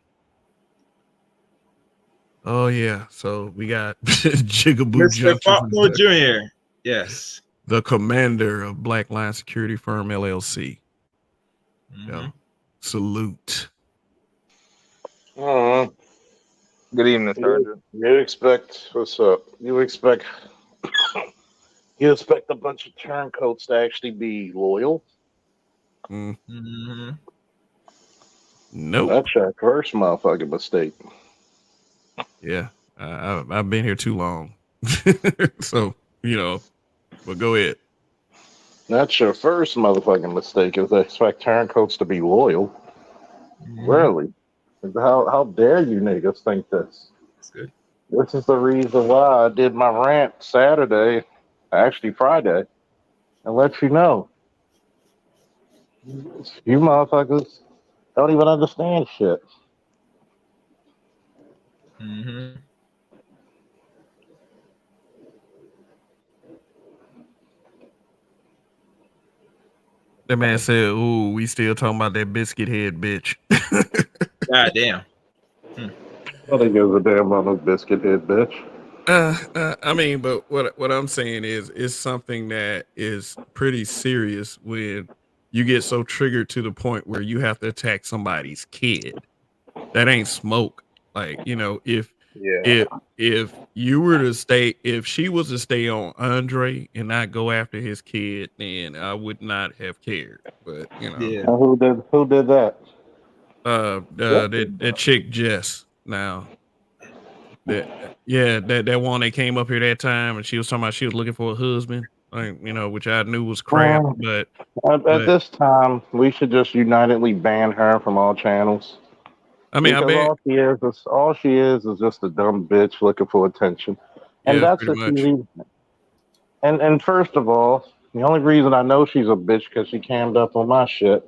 Oh yeah. So we got Jigaboo Mr. Junction, Faulkner Jr. Yes. the commander of Black Line Security Firm LLC. Mm-hmm. Salute. Good evening, Sergeant. You expect what's up? You expect a bunch of turncoats to actually be loyal? Mm, Mm-hmm. nope. That's your first motherfucking mistake. Yeah. I've been here too long. So, but go ahead. That's your first motherfucking mistake. Is they expect turncoats to be loyal? Mm-hmm. Really? How dare you niggas think this? That's good. This is the reason why I did my rant Saturday, actually Friday, and let you know. You motherfuckers don't even understand shit. Mm-hmm. That man said, "Ooh, we still talking about that biscuit head bitch." God damn. Nobody gives a damn about no biscuit head bitch. I mean, but what I'm saying is, it's something that is pretty serious when you get so triggered to the point where you have to attack somebody's kid. That ain't smoke. Like, Yeah. if you were to stay, if she was to stay on Andre and not go after his kid, then I would not have cared. But Yeah. Now, who did that? that chick Jess now. That one that came up here that time and she was talking about she was looking for a husband, like, which I knew was crap, Well, but at but this time, we should just unitedly ban her from all channels I mean, I because bet, all she is just a dumb bitch looking for attention, and yeah, that's pretty what she's much. even. And first of all, the only reason I know she's a bitch because she cammed up on my shit.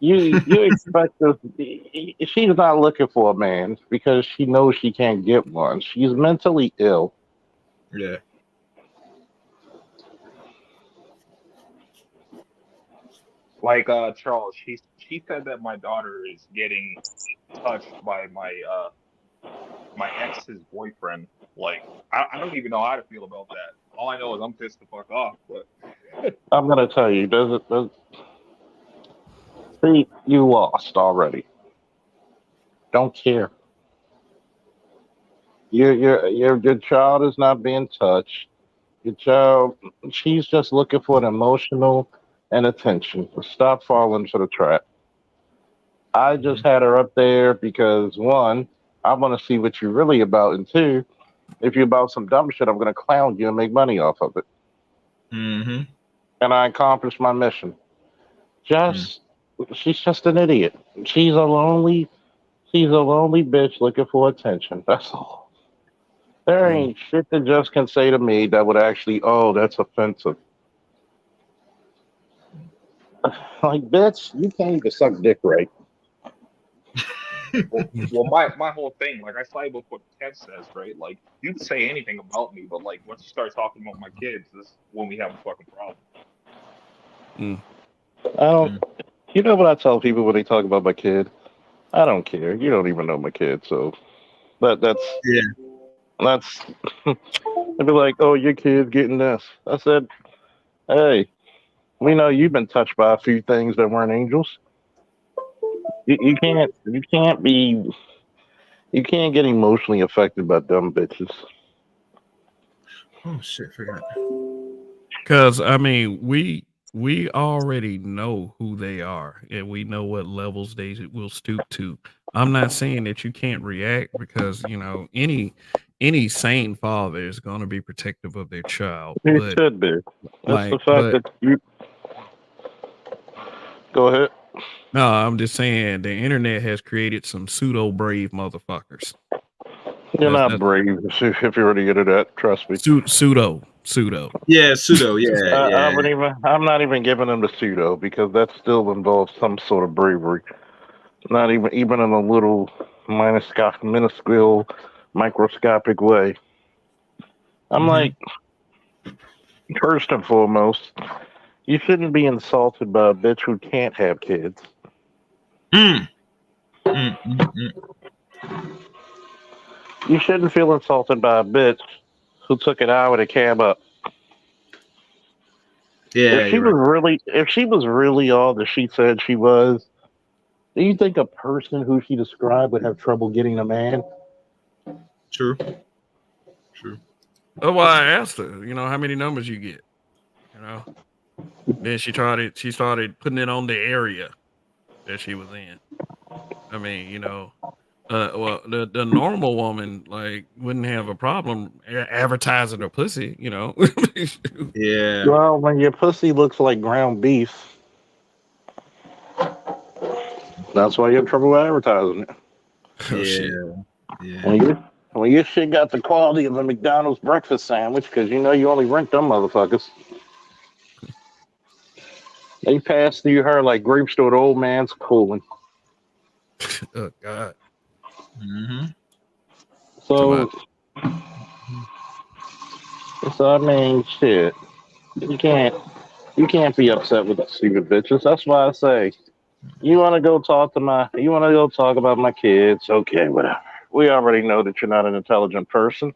You expect this? She's not looking for a man because she knows she can't get one. She's mentally ill. Yeah. Like Charles, she said that my daughter is getting touched by my my ex's boyfriend. Like, I don't even know how to feel about that. All I know is I'm pissed the fuck off. But I'm gonna tell you, see, you lost already. Don't care. Your child is not being touched. Your child, she's just looking for an emotional and attention. Stop falling for the trap. I just had her up there because one, I want to see what you're really about, and two, if you're about some dumb shit, I'm gonna clown you and make money off of it. Mm-hmm. And I accomplished my mission. Just, she's just an idiot. She's a lonely, she's a lonely bitch looking for attention. That's all. There ain't shit that just can say to me that would actually, oh, that's offensive. Like, bitch, you can't even suck dick right. well, my whole thing, like I side with what Ted says, right? Like you can say anything about me, but like once you start talking about my kids, this is when we have a fucking problem. I don't. You know what I tell people when they talk about my kid? I don't care. You don't even know my kid, so that's Yeah. that's. They'd be like, "Oh, your kid's getting this." I said, "Hey, we know you've been touched by a few things that weren't angels. You can't get emotionally affected by dumb bitches." Oh shit, forgot. Because I mean, we already know who they are, and we know what levels they will stoop to. I'm not saying that you can't react because any sane father is going to be protective of their child, It but should be. It's the like, fact that you go ahead. no, I'm just saying the internet has created some pseudo brave motherfuckers. You're not That's brave if you're already into that. Trust me. pseudo. Yeah, pseudo. Yeah, I yeah. wouldn't even. I'm not even giving them the pseudo because that still involves some sort of bravery. Not even in a little minuscule, microscopic way. I'm like, first and foremost, you shouldn't be insulted by a bitch who can't have kids. Mm. Mm, mm, mm. You shouldn't feel insulted by a bitch who took an hour to cab up. Yeah, you're right. If she was really all that she said she was, do you think a person who she described would have trouble getting a man? True. True. That's why I asked her, how many numbers you get, you know. Then she started putting it on the area that she was in. I mean, well, the normal woman like wouldn't have a problem advertising her pussy, Yeah. Well, when your pussy looks like ground beef, that's why you have trouble advertising it. Oh shit. Yeah. Yeah. When your shit got the quality of a McDonald's breakfast sandwich, because you know you only rent them motherfuckers. They pass through her like grapes through an old man's cooling. Oh god. Mm-hmm. So, I mean, shit. You can't be upset with the stupid bitches. That's why I say, you want to go talk about my kids? Okay, whatever. We already know that you're not an intelligent person.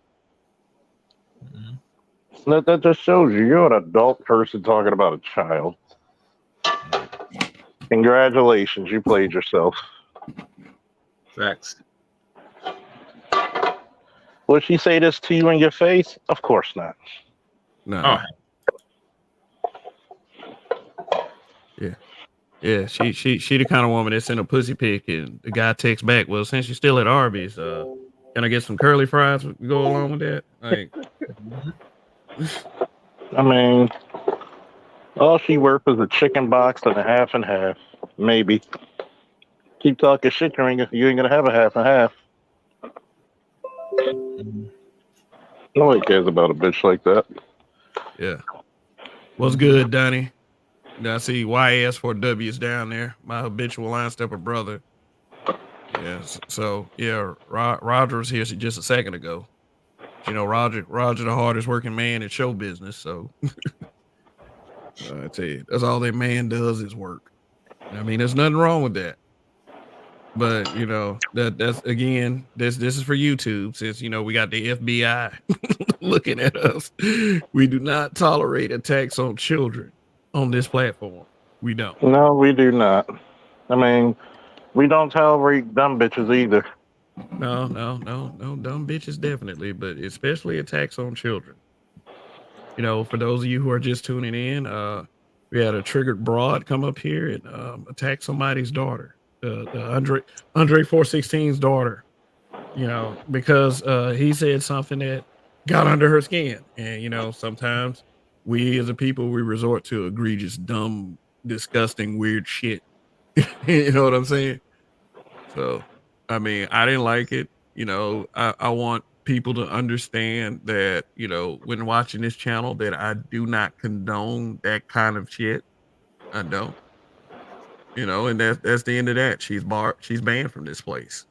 That just shows you're an adult person talking about a child. Congratulations, you played yourself. Facts. Will she say this to you in your face? Of course not. No. Oh. Yeah. Yeah, she the kind of woman that send a pussy pic and the guy texts back, well, since you're still at Arby's, can I get some curly fries to go along with that? Like I mean, all she worth is a chicken box and a half and half. Maybe. Keep talking shit, you ain't gonna have a half and half. Nobody cares about a bitch like that. yeah. What's good, Donnie? I see YS4W's down there. My habitual line stepper brother. Yes. So yeah, Roger was here just a second ago. Roger, the hardest working man in show business. So I tell you, that's all that man does is work. I mean, there's nothing wrong with that. But you know that's again this is for YouTube, since you know we got the FBI looking at us. We do not tolerate attacks on children on this platform. We don't. No, we do not. I mean, we don't tolerate dumb bitches either. No, dumb bitches definitely, but especially attacks on children. You know, for those of you who are just tuning in, we had a triggered broad come up here and attack somebody's daughter, the Andre 416's daughter. You know, because he said something that got under her skin, and you know, sometimes we as a people we resort to egregious, dumb, disgusting, weird shit. You know what I'm saying? So, I mean, I didn't like it. You know, I want people to understand that, you know, when watching this channel, that I do not condone that kind of shit. I don't. You know, and that's the end of that. She's banned from this place.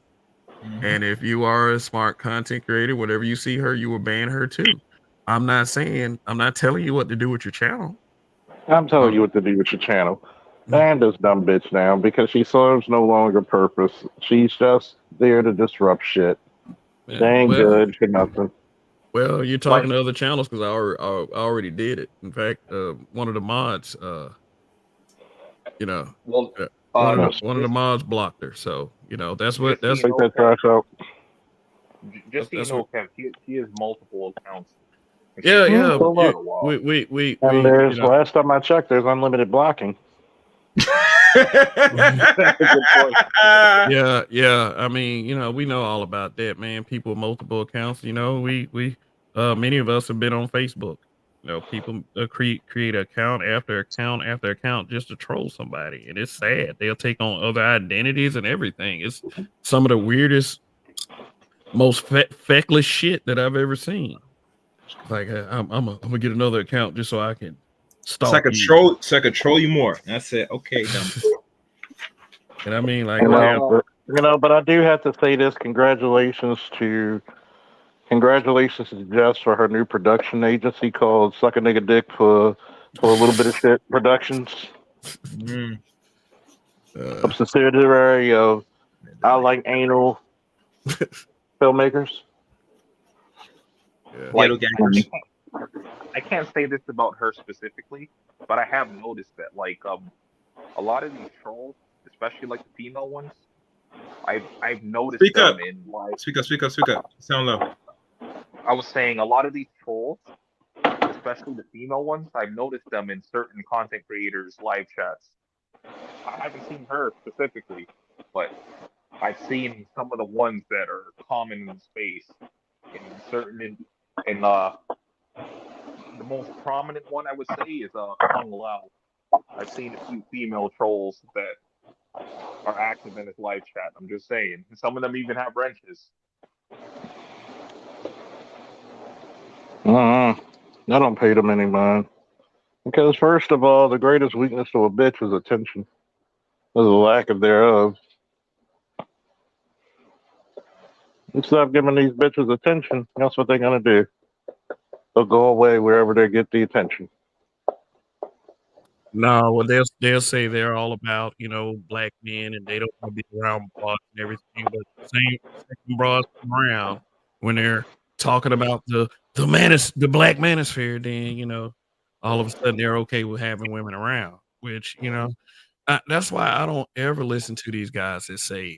And if you are a smart content creator, whatever you see her, you will ban her too. I'm not telling you what to do with your channel. I'm telling you what to do with your channel. Ban this dumb bitch now because she serves no longer purpose. She's just there to disrupt shit. Yeah, They ain't well, good for nothing. Well, you're talking to other channels because I already did it. In fact, one of the mods, you know, Well, one of the mods blocked her. So you know that's what that's. Take that trash out. Just so you know, Kev, he has multiple accounts. Yeah. We and there's you know. last time I checked, there's unlimited blocking. Yeah. I mean, you know, we know all about that, man. People with multiple accounts. You know, we many of us have been on Facebook. You know, people create account after account after account just to troll somebody, and it's sad. They'll take on other identities and everything. It's some of the weirdest, most feckless shit that I've ever seen. Like I'm gonna get another account just so I can stalk so I could troll you more. And I said, okay, dumb. And I mean, like, but I do have to say this: congratulations to Jess for her new production agency called Suck a Nigga Dick for a little bit of shit productions. A subsidiary of I Like Anal filmmakers. Like, I can't say this about her specifically, but I have noticed that like a lot of these trolls, especially like the female ones, I've noticed speak them up. in like Speak up. Sound low. I was saying a lot of these trolls, especially the female ones, I've noticed them in certain content creators' live chats. I haven't seen her specifically, but I've seen some of the ones that are common in the space. In the most prominent one I would say is Kung Lao. I've seen a few female trolls that are active in his live chat. I'm just saying. And some of them even have wrenches. I don't pay them any mind. Because first of all, the greatest weakness of a bitch is attention. There's a lack of thereof. Instead of giving these bitches attention, that's what they're gonna do. They'll go away wherever they get the attention. No, well, they'll say they're all about, you know, black men and they don't want to be around broads and everything, but the same broads come around when they're talking about the Black Manosphere, then you know, all of a sudden they're okay with having women around, which you know, that's why I don't ever listen to these guys that say,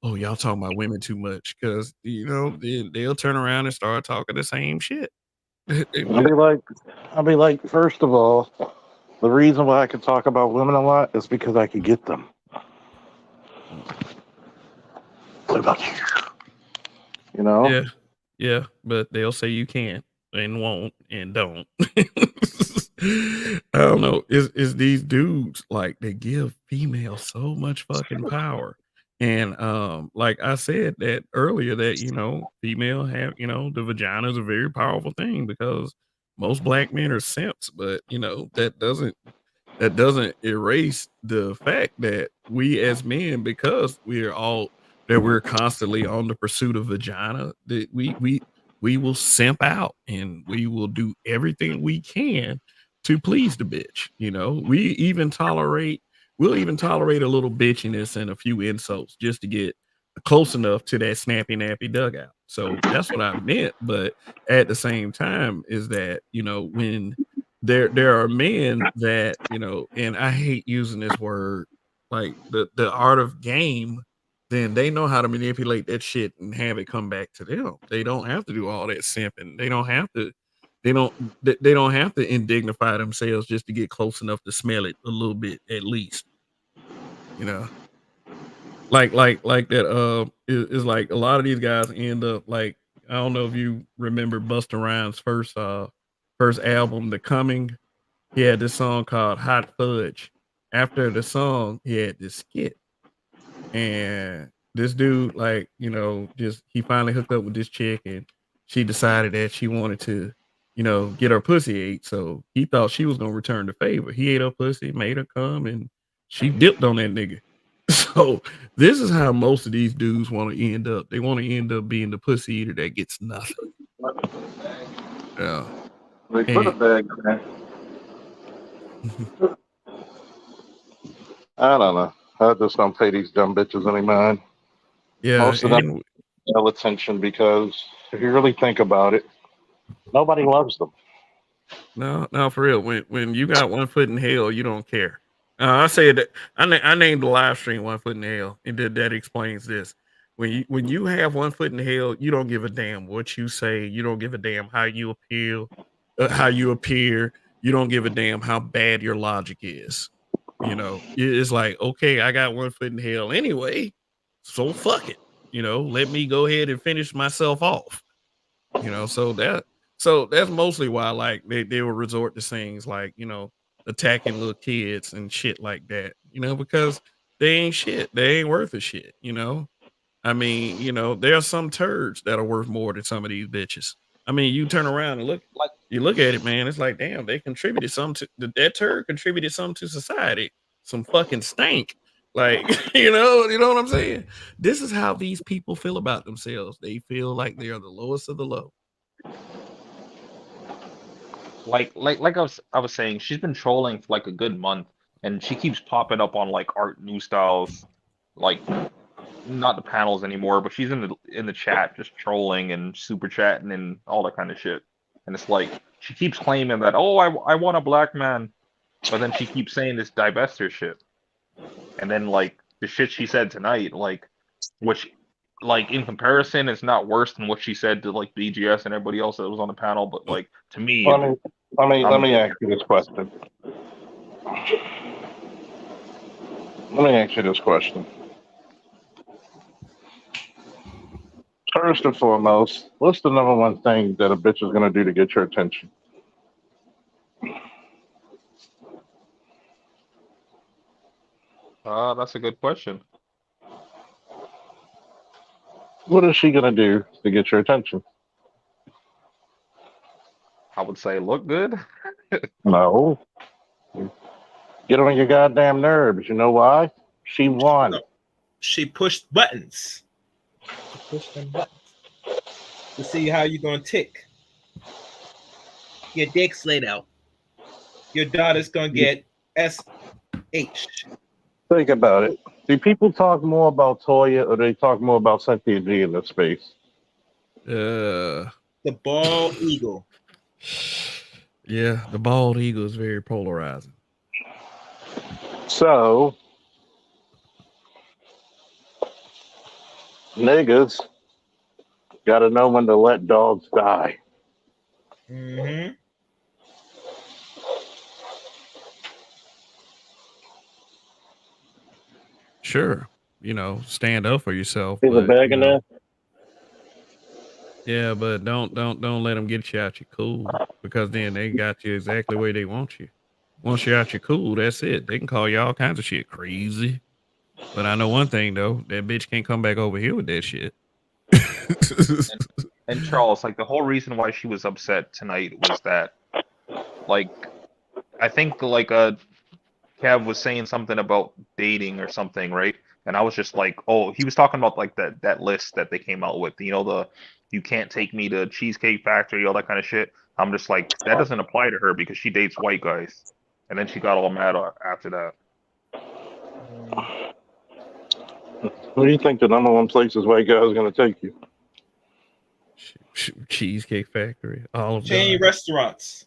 "Oh, y'all talking about women too much," because you know they'll turn around and start talking the same shit. I'll be like, first of all, the reason why I can talk about women a lot is because I can get them. What about you? You know? Yeah, but they'll say you can't and won't and don't. I don't know. Is these dudes like they give females so much fucking power. And like I said that earlier that you know, female have, you know, the vagina is a very powerful thing because most black men are simps, but you know, that doesn't erase the fact that we as men, because we're constantly on the pursuit of vagina, that we will simp out and we will do everything we can to please the bitch. You know, we even tolerate we'll even tolerate a little bitchiness and a few insults just to get close enough to that snappy nappy dugout. So that's what I meant. But at the same time, is that when there are men that and I hate using this word, like the art of game, then they know how to manipulate that shit and have it come back to them. They don't have to do all that simping. They don't have to. They don't have to indignify themselves just to get close enough to smell it a little bit at least. You know, like that. Is like a lot of these guys end up like, I don't know if you remember Busta Rhymes' first album, The Coming. He had this song called Hot Fudge. After the song, he had this skit. And this dude, like, just he finally hooked up with this chick and she decided that she wanted to, get her pussy ate. So he thought she was gonna return the favor. He ate her pussy, made her come, and she dipped on that nigga. So this is how most of these dudes want to end up. They want to end up being the pussy eater that gets nothing. Yeah. They put a And bag in there. I don't know. I just don't pay these dumb bitches any mind. yeah, Most of them and no attention because if you really think about it, nobody loves them. no, for real. When you got one foot in hell, you don't care. I said that I named the live stream "One Foot in Hell," and that explains this. When you have one foot in hell, you don't give a damn what you say. You don't give a damn how you how you appear. You don't give a damn how bad your logic is. It's like, okay, I got one foot in hell anyway, so fuck it. Let me go ahead and finish myself off. So that's mostly why, like, they will resort to things like, attacking little kids and shit like that, because they ain't shit. They ain't worth a shit. I mean, there are some turds that are worth more than some of these bitches. I mean, you turn around and Like, you look at it, man, it's like, damn, they contributed something to that turd contributed something to society. Some fucking stank. Like, you know what I'm saying? This is how these people feel about themselves. They feel like they are the lowest of the low. I was saying, she's been trolling for like a good month, and she keeps popping up on like art new styles, like not the panels anymore, but she's in the chat just trolling and super chatting and all that kind of shit. And it's like she keeps claiming that, oh, I want a black man, but then she keeps saying this divester shit. And then like the shit she said tonight, like which like in comparison is not worse than what she said to like BGS and everybody else that was on the panel, but like to me, Let me let I'm me ask you this question. Let me ask you this question. First and foremost, what's the number one thing that a bitch is gonna do to get your attention? that's a good question. What is she gonna do to get your attention? I would say look good. No. Get on your goddamn nerves. You know why? She won. She pushed buttons. She pushed them buttons to see how you're gonna tick. Your dick's laid out. Your daughter's gonna get SH. Think about it. Do people talk more about Toya or they talk more about Cynthia G in this space? Uh, The bald eagle. yeah, the bald eagle is very polarizing. So, niggas gotta know when to let dogs die. Mm-hmm. Sure, stand up for yourself, There's a but bag in there. yeah, but don't let them get you out your cool, because then they got you exactly where they want you. Once you're out your cool, that's it. They can call you all kinds of shit crazy. But I know one thing though, that bitch can't come back over here with that shit. And Charles, like the whole reason why she was upset tonight was that, like, I think like Kev was saying something about dating or something, right? And I was just like, oh, he was talking about like that list that they came out with, the you can't take me to Cheesecake Factory, all that kind of shit. I'm just like, that doesn't apply to her because she dates white guys. And then she got all mad after that. Where do you think the number one places white guys are going to take you? Cheesecake Factory, Olive Chain Garden. restaurants.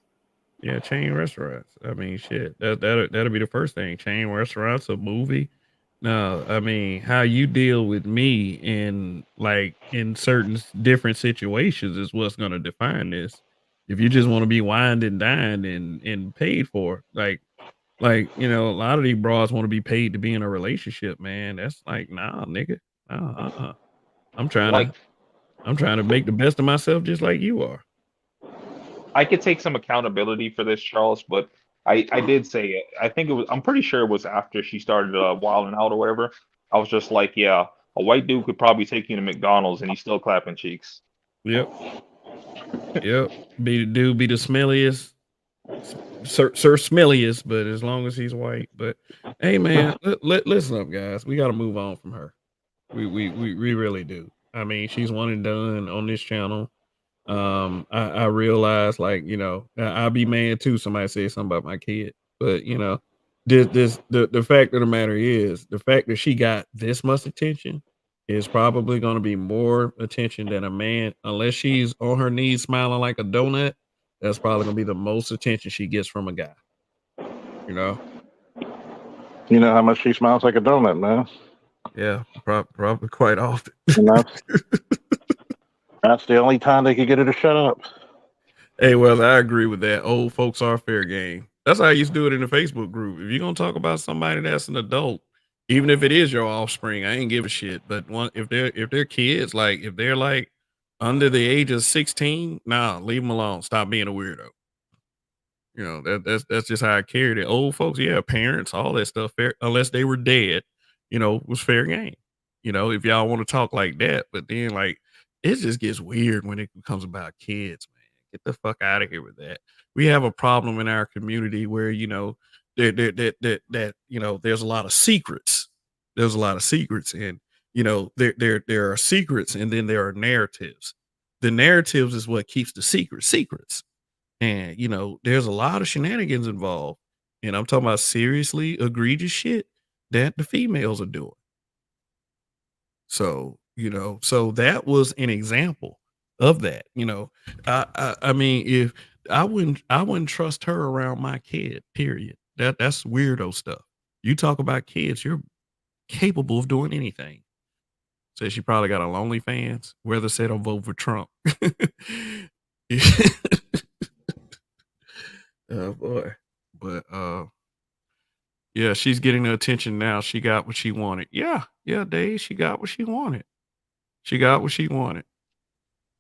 Yeah, chain restaurants. I mean, shit. That'll be the first thing. Chain restaurants, a movie. No, I mean, how you deal with me in certain different situations is what's gonna define this. If you just want to be wined and dined and paid for, a lot of these bras want to be paid to be in a relationship, man. That's like, nah, nigga. Nah, I'm trying Like, to I'm trying to make the best of myself just like you are. I could take some accountability for this, Charles, but I did say it. I think it was. I'm pretty sure it was after she started wilding out or whatever. I was just like, yeah, a white dude could probably take you to McDonald's and he's still clapping cheeks. Yep. Yep. Be the dude, be the smelliest, Sir Smelliest, but as long as he's white. But hey, man, listen up, guys. We got to move on from her. We really do. I mean, she's one and done on this channel. I realize, like, I'll be mad too. Somebody say something about my kid, but the fact of the matter is, the fact that she got this much attention is probably going to be more attention than a man, unless she's on her knees smiling like a donut. That's probably going to be the most attention she gets from a guy. You know? You know how much she smiles like a donut, man. Yeah, probably quite often. And that's the only time they could get her to shut up. Hey, well, I agree with that. Old folks are fair game. That's how I used to do it in the Facebook group. If you're gonna talk about somebody that's an adult, even if it is your offspring, I ain't give a shit. But if they're kids, like if they're like under the age of 16, nah, leave them alone. Stop being a weirdo. That's just how I carried it. Old folks, yeah, parents, all that stuff, fair, unless they were dead, was fair game. If y'all want to talk like that, but then like it just gets weird when it becomes about kids, man. Get the fuck out of here with that. We have a problem in our community where there's a lot of secrets. There's a lot of secrets, and there are secrets, and then there are narratives. The narratives is what keeps the secrets. And, there's a lot of shenanigans involved. And I'm talking about seriously egregious shit that the females are doing. So, so that was an example of that. I mean, if I wouldn't trust her around my kid, period. That's weirdo stuff. You talk about kids, you're capable of doing anything. Says she probably got a lonely fans. Weather said I'll vote for Trump. Oh boy. But yeah, she's getting the attention now. She got what she wanted. Yeah, Dave, she got what she wanted. She got what she wanted.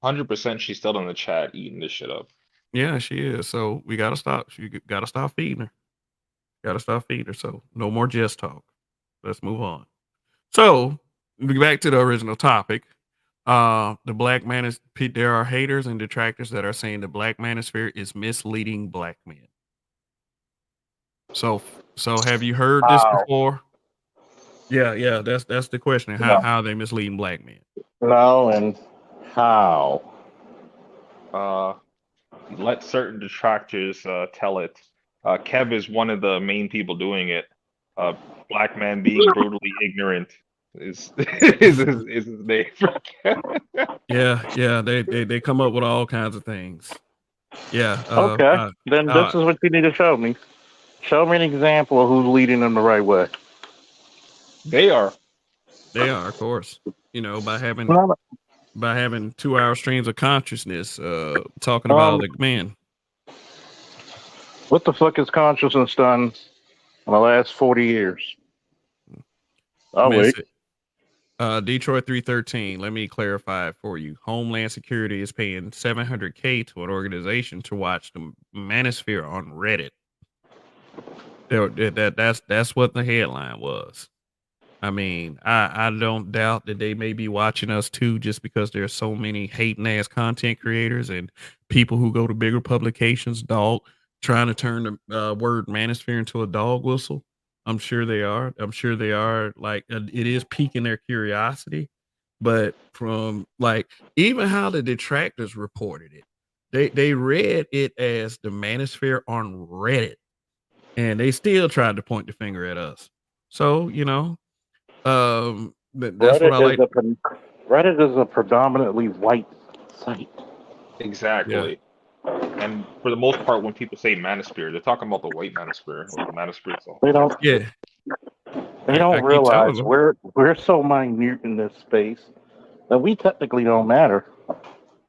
100% she's still in the chat eating this shit up. Yeah, she is. So we gotta stop. She gotta stop feeding her. Gotta stop feeding her. So no more just talk. Let's move on. So back to the original topic. The Black Manosphere, there are haters and detractors that are saying the Black Manosphere is misleading black men. So have you heard this before? Yeah, that's the question. How are they misleading black men? No, and how? Let certain detractors tell it. Kev is one of the main people doing it. Black man being brutally ignorant is his name. Yeah, they come up with all kinds of things. Yeah. Okay, then this is what you need to show me. Show me an example of who's leading them the right way. They are, of course. By having 2-hour streams of consciousness, talking about the man. What the fuck has consciousness done in the last 40 years? Oh, wait. Detroit 313. Let me clarify it for you. Homeland Security is paying $700K to an organization to watch the Manosphere on Reddit. That's what the headline was. I mean, I don't doubt that they may be watching us too, just because there's so many hating ass content creators and people who go to bigger publications, trying to turn the word manosphere into a dog whistle. I'm sure they are. Like, it is piquing their curiosity, but from like even how the detractors reported it, they read it as the manosphere on Reddit, and they still tried to point the finger at us. So, that's what I like. Reddit is a predominantly white site. Yeah. Exactly. And for the most part, when people say manosphere, they're talking about the white manosphere, like the manosphere itself. They don't Yeah. they don't I keep telling realize them. we're so minute in this space that we technically don't matter.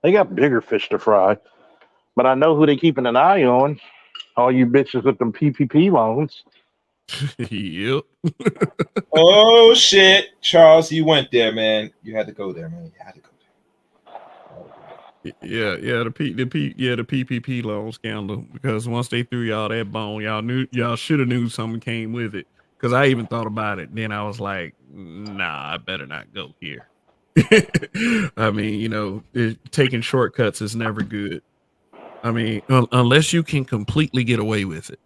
They got bigger fish to fry. But I know who they keeping an eye on. All you bitches with them PPP loans. Yep. Oh shit, Charles, you went there, man. You had to go there, man. You had to go there. Yeah, the PPP loan scandal. Because once they threw y'all that bone, y'all should have knew something came with it. Because I even thought about it. Then I was like, nah, I better not go here. I mean, taking shortcuts is never good. I mean, unless you can completely get away with it.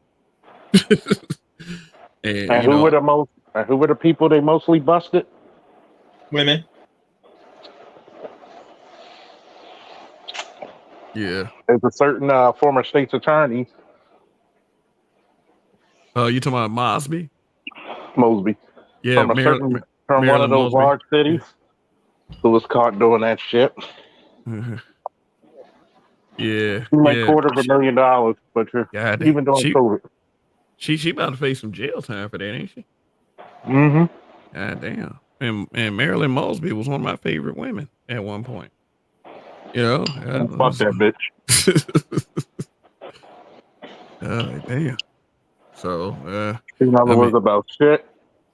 And And who were the people they mostly busted? Women. yeah. There's a certain former state's attorney, You talking about Mosby? Mosby, Yeah, from from one of Marilyn those Mosby. large cities, who was caught doing that shit. Yeah, He made yeah. $250,000, but God, even during COVID. she about to face some jail time for that, ain't she? Mm-hmm. God damn. And Marilyn Mosby was one of my favorite women at one point. Fuck that bitch. Damn. So, She never I was mean, about shit.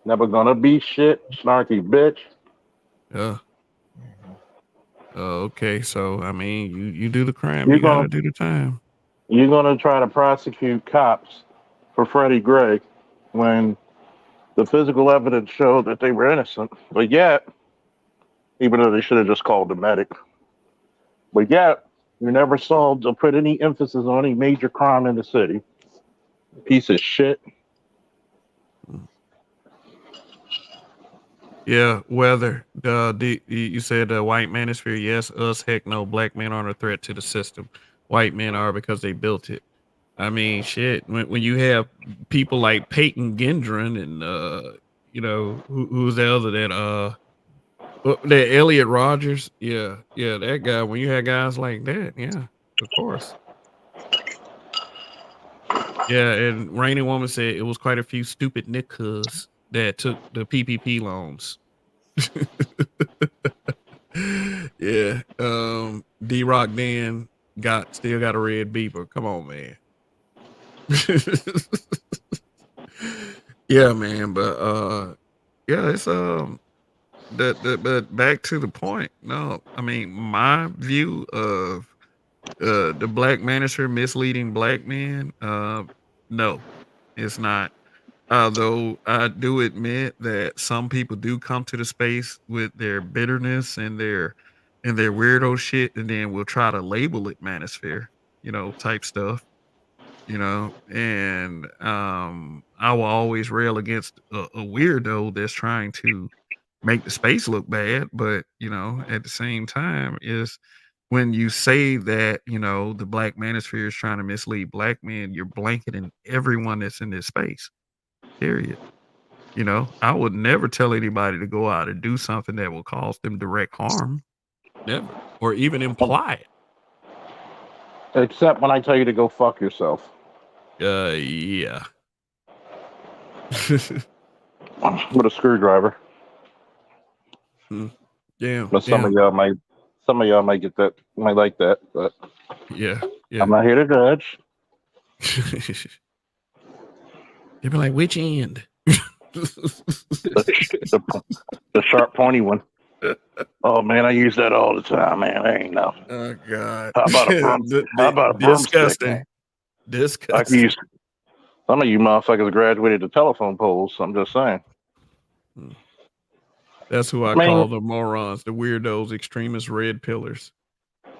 Never gonna be shit. Snarky bitch. okay. So, I mean, you do the crime, You're you gonna gotta do the time. you're gonna try to prosecute cops for Freddie Gray when the physical evidence showed that they were innocent. But yet, even though they should have just called the medic, but yet you never solved or put any emphasis on any major crime in the city. Piece of shit. Yeah, weather. You said white manosphere. Yes, us. Heck no. Black men aren't a threat to the system. White men are because they built it. I mean, shit. When you have people like Peyton Gendron and who's the other that Elliot Rogers. Yeah, that guy. When you had guys like that, yeah, of course. Yeah, and Rainy Woman said it was quite a few stupid niggas that took the PPP loans. Yeah. D Rock Dan still got a red beeper. Come on, man. Yeah, man. But yeah, it's but back to the point. No, I mean my view of the Black Manosphere misleading black men, no, it's not. Though I do admit that some people do come to the space with their bitterness and their weirdo shit, and then we'll try to label it manosphere, type stuff, and I will always rail against a weirdo that's trying to make the space look bad, but at the same time is when you say that the Black Manosphere is trying to mislead black men, you're blanketing everyone that's in this space. Period. I would never tell anybody to go out and do something that will cause them direct harm. Never. Or even imply it. Except when I tell you to go fuck yourself. Yeah. With a screwdriver. Damn. But some of y'all might get that, might like that, but Yeah. I'm not here to judge. They'd be like, which end? The sharp, pointy one. Oh man, I use that all the time, man. I ain't know. Oh God. How about a broomstick, man? Disgusting. I can use. Some of you motherfuckers graduated to telephone poles. I'm just saying. That's who I call the morons, the weirdos, extremist red pillars.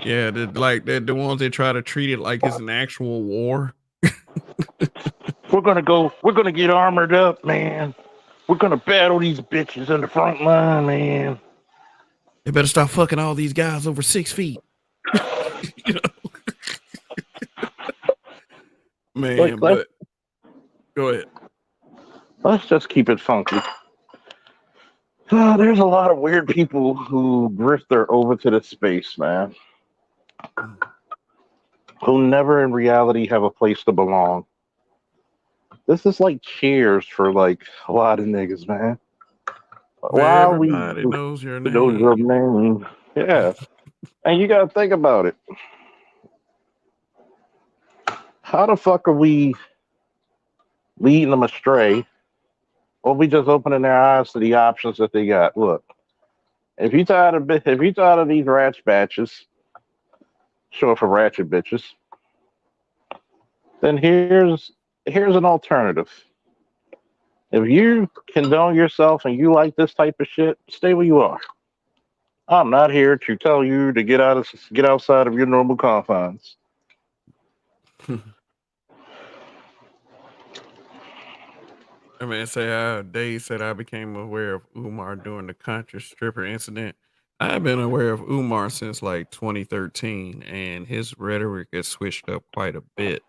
Yeah, they're the ones that try to treat it like it's an actual war. We're gonna get armored up, man. We're gonna battle these bitches in the front line, man. They better stop fucking all these guys over 6 feet. Man, but go ahead. Let's just keep it funky. There's a lot of weird people who drifter over to the space, man, who never in reality have a place to belong. This is like Cheers for like a lot of niggas, man. Where While we everybody knows your know your name. name, yeah, and you gotta think about it. How the fuck are we leading them astray, or we just opening their eyes to the options that they got? Look, if you tired of these ratchet batches, short for ratchet bitches, then here's an alternative. If you condone yourself and you like this type of shit, stay where you are. I'm not here to tell you to get outside of your normal confines. I mean, say how Dave said I became aware of Umar during the conscious stripper incident. I've been aware of Umar since like 2013, and his rhetoric has switched up quite a bit.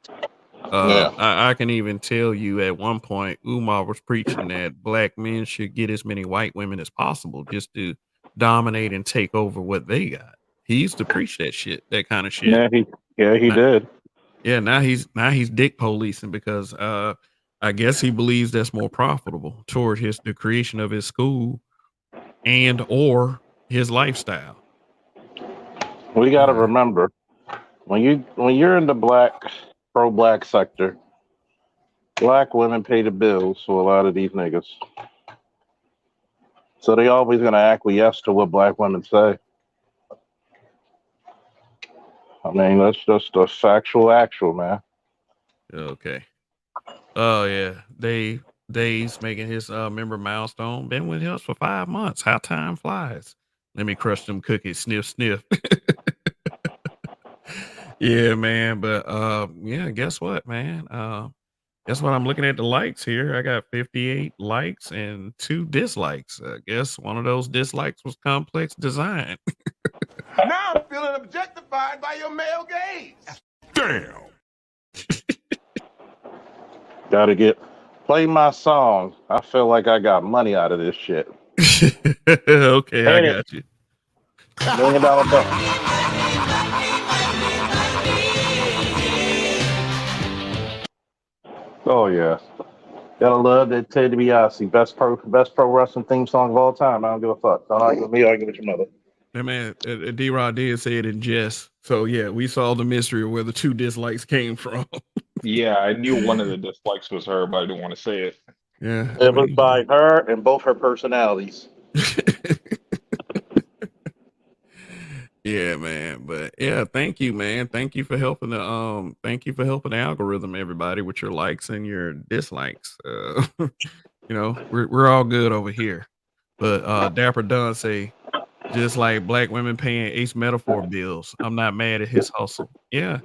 Yeah. I can even tell you at one point, Umar was preaching that black men should get as many white women as possible just to dominate and take over what they got. He used to preach that shit, that kind of shit. He Not, did. yeah, now he's dick policing because I guess he believes that's more profitable toward the creation of his school and or his lifestyle. We got to Uh, remember when you're in the pro black sector, black women pay the bills for a lot of these niggas. So they always gonna acquiesce to what black women say. I mean, that's just a factual actual, man. okay. Oh yeah, Dave's making his member milestone. Been with us for 5 months. How time flies. Let me crush them cookies. Sniff, sniff. Yeah, man. But yeah, guess what, man? Guess what? I'm looking at the likes here. I got 58 likes and 2 dislikes. I guess one of those dislikes was complex design. Now I'm feeling objectified by your male gaze. Damn. Gotta play my song. I feel like I got money out of this shit. Okay, I Ain't it? got you. $1 million bill. Oh yeah. Gotta love that Ted DiBiase, best pro wrestling theme song of all time. I don't give a fuck. Don't argue with me, argue with your mother. That man, D-Rod did say it in jest. So yeah, we saw the mystery of where the 2 dislikes came from. Yeah, I knew one of the dislikes was her, but I didn't want to say it. Yeah, It was by her and both her personalities. Yeah, man. But yeah, thank you, man. Thank you for helping the algorithm, everybody, with your likes and your dislikes. We're all good over here. But Dapper Dunn say, just like black women paying Ace Metaphor bills, I'm not mad at his hustle. Yeah.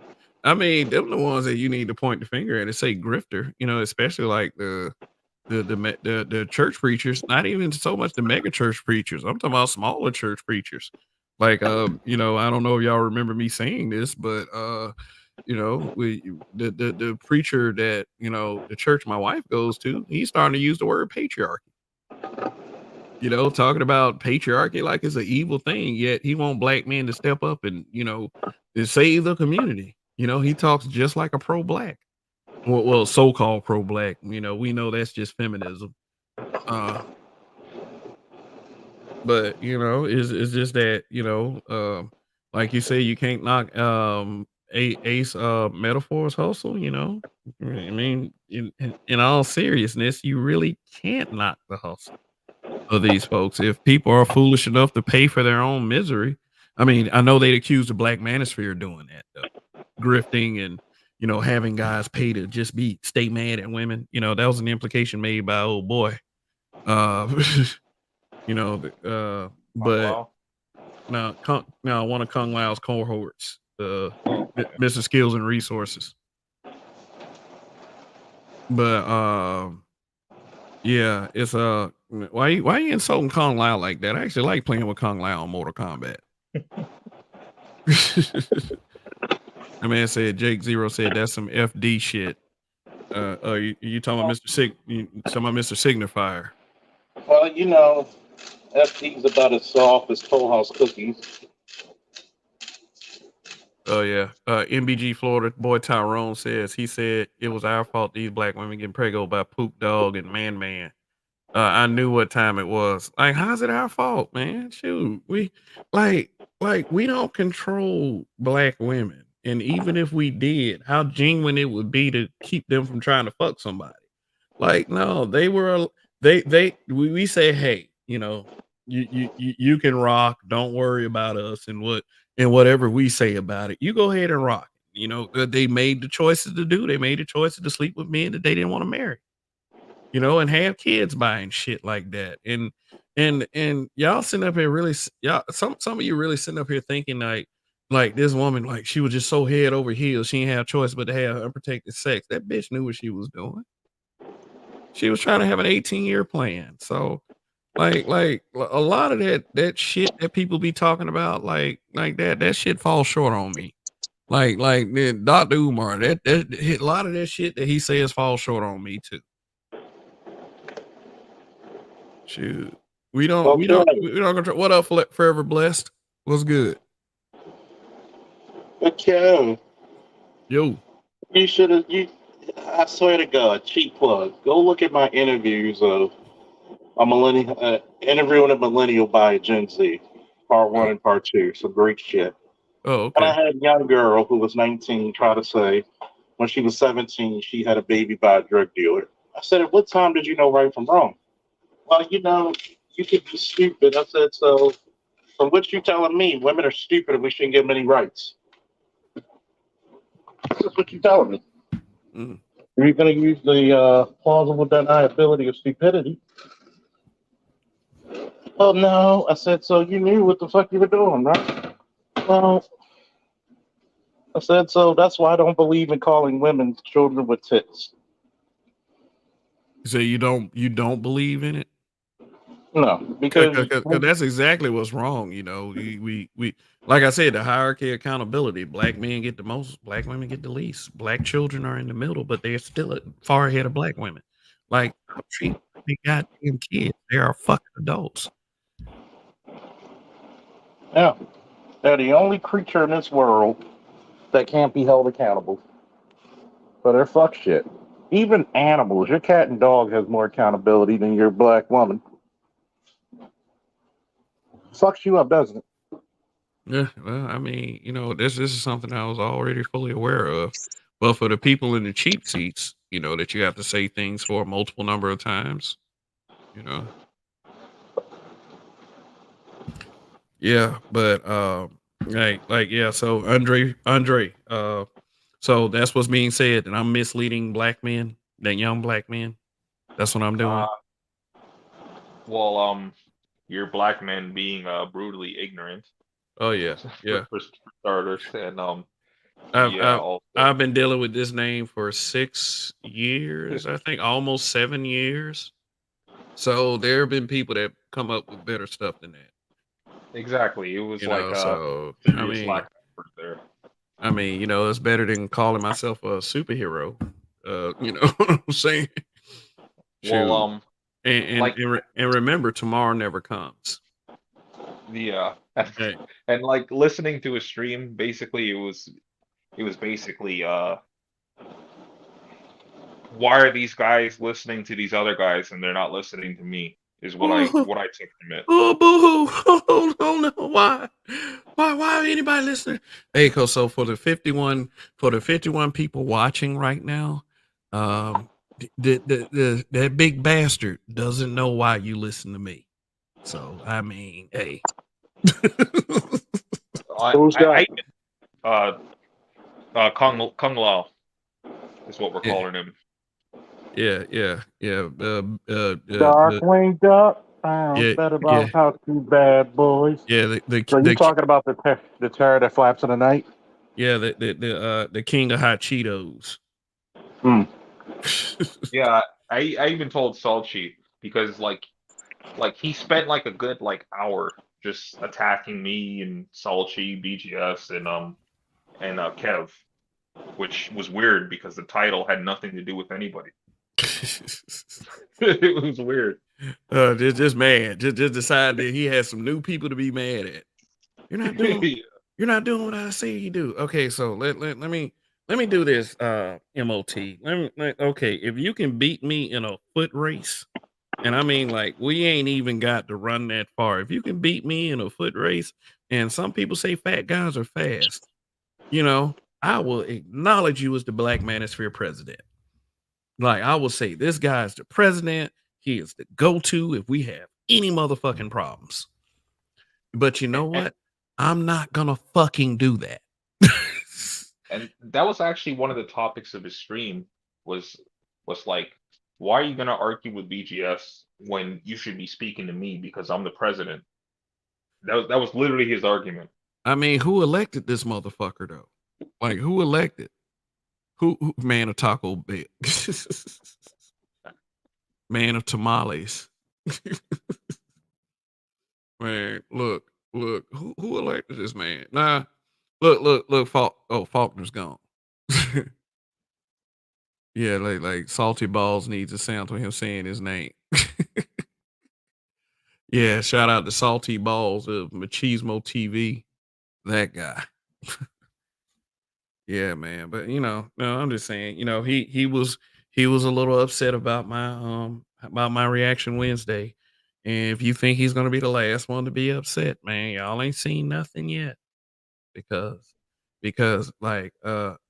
I mean, them the ones that you need to point the finger at and say grifter, especially like the church preachers, not even so much the mega church preachers. I'm talking about smaller church preachers. Like I don't know if y'all remember me saying this, but the preacher that the church my wife goes to, he's starting to use the word patriarchy. Talking about patriarchy like it's an evil thing, yet he want black men to step up and to save the community. He talks just like a pro-black. Well, so-called pro-black. We know that's just feminism. But it's just that like you say, you can't knock Ace Metaphor's hustle. I mean, in all seriousness, you really can't knock the hustle of these folks if people are foolish enough to pay for their own misery. I mean, I know they'd accuse the Black Manosphere of doing that, though. Grifting and having guys pay to just stay mad at women. That was an implication made by old boy. But now one of Kung Lao's cohorts, Mr. Skills and Resources. But yeah, it's why you insulting Kung Lao like that? I actually like playing with Kung Lao on Mortal Kombat. I mean, Jake Zero said that's some FD shit. You talking about Mr. Signifier? Well, FT's about as soft as Toll House cookies. Oh yeah. MBG Florida boy Tyrone he said it was our fault these black women getting pregnant by Poop Dog and Man. I knew what time it was. Like, how's it our fault, man? Shoot, we like we don't control black women, and even if we did, how genuine it would be to keep them from trying to fuck somebody. Like, no, they were we say, hey, you can rock. Don't worry about us and whatever we say about it. You go ahead and rock. They made the choices to do. They made the choices to sleep with men that they didn't want to marry. And have kids buying shit like that. And y'all sitting up here y'all some of you really sitting up here thinking like this woman, like she was just so head over heels, she didn't have a choice but to have unprotected sex. That bitch knew what she was doing. She was trying to have an 18-year plan. So like a lot of that shit that people be talking about, like that shit falls short on me. Like Dr. Umar, that a lot of that shit that he says falls short on me too. Shoot, we don't control. What up, Forever Blessed? What's good? Okay. Yo, You should have. I swear to God, cheap plug. Go look at my interviews of a millennial, interviewing a millennial by Gen Z, part 1 and part 2. Some great shit. oh And I okay. had a young girl who was 19 try to say when she was 17 she had a baby by a drug dealer. I said, at what time did you know right from wrong? Well, you could be stupid. I said, so from what you telling me, women are stupid and we shouldn't give them any rights. That's what you telling me. Mm. You're going to use the plausible deniability of stupidity. Oh, no. I said, so you knew what the fuck you were doing, right? Well, I said, so that's why I don't believe in calling women children with tits. So you don't believe in it? No, because Because that's exactly what's wrong. We like I said, the hierarchy of accountability. Black men get the most, black women get the least. Black children are in the middle, but they're still far ahead of black women. Like, stop treating them like goddamn kids. They are fucking adults. yeah, they're the only creature in this world that can't be held accountable for their fuck shit. Even animals, your cat and dog has more accountability than your black woman. Fucks you up, doesn't it? Yeah, well, I mean, this is something I was already fully aware of. But for the people in the cheap seats, that you have to say things for a multiple number of times, you know. Yeah, but yeah, so Andre, so that's what's being said, and I'm misleading black men, that young black men. That's what I'm Uh, doing. well, you're black men being brutally ignorant Oh yeah, yeah. for starters, and I've yeah, I've also. I've been dealing with this name for 6 years, I think, almost 7 years. So there have been people that come up with better stuff than that. Exactly. It was like So serious lack of effort there. it's better than calling myself a superhero. You know what I'm saying? Well, Shoot. And like, remember, tomorrow never comes. yeah, Hey. and like listening to a stream, basically it was basically why are these guys listening to these other guys and they're not listening to me, is what I Oh, what I took from it. oh, boo-hoo. Oh, no. Why anybody listening? Hey, so for the 51 people watching right now, that big bastard doesn't know why you listen to me. So I mean, hey. Who's that? Kung Lao is what we're Yeah, calling him. yeah. Darkwing Duck. Yeah, Bet yeah, about how two bad boys. yeah. So you talking about the terror that flaps in the night? Yeah, the king of hot Cheetos. Hmm. Yeah, I even told Salchi because he spent like a good like hour just attacking me and Salchi, BGS, and Kev. which was weird because the title had nothing to do with anybody. It was weird. Just mad. Just decide that he has some new people to be mad at. You're not doing what I say you do. Okay, so let me do this. MOT. Okay, if you can beat me in a foot race, and I mean like we ain't even got to run that far. If you can beat me in a foot race, and some people say fat guys are fast, I will acknowledge you as the Black Manosphere president. Like I will say, this guy's the president. He is the go-to if we have any motherfucking problems. But you know what? I'm not gonna fucking do that. And that was actually one of the topics of his stream was like, why are you gonna argue with BGS when you should be speaking to me because I'm the president? That was literally his argument. I mean, who elected this motherfucker though? Like, who elected? Who man of Taco Bell? Man of tamales. Man, look, who elected this man? Nah, look, Faulkner's gone. Yeah, like Salty Balls needs a sound to him saying his name. Yeah, shout out to Salty Balls of Machismo TV. That guy. Yeah, man. But no, I'm just saying, he was a little upset about my reaction Wednesday. And if you think he's gonna be the last one to be upset, man, y'all ain't seen nothing yet. Because like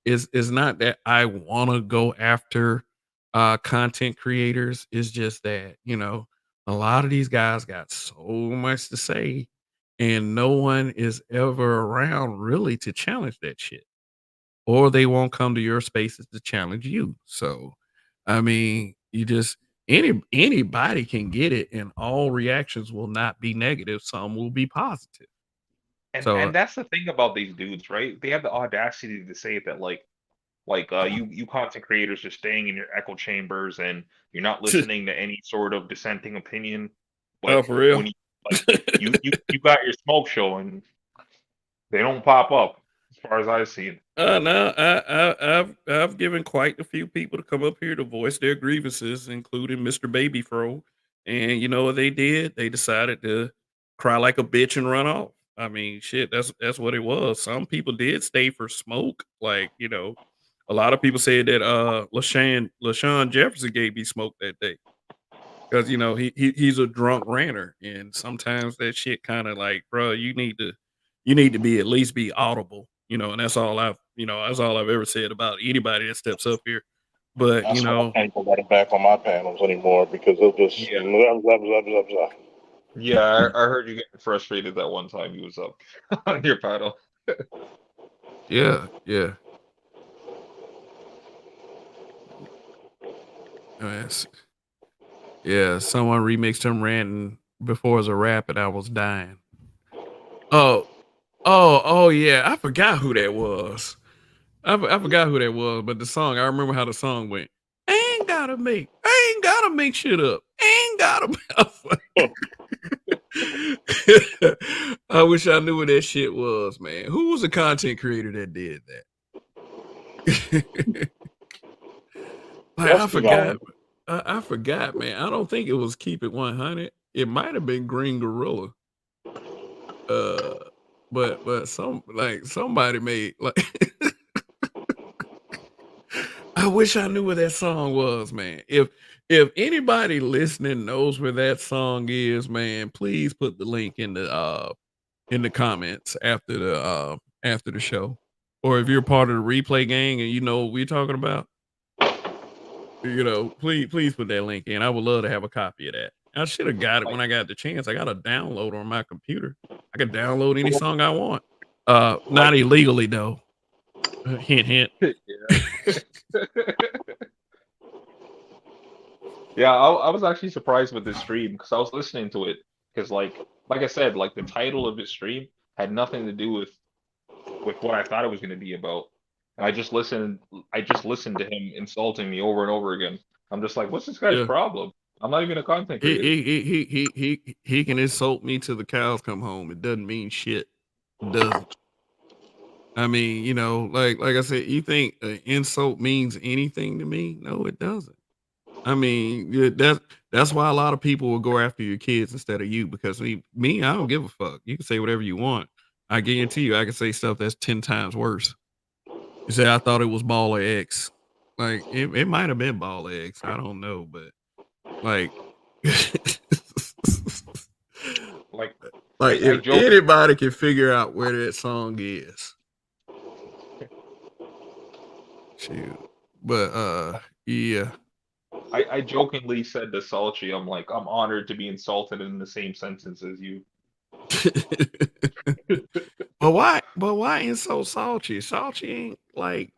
it's not that I wanna go after content creators. It's just that, a lot of these guys got so much to say and no one is ever around really to challenge that shit, or they won't come to your spaces to challenge you. So, I mean, you just anybody can get it, and all reactions will not be negative. Some will be positive. So, And that's the thing about these dudes, right? They have the audacity to say that you content creators are staying in your echo chambers and you're not listening to any sort of dissenting opinion. oh, But for real? when you got your smoke show and they don't pop up as far as I've seen. No, I've given quite a few people to come up here to voice their grievances, including Mr. Baby Fro. And you know what they did? They decided to cry like a bitch and run off. I mean, shit, that's what it was. Some people did stay for smoke. Like, a lot of people said that LaShawn Jefferson gave me smoke that day. Because he's a drunk ranter, and sometimes that shit kind of like, bro, you need to be at least be audible, and that's all I've ever said about anybody that steps up here. But That's why I can't go let him back on my panels anymore because he'll just blah, blah, blah, blah, blah. Yeah, I heard you getting frustrated that one time he was up on your panel. yeah, yeah, someone remixed him ranting before as a rap, and I was dying. Oh, yeah, I forgot who that was. I forgot who that was, but the song, I remember how the song went. I ain't gotta make shit up. Ain't gotta. I wish I knew what that shit was, man. Who was the content creator that did that? Like, I forgot, man. I don't think it was Keep It 100. It might have been Green Gorilla. But somebody made like. I wish I knew where that song was, man. If anybody listening knows where that song is, man, please put the link in the comments after the show. Or if you're part of the replay gang and you know what we're talking about, please put that link in. I would love to have a copy of that. I should have got it when I got the chance. I got a download on my computer. I could download any song I want. Not illegally though. Hint, hint. Yeah, I was actually surprised with this stream because I was listening to it because like I said, like the title of this stream had nothing to do with what I thought it was going to be about. And I just listened to him insulting me over and over again. I'm just like, what's this guy's problem? I'm not even a content creator. He can insult me till the cows come home. It doesn't mean shit. It doesn't. I mean, like I said, you think an insult means anything to me? No, it doesn't. I mean, that's why a lot of people will go after your kids instead of you because me, I don't give a fuck. You can say whatever you want. I guarantee you, I can say stuff that's 10 times worse. You say I thought it was ball of X. Like it might have been ball of X. I don't know, but like, Like like I if joke anybody can figure out where that song is, shoot. But yeah. I jokingly said to Salchi, I'm like, I'm honored to be insulted in the same sentence as you. But why insult Salchi? Salchi ain't like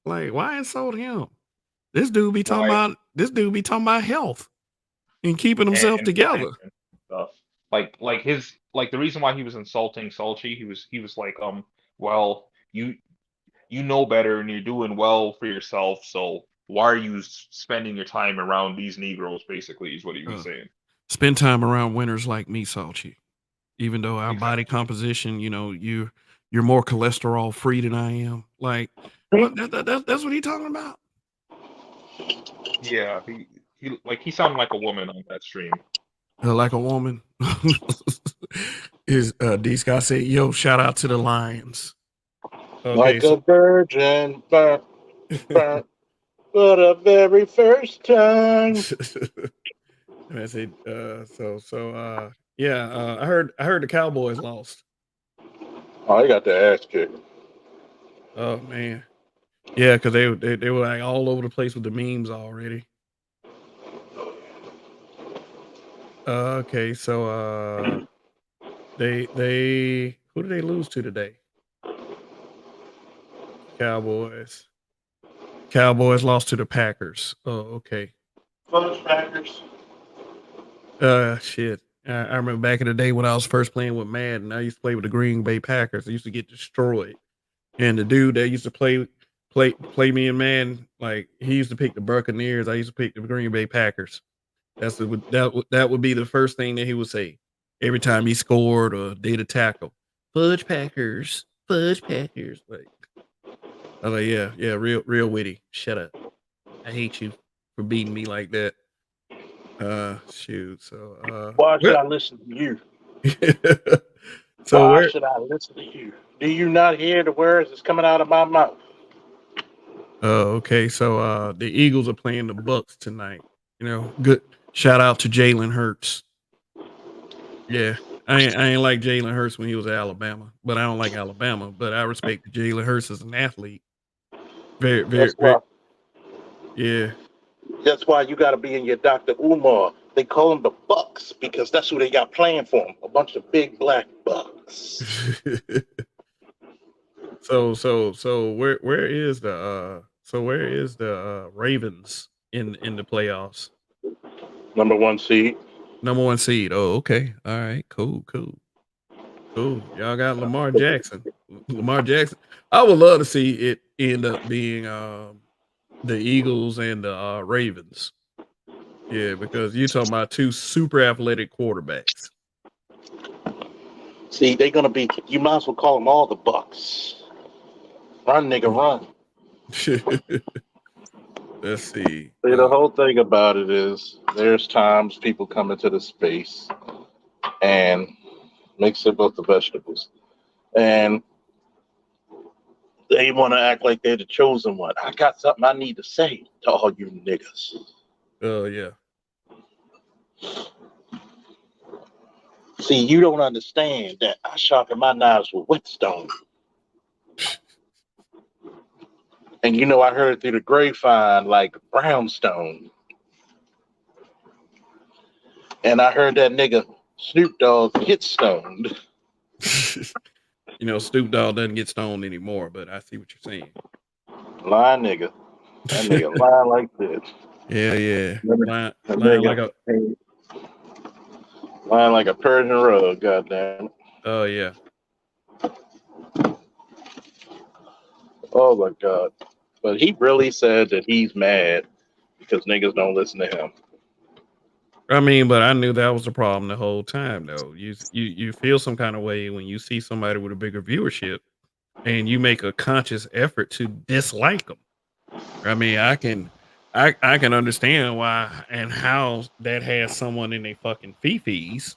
why insult him? This dude be No, talking about health and keeping himself and together. science and stuff. Like the reason why he was insulting Salchi, he was like, well, you know better and you're doing well for yourself, so why are you spending your time around these Negroes? Basically, is what he was Uh, saying. Spend time around winners like me, Salchi. Even though our body Exactly. composition, you're more cholesterol free than I am. Like what? That's what he talking about. Yeah, he sounded like a woman on that stream. Like a woman. Is D Scott said, "Yo, shout out to the Lions." Okay, Like so a virgin, burnt, burnt, for the very first time. and I said, yeah, I heard the Cowboys lost. Oh, he got the ass kicked. Oh man, yeah, because they were like all over the place with the memes already. Okay, so they who did they lose to today? Cowboys. Cowboys lost to the Packers. Oh, okay. Fudge Packers. Shit. I remember back in the day when I was first playing with Madden, I used to play with the Green Bay Packers. I used to get destroyed. And the dude that used to play me in Madden, like he used to pick the Buccaneers. I used to pick the Green Bay Packers. That would be the first thing that he would say every time he scored or did a tackle. Fudge Packers, Fudge Packers. Like I was like, yeah, real witty. Shut up. I hate you for beating me like that. Shoot. So Why should I listen to you? so Why where should I listen to you? Do you not hear the words that's coming out of my mouth? okay, so the Eagles are playing the Bucks tonight. Good shout out to Jalen Hurts. Yeah. I ain't like Jalen Hurts when he was at Alabama, but I don't like Alabama, but I respect Jalen Hurts as an athlete. Very, very, That's very why. yeah. That's why you got to be in your Dr. Umar. They call them the Bucks because that's who they got playing for them. A bunch of big black bucks. So where is the Ravens in the playoffs? Number one seed. Number one seed. Oh, okay. All right. Cool. Y'all got Lamar Jackson. Lamar Jackson. I would love to see it end up being the Eagles and the Ravens. Yeah, because you're talking about two super athletic quarterbacks. See, they're gonna be. You might as well call them all the Bucks. Run, nigga, run. Let's see. See, the whole thing about it is there's times people come into the space and mix it with the vegetables. And they want to act like they're the chosen one. I got something I need to say to all you niggas. Oh yeah. See, you don't understand that I sharpen my knives with whetstone. And I heard through the grapevine like brownstone. And I heard that nigga Snoop Dogg get stoned. Snoop Dogg doesn't get stoned anymore, but I see what you're saying. Lying nigga. That nigga lying like this. Yeah. Lying like a Persian rug, goddamn. oh yeah. Oh my god. But he really said that he's mad because niggas don't listen to him. I mean, but I knew that was the problem the whole time though. You feel some kind of way when you see somebody with a bigger viewership and you make a conscious effort to dislike them. I mean, I can understand why and how that has someone in a fucking fifis.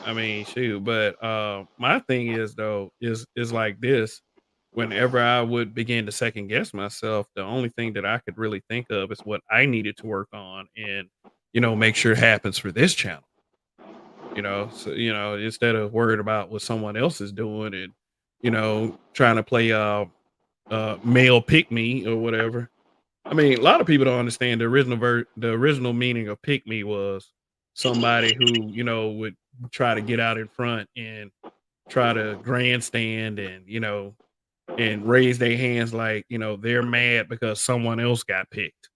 I mean, shoot, but my thing is though is like this. Whenever I would begin to second guess myself, the only thing that I could really think of is what I needed to work on and make sure it happens for this channel. So instead of worried about what someone else is doing and trying to play male pick me or whatever. I mean, a lot of people don't understand the original meaning of pick me was somebody who, would try to get out in front and try to grandstand and, and raise their hands like, they're mad because someone else got picked.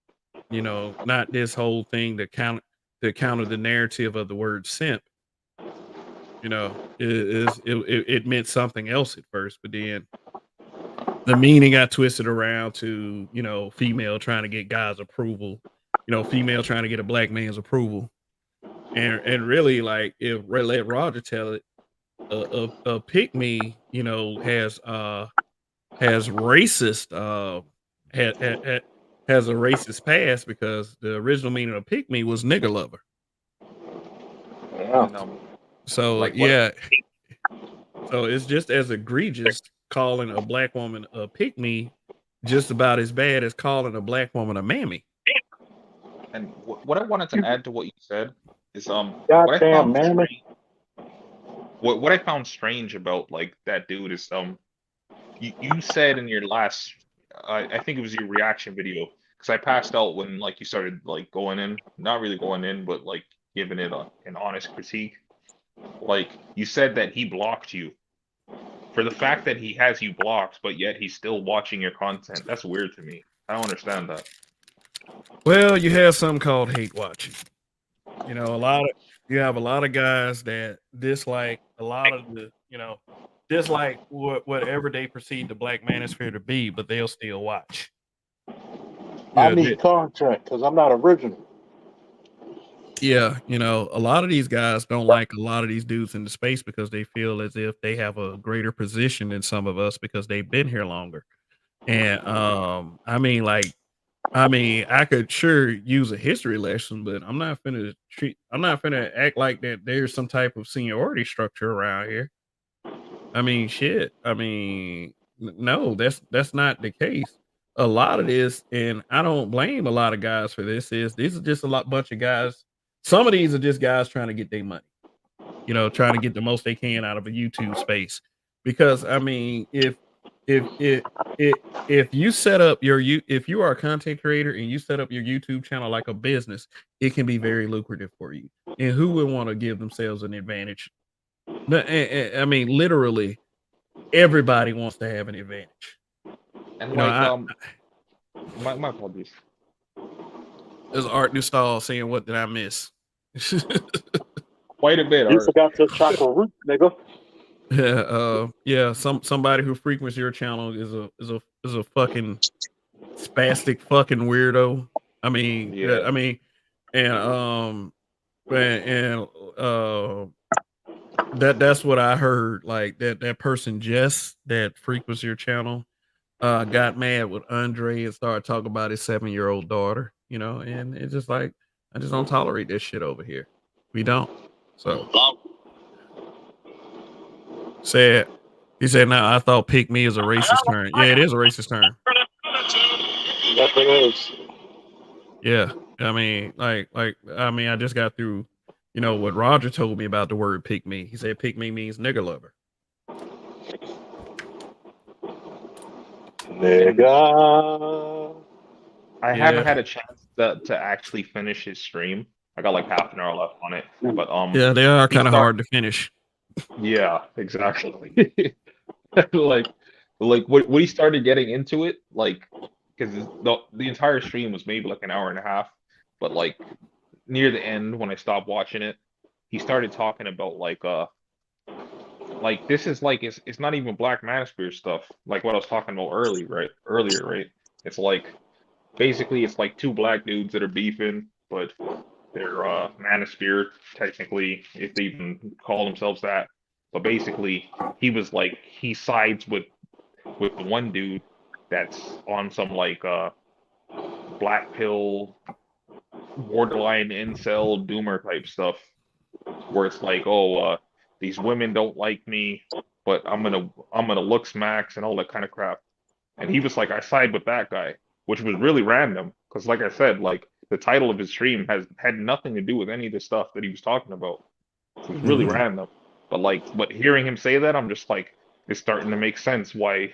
Not this whole thing to counter the narrative of the word simp. It meant something else at first, but then the meaning got twisted around to female trying to get guys approval, female trying to get a black man's approval, and really like if let Roger tell it, a pick me has racist has a racist past because the original meaning of pick me was nigger lover. Yeah. And, So like what? yeah, so it's just as egregious calling a black woman a pick me, just about as bad as calling a black woman a mammy. And what I wanted to add to what you said is what I Goddamn found man. strange, what I found strange about like that dude is you said in your last I think it was your reaction video because I passed out when like you started like going in, not really going in, but like giving it an honest critique. Like you said that he blocked you for the fact that he has you blocked, but yet he's still watching your content. That's weird to me. I don't understand that. Well, you have something called hate watching. You have a lot of guys that dislike a lot of the dislike whatever they perceive the Black Manosphere to be, but they'll still watch. I need content because I'm not original. Yeah, a lot of these guys don't like a lot of these dudes in the space because they feel as if they have a greater position than some of us because they've been here longer. And I mean, I could sure use a history lesson, but I'm not finna act like that there's some type of seniority structure around here. I mean, shit. I mean, no, that's not the case. A lot of this, and I don't blame a lot of guys for this, is these are just a bunch of guys. Some of these are just guys trying to get their money, trying to get the most they can out of a YouTube space. Because I mean, if if you set up if you are a content creator and you set up your YouTube channel like a business, it can be very lucrative for you. And who would want to give themselves an advantage? I mean, literally, everybody wants to have an advantage. And You know, like I my apologies. there's Art Newstall saying, "What did I miss?" Quite a bit. You Art. forgot the chocolate root, nigga. Yeah. Somebody who frequents your channel is a fucking spastic fucking weirdo. I mean, Yeah. I mean, and and that's what I heard. Like that person Jess that frequents your channel got mad with Andre and started talking about his 7-year-old daughter. And it's just like I just don't tolerate this shit over here. We don't. So said he said, "Now I thought pick me is a racist term. Yeah, it is a racist term. Yes, it is. Yeah, I mean, I just got through, what Roger told me about the word pick me. He said pick me means nigger lover. Nigga. I Yeah. haven't had a chance to actually finish his stream. I got like half an hour left on it. But Yeah, they are kind of hard to finish. Yeah, exactly. like when he started getting into it, like because the entire stream was maybe like an hour and a half, but like near the end when I stopped watching it, he started talking about like this is like it's not even Black Manosphere stuff, like what I was talking about earlier, right? It's like basically it's like two black dudes that are beefing, but they're Manosphere technically, if they even call themselves that. But basically, he was like he sides with with the one dude that's on some like black pill, borderline incel doomer type stuff, where it's like, oh, these women don't like me, but I'm gonna look smacks and all that kind of crap. And he was like, I side with that guy, which was really random because, like I said, like the title of his stream had nothing to do with any of the stuff that he was talking about. So it was really random. But hearing him say that, I'm just like, it's starting to make sense why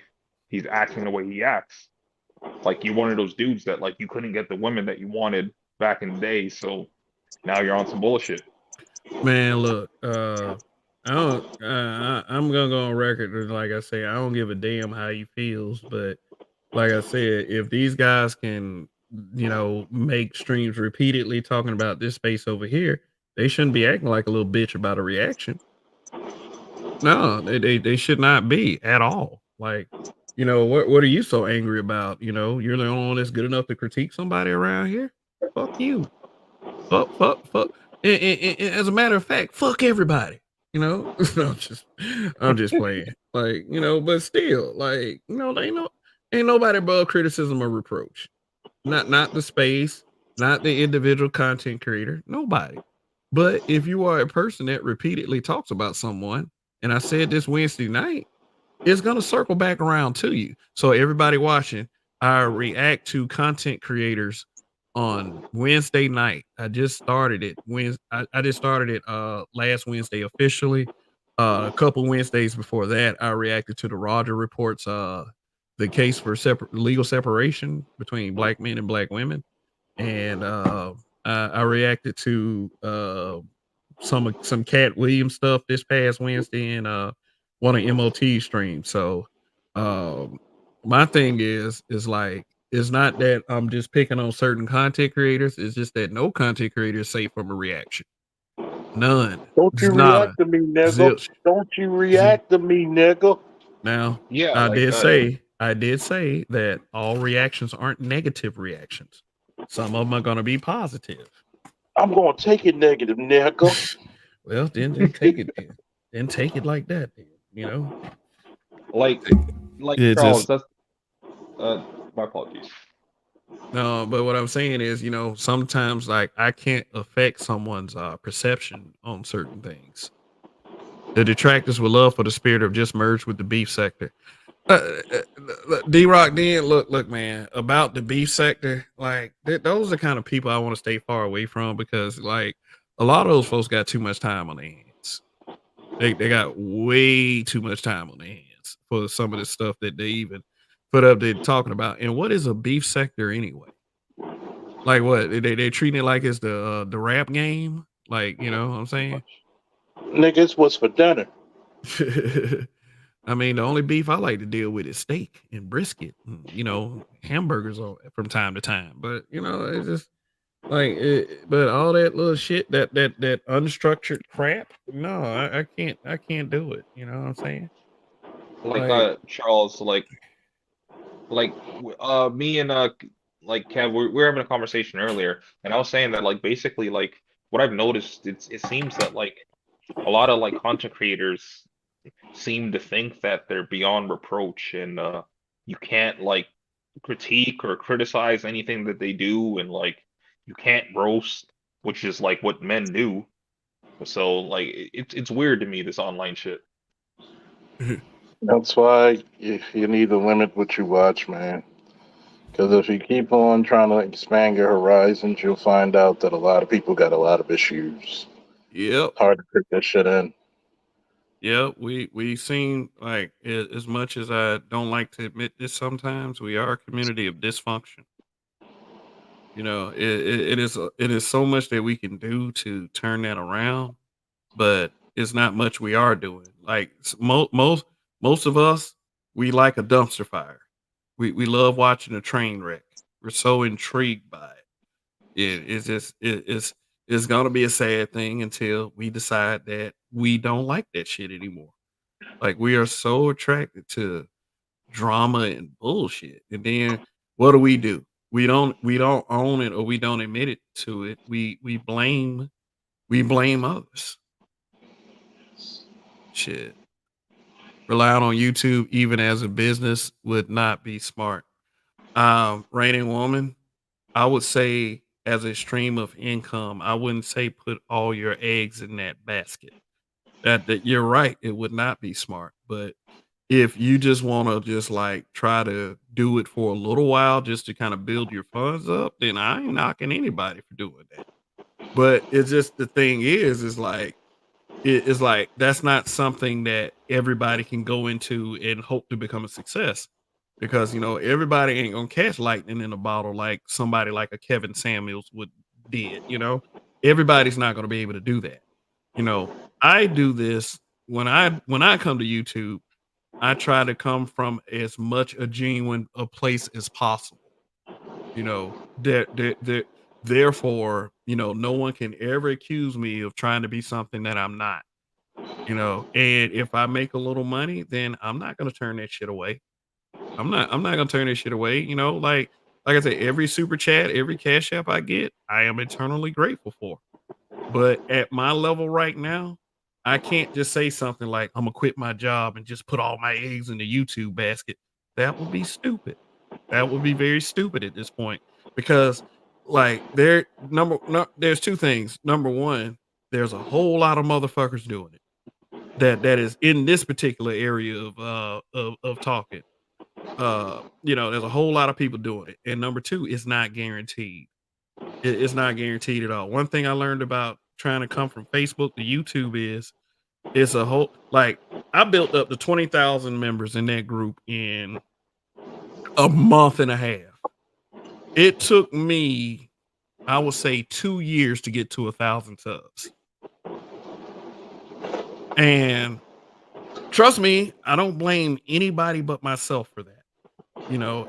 he's acting the way he acts. Like you're one of those dudes that like you couldn't get the women that you wanted back in the day, so now you're on some bullshit. Man, look, I don't. I'm gonna go on record and like I say, I don't give a damn how he feels. But like I said, if these guys can, make streams repeatedly talking about this space over here, they shouldn't be acting like a little bitch about a reaction. No, they should not be at all. Like, what are you so angry about? You're the only one that's good enough to critique somebody around here. Fuck you. Fuck. And as a matter of fact, fuck everybody. No, I'm just playing. Like, but still, like, they know ain't nobody above criticism or reproach. Not the space, not the individual content creator, nobody. But if you are a person that repeatedly talks about someone, and I said this Wednesday night, it's gonna circle back around to you. So everybody watching, I react to content creators on Wednesday night. I just started it. I just started it last Wednesday officially. A couple Wednesdays before that, I reacted to the Roger reports, the case for legal separation between black men and black women, and I reacted to some Cat Williams stuff this past Wednesday and one of MOT streams. So my thing is like, it's not that I'm just picking on certain content creators. It's just that no content creator is safe from a reaction. None. Don't It's you not react a to me, nigga. zilch. Don't you Z- react to me, nigga. Now, Yeah, I like did say that all reactions aren't negative reactions. Some of them are going to be positive. I'm gonna take it negative, nigga. Well, then take it then. Then take it like that. Then. like like It's Charles, just that's my apologies. no, but what I'm saying is, sometimes like I can't affect someone's perception on certain things. The detractors would love for the spirit of just merge with the beef sector. D Rock, then look, man, about the beef sector, like those are the kind of people I want to stay far away from because, like, a lot of those folks got too much time on their hands. They got way too much time on their hands for some of the stuff that they even put up there talking about. And what is a beef sector anyway? Like what they treating it like it's the rap game? Like, you know what I'm saying? Niggas, what's for dinner? I mean, the only beef I like to deal with is steak and brisket, and, hamburgers from time to time. But it's just like, but all that little shit, that unstructured crap. No, I can't do it. You know what I'm saying? Like Like, Charles, me and like Kev, we were having a conversation earlier, and I was saying that like basically like what I've noticed, it seems that like a lot of like content creators seem to think that they're beyond reproach and you can't like critique or criticize anything that they do, and like you can't roast, which is like what men do. So like it's weird to me, this online shit. That's why you need to limit what you watch, man. Because if you keep on trying to expand your horizons, you'll find out that a lot of people got a lot of issues. yep, Hard to fit that shit in. yep. We seem like, as much as I don't like to admit this, sometimes we are a community of dysfunction. It is so much that we can do to turn that around, but it's not much we are doing. Like, most of us, we like a dumpster fire. We love watching a train wreck. We're so intrigued by it. It's just it's gonna be a sad thing until we decide that we don't like that shit anymore. Like, we are so attracted to drama and bullshit. And then what do? We don't own it, or we don't admit it to it. We blame others. Shit. Relying on YouTube even as a business would not be smart. Reigning woman, I would say as a stream of income, I wouldn't say put all your eggs in that basket. That you're right, it would not be smart. But if you just want to just like try to do it for a little while just to kind of build your funds up, then I ain't knocking anybody for doing that. But it's just the thing is like it's like that's not something that everybody can go into and hope to become a success because everybody ain't gonna catch lightning in a bottle like somebody like a Kevin Samuels would did. Everybody's not gonna be able to do that. You know, I do this when I come to YouTube. I try to come from as much a genuine a place as possible. Therefore, no one can ever accuse me of trying to be something that I'm not. And if I make a little money, then I'm not gonna turn that shit away. I'm not gonna turn this shit away. Like I said, every super chat, every cash app I get, I am eternally grateful for. But at my level right now, I can't just say something like I'm gonna quit my job and just put all my eggs in the YouTube basket. That would be stupid. That would be very stupid at this point because like there's two things. Number one, there's a whole lot of motherfuckers doing it that is in this particular area of talking. There's a whole lot of people doing it. And number two, it's not guaranteed. It's not guaranteed at all. One thing I learned about trying to come from Facebook to YouTube is it's a whole like I built up to 20,000 members in that group in a month and a half. It took me, I would say, 2 years to get to 1,000 subs. And trust me, I don't blame anybody but myself for that.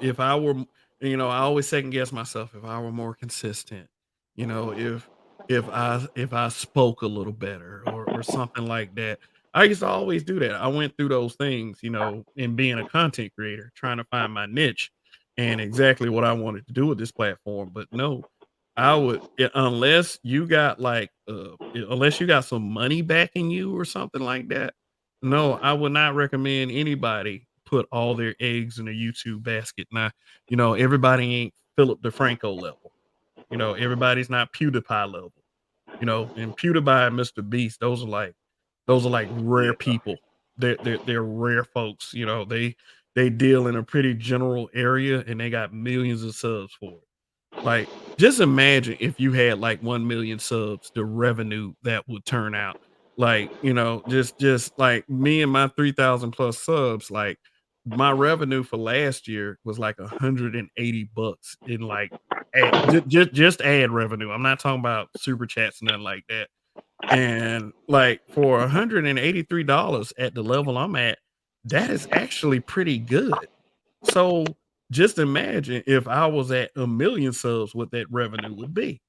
If I were, I always second guess myself if I were more consistent, if I spoke a little better or something like that. I used to always do that. I went through those things, in being a content creator, trying to find my niche and exactly what I wanted to do with this platform. But no, unless you got unless you got some money backing you or something like that. No, I would not recommend anybody put all their eggs in a YouTube basket. Now, everybody ain't Philip DeFranco level. Everybody's not PewDiePie level. And PewDiePie and Mr. Beast, those are like rare people. They're rare folks. They deal in a pretty general area and they got millions of subs for it. Like, just imagine if you had like 1 million subs, the revenue that would turn out. Like, just like me and my 3,000 plus subs, like my revenue for last year was like $180 in like just ad revenue. I'm not talking about super chats, nothing like that. And like for $183 at the level I'm at, that is actually pretty good. So just imagine if I was at 1 million subs, what that revenue would be.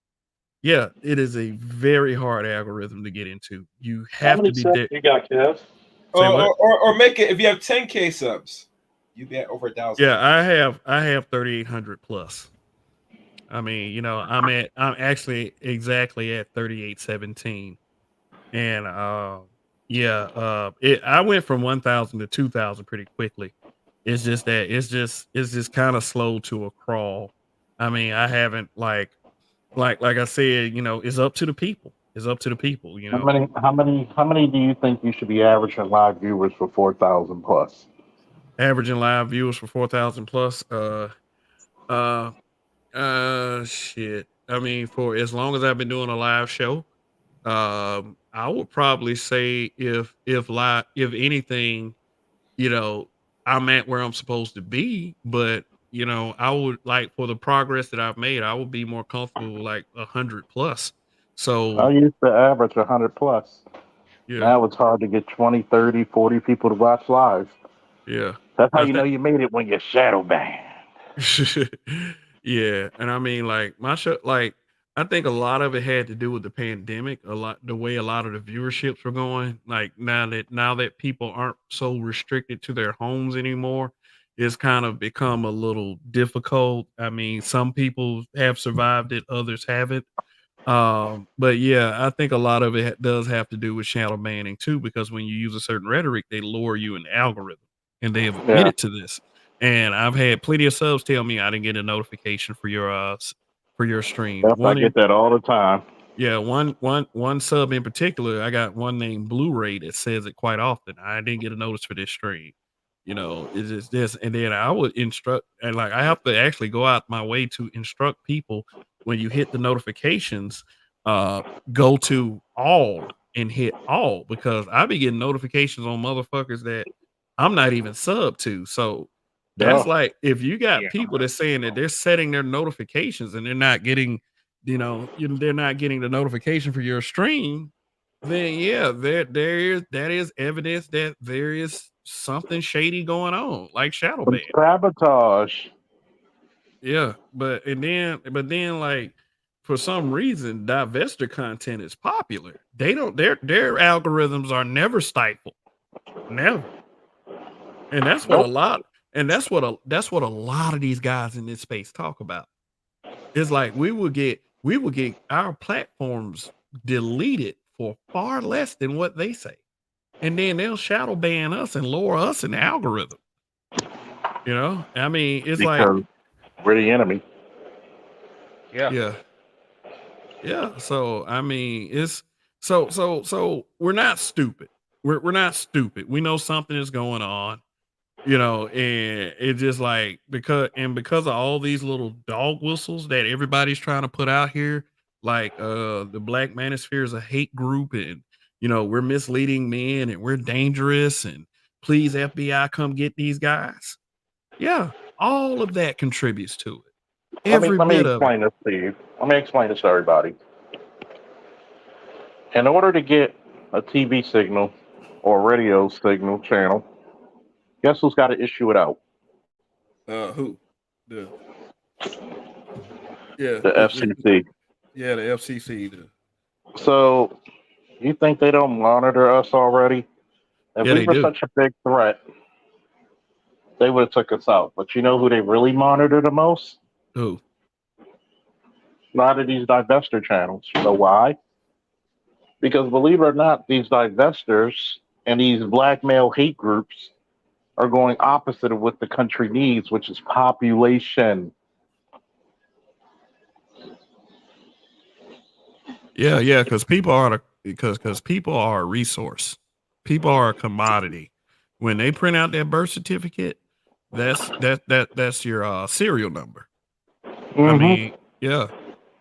Yeah, it is a very hard algorithm to get into. You How have many to be subs you got, Kev? Say what? Or make it if you have 10K subs, you get over 1,000. Yeah, I have 3,800 plus. I mean, I'm actually exactly at 3,817. And I went from 1,000 to 2,000 pretty quickly. It's just that it's just kind of slow to a crawl. I mean, I haven't like I said, it's up to the people. It's up to the people, How many do you think you should be averaging live viewers for 4,000 plus? Averaging live viewers for 4,000 plus. Uh, Shit. I mean, for as long as I've been doing a live show, I would probably say if anything, you know, I'm at where I'm supposed to be, but I would like for the progress that I've made, I would be more comfortable with like 100 plus. I So used to average 100 plus. yeah, Now it's hard to get 20, 30, 40 people to watch live. yeah. That's how I you know think you made it when you're shadow banned. yeah, and I mean, like my show, like I think a lot of it had to do with the pandemic. A lot, the way a lot of the viewerships were going. Like now that people aren't so restricted to their homes anymore, it's kind of become a little difficult. I mean, some people have survived it, others haven't. But yeah, I think a lot of it does have to do with shadow banning too, because when you use a certain rhetoric, they lower you in the algorithm, and they have Yeah. admitted to this. And I've had plenty of subs tell me I didn't get a notification for your stream. Yep, I get that all the time. Yeah, one sub in particular, I got one named Blu-ray that says it quite often. I didn't get a notice for this stream. You know, it's just this, and then I would instruct, and like I have to actually go out my way to instruct people when you hit the notifications, uh, go to all and hit all, because I be getting notifications on motherfuckers that I'm not even sub to. So that's Yeah. like if you got Yeah. people that's saying that they're setting their notifications and they're not getting, they're not getting the notification for your stream, then yeah, that is evidence that there is something shady going on, like shadow Some ban. sabotage. Yeah, but then like for some reason, divester content is popular. They don't their algorithms are never stifled, never, and that's what a Nope. lot and that's what a lot of these guys in this space talk about. It's like we will get our platforms deleted for far less than what they say. And then they'll shadow ban us and lower us in the algorithm. You know? I mean, it's like, Because we're the enemy. Yeah. yeah. Yeah. So I mean, it's so we're not stupid. We're not stupid. We know something is going on. And it's just like because of all these little dog whistles that everybody's trying to put out here, like the Black Manosphere is a hate group, and we're misleading men and we're dangerous, and please FBI come get these guys. Yeah, all of that contributes to it. Every Let me bit of it. explain this to you. Let me explain this to everybody. In order to get a TV signal or a radio signal channel, guess who's got to issue it out? Who? The yeah, The FCC. yeah, the FCC. So you think they don't monitor us already? If Yeah, we they were do. such a big threat, they would have took us out. But you know who they really monitor the most? Who? A lot of these divester channels. You know why? Because believe it or not, these divestors and these blackmail hate groups are going opposite of what the country needs, which is population. Yeah, because people are a resource. People are a commodity. When they print out that birth certificate, that's your serial number. I mean, yeah,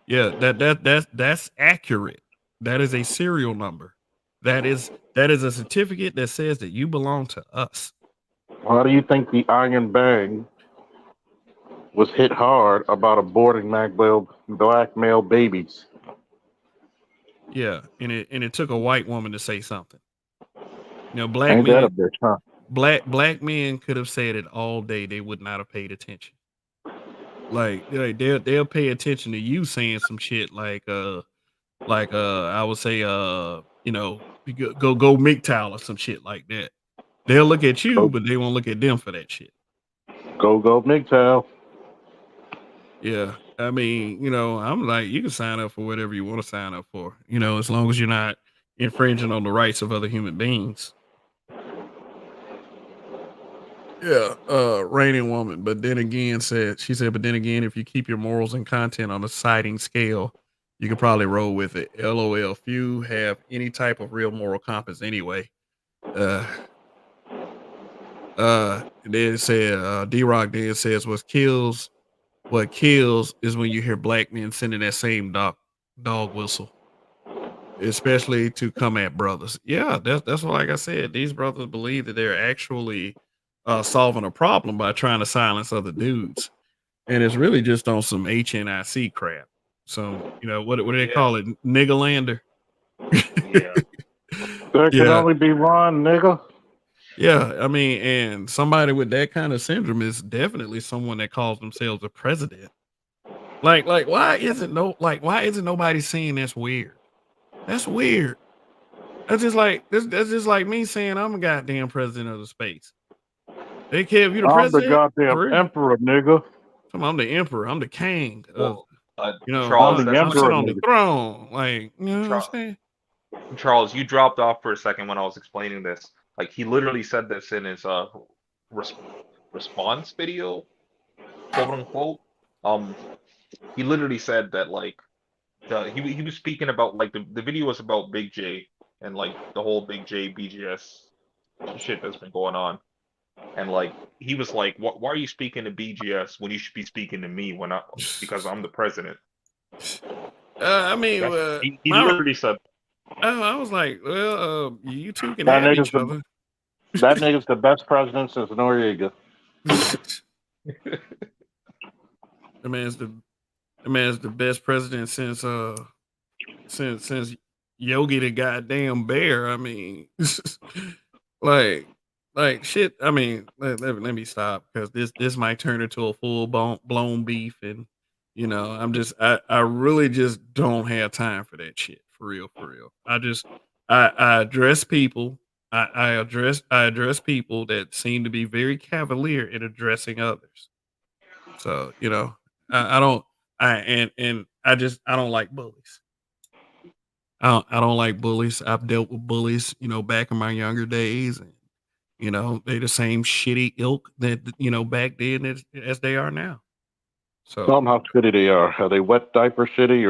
that's accurate. That is a serial number. That is a certificate that says that you belong to us. How do you think the Iron Bang was hit hard about aborting blackmail babies? Yeah, and it took a white woman to say something. Black Ain't that a men bitch, huh? black men could have said it all day. They would not have paid attention. Like they'll pay attention to you saying some shit like I would say go MGTOW or some shit like that. They'll look at you, Go, but they won't look at them for that shit. go, MGTOW. Yeah. I mean, I'm like, you can sign up for whatever you want to sign up for, as long as you're not infringing on the rights of other human beings. Yeah, reigning woman. But then again, but then again, if you keep your morals and content on a siding scale, you could probably roll with it. LOL. Few have any type of real moral compass anyway. Then it said, D-Rock then says what kills is when you hear black men sending that same dog whistle, especially to come at brothers. Yeah, that's what, like I said, these brothers believe that they're actually solving a problem by trying to silence other dudes, and it's really just on some HNIC crap. So what do they call it, Niggerlander? Yeah. There can Yeah, only be one, nigga. yeah. I mean, and somebody with that kind of syndrome is definitely someone that calls themselves a president. Like why isn't nobody seeing that's weird? That's weird. That's just like that's just like me saying I'm a goddamn president of the space. They care if you're the I'm the president goddamn for real. emperor, nigga. I'm the emperor. I'm the king of. Well, Charles, I'm the that's I'll not sit emperor, on the nigga. throne. Like, you know what I'm Charles. saying? Charles, you dropped off for a second when I was explaining this. Like he literally said this in his res response video, quote unquote. Um, he literally said that like he was speaking about like the video was about Big J and like the whole Big J BGS shit that's been going on. And like he was like, why are you speaking to BGS when you should be speaking to me because I'm the president? I mean, He literally said. I was like, well, you two can That have nigga's each the other. that nigga's the best president since Noriega. The man's the best president since Yogi the goddamn bear. I mean, like shit. I mean, let me stop because this might turn into a full blown beef, and I really just don't have time for that shit for real, for real. I address people. I address people that seem to be very cavalier in addressing others. So I don't I don't like bullies. I don't like bullies. I've dealt with bullies, back in my younger days, and they the same shitty ilk that back then as they are now. Tell So them how shitty they are. Are they wet diaper shitty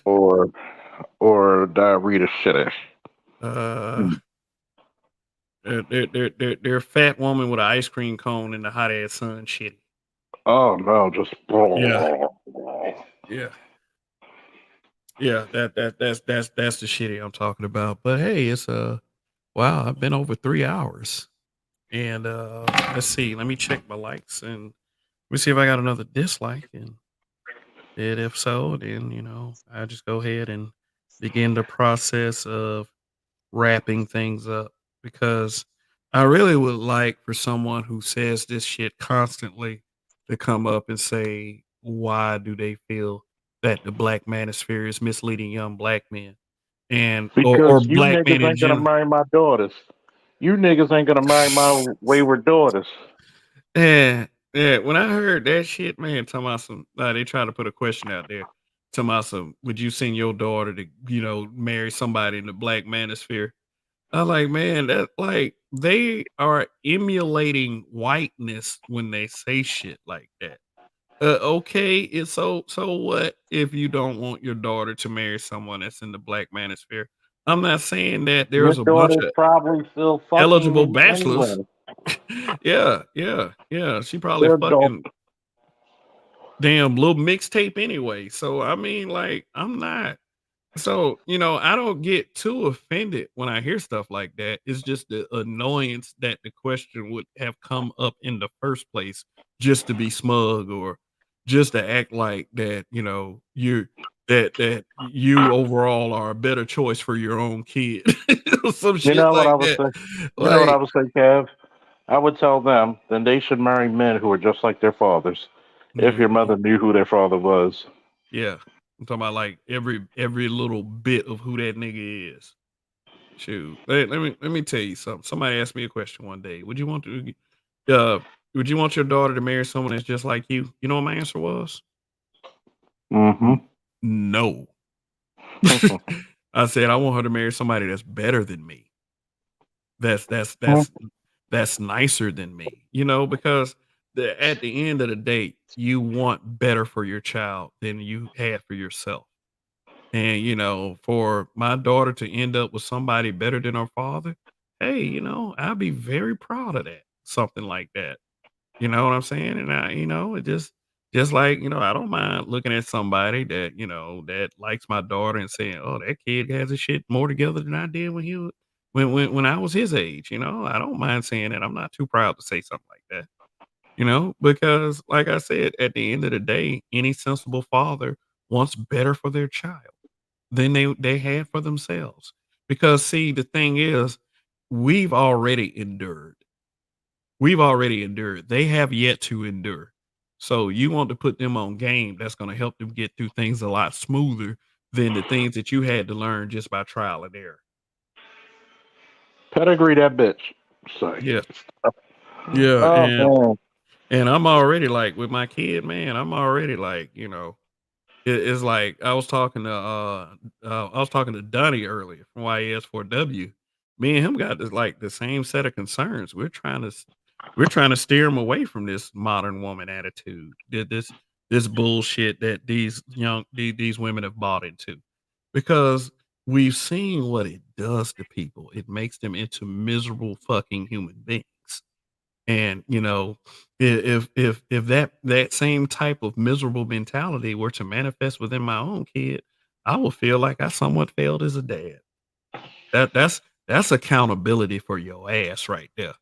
or or diarrhea shitty? uh, they're a fat woman with an ice cream cone in the hot ass sun. Shitty. Oh no, just Yeah, yeah, yeah. That's the shitty I'm talking about. But hey, it's wow. I've been over 3 hours. And let's see. Let me check my likes and let me see if I got another dislike. And if so, then I just go ahead and begin the process of wrapping things up because I really would like for someone who says this shit constantly to come up and say why do they feel that the Black Manosphere is misleading young black men and or because you black men niggas in ain't gonna general. marry my daughters. You niggas ain't gonna marry my wayward daughters. Yeah, yeah. When I heard that shit, man, talking about some, they trying to put a question out there. Talking about some, would you send your daughter to, marry somebody in the Black Manosphere? I like, man, that like they are emulating whiteness when they say shit like that. Okay, it's so what if you don't want your daughter to marry someone that's in the Black Manosphere? I'm not saying that Your there's a bunch daughter's of probably still fucking eligible you bachelors. anyway. Yeah, yeah, yeah. She probably They're adults. fucking damn little mixtape anyway. So I mean, like, I'm not. So I don't get too offended when I hear stuff like that. It's just the annoyance that the question would have come up in the first place, just to be smug or just to act like that. You overall are a better choice for your own kid. Some You shit know what I like would that. say? You know what I Like, would say, Kev? I would tell them then they should marry men who are just like their fathers. If your mhm. mother knew who their father was. Yeah. I'm talking about like every little bit of who that nigga is. Shoot. Let me tell you something. Somebody asked me a question one day. Uh would you want your daughter to marry someone that's just like you? You know what my answer was? Mm-hmm. No. I said I want her to marry somebody that's better than me. That's that's that's that's nicer than me. Because at the end of the day, you want better for your child than you had for yourself. And, for my daughter to end up with somebody better than her father, hey, I'll be very proud of that. Something like that. You know what I'm saying? And it just like, I don't mind looking at somebody that, that likes my daughter and saying, oh, that kid has his shit more together than I did when I was his age. I don't mind saying that. I'm not too proud to say something like that. Because like I said, at the end of the day, any sensible father wants better for their child than they had for themselves. Because see, the thing is, we've already endured. We've already endured. They have yet to endure. So you want to put them on game that's going to help them get through things a lot smoother than the things that you had to learn just by trial and error. Pedigree that bitch. Sorry. Yeah. Yeah, Oh and man. and I'm already like with my kid, man, I'm already like, It's like I was talking to Donnie earlier from YES4W. Me and him got this like the same set of concerns. We're trying to steer him away from this modern woman attitude. This bullshit that these women have bought into, because we've seen what it does to people. It makes them into miserable fucking human beings. And if that same type of miserable mentality were to manifest within my own kid, I would feel like I somewhat failed as a dad. That's accountability for your ass right there.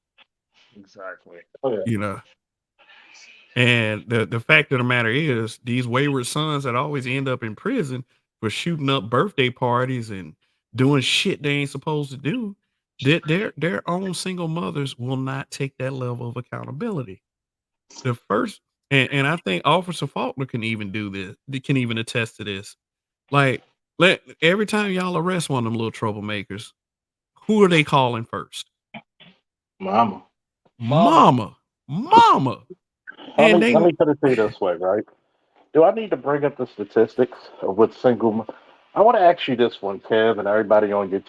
Exactly. Oh, yeah. You know. And the fact of the matter is, these wayward sons that always end up in prison for shooting up birthday parties and doing shit they ain't supposed to do, their own single mothers will not take that level of accountability. The first, and I think Officer Faulkner can even do this. They can even attest to this. Like, every time y'all arrest one of them little troublemakers, who are they calling first? Mama. Mama. And Let they me put it to you this way, right? Do I need to bring up the statistics of what single? I want to ask you this one, Kev, and everybody on your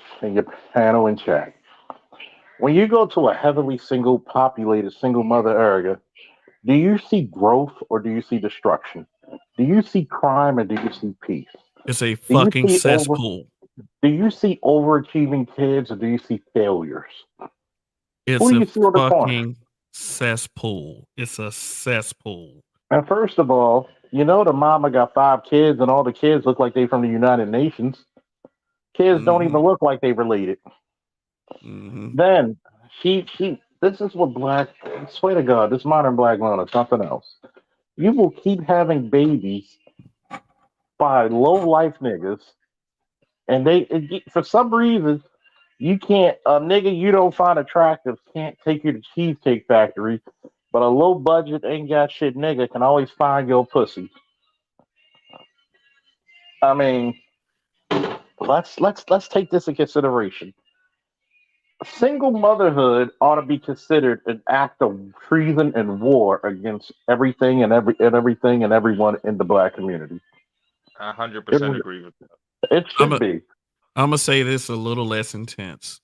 panel and chat. When you go to a heavily single populated single mother area, do you see growth or do you see destruction? Do you see crime or do you see peace? It's a Do you fucking see over cesspool. do you see overachieving kids or do you see failures? Who It's do a you see on the corner? fucking cesspool. It's a cesspool. And first of all, you know the mama got 5 kids and all the kids look like they from the United Nations. Kids don't Mm-hmm. even look like they related. Mm-hmm. Then she this is what black I swear to God, this modern black woman is something else. You will keep having babies by low life niggas, and for some reason you can't a nigga you don't find attractive can't take you to Cheesecake Factory, but a low budget ain't got shit nigga can always find your pussy. I mean, let's take this in consideration. Single motherhood ought to be considered an act of treason and war against everything and everyone in the black community. I It 100% agree with that. it I'm should a, be. I'm gonna say this a little less intense.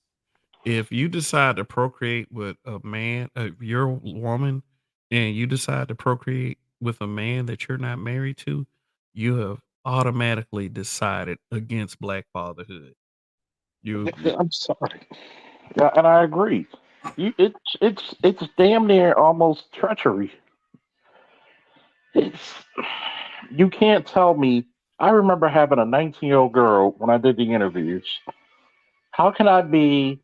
If you decide to procreate with a man, you're a woman, and you decide to procreate with a man that you're not married to, you have automatically decided against black fatherhood. You I'm sorry. Yeah, and I agree. It's damn near almost treachery. It's you can't tell me. I remember having a 19-year-old girl when I did the interviews. How can I be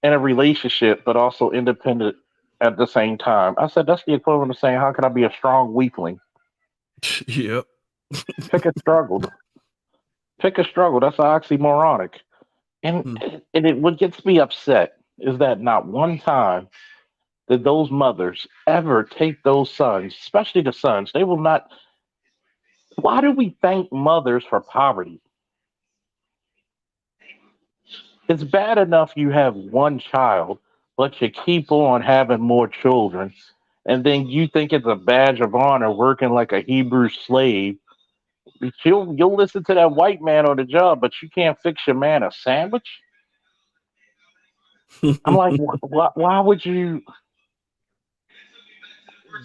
in a relationship but also independent at the same time? I said that's the equivalent of saying how can I be a strong weakling? yep. Pick a struggle. Pick a struggle. That's oxymoronic. And Hmm. what gets me upset is that not one time did those mothers ever take those sons, especially the sons. They will not. Why do we thank mothers for poverty? It's bad enough you have one child, but you keep on having more children, and then you think it's a badge of honor working like a Hebrew slave. You'll listen to that white man on the job, but you can't fix your man a sandwich. I'm like, why would you?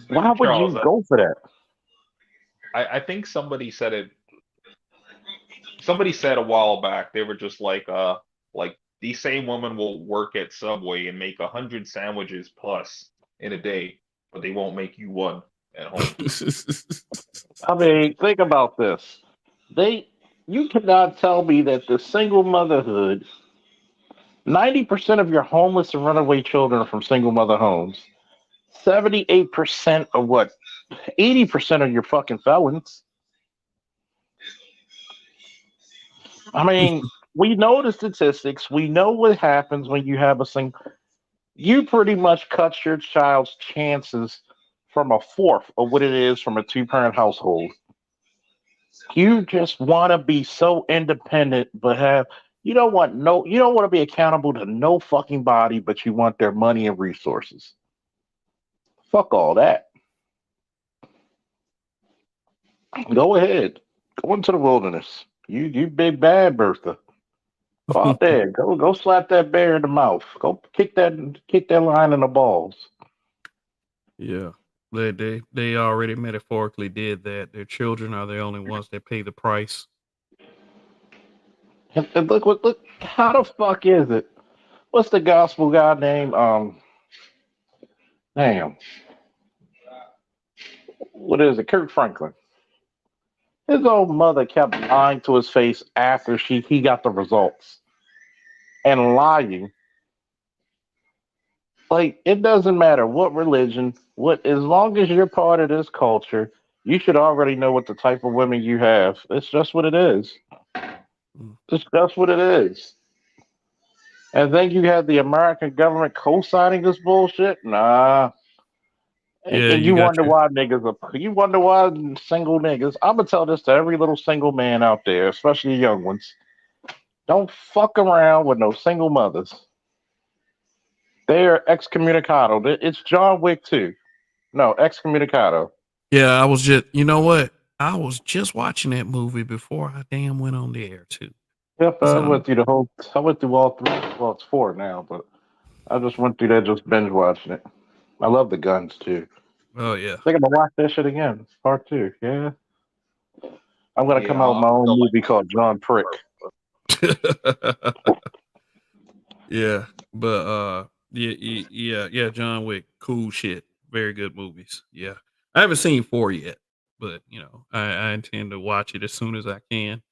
Why would Charles, you go for that? I think somebody said it. Somebody said a while back they were just like these same women will work at Subway and make 100 sandwiches plus in a day, but they won't make you one at home. I mean, think about this. They, you cannot tell me that the single motherhood, 90% of your homeless and runaway children are from single mother homes. 78% of what? 80% of your fucking felons. I mean, we know the statistics. We know what happens when you have a single. You pretty much cut your child's chances from a fourth of what it is from a two-parent household. You just want to be so independent, but you don't want to be accountable to no fucking body, but you want their money and resources. Fuck all that. Go ahead. Go into the wilderness. You big bad Bertha. Go out there. Go slap that bear in the mouth. Go kick that lion in the balls. Yeah. They already metaphorically did that. Their children are the only ones that pay the price. And look, how the fuck is it? What's the gospel guy name? Damn. What is it? Kirk Franklin. His old mother kept lying to his face after he got the results. And lying. Like, it doesn't matter what religion, as long as you're part of this culture, you should already know what the type of women you have. It's just what it is. Mm. It's just what it is. And then you have the American government co-signing this bullshit. Nah. And, Yeah, and you you got wonder your why you wonder why single niggas. I'm gonna tell this to every little single man out there, especially young ones. Don't fuck around with no single mothers. They're excommunicado. It's John Wick too. No, excommunicado. Yeah, I was just you know what? I was just watching that movie before I damn went on the air too. Yep, I So went through the whole. I went through all three. Well, it's four now, but I just went through that just binge watching it. I love the guns too. oh yeah. I think I'm gonna watch that shit again. Part two. Yeah, I'm gonna Yeah, come out with I my own feel like movie called John Prick. Yeah, but yeah, John Wick, cool shit, very good movies. Yeah, I haven't seen four yet, but I intend to watch it as soon as I can.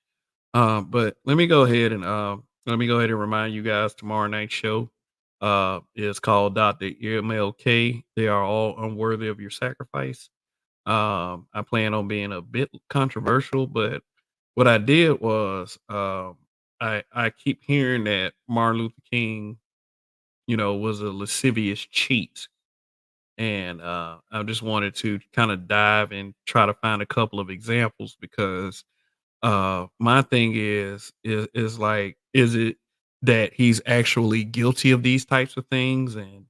But let me go ahead and remind you guys tomorrow night's show is called Dr. MLK. They are all unworthy of your sacrifice. I plan on being a bit controversial, but what I did was I keep hearing that Martin Luther King, was a lascivious cheat. And I just wanted to kind of dive and try to find a couple of examples because my thing is like, is it that he's actually guilty of these types of things, and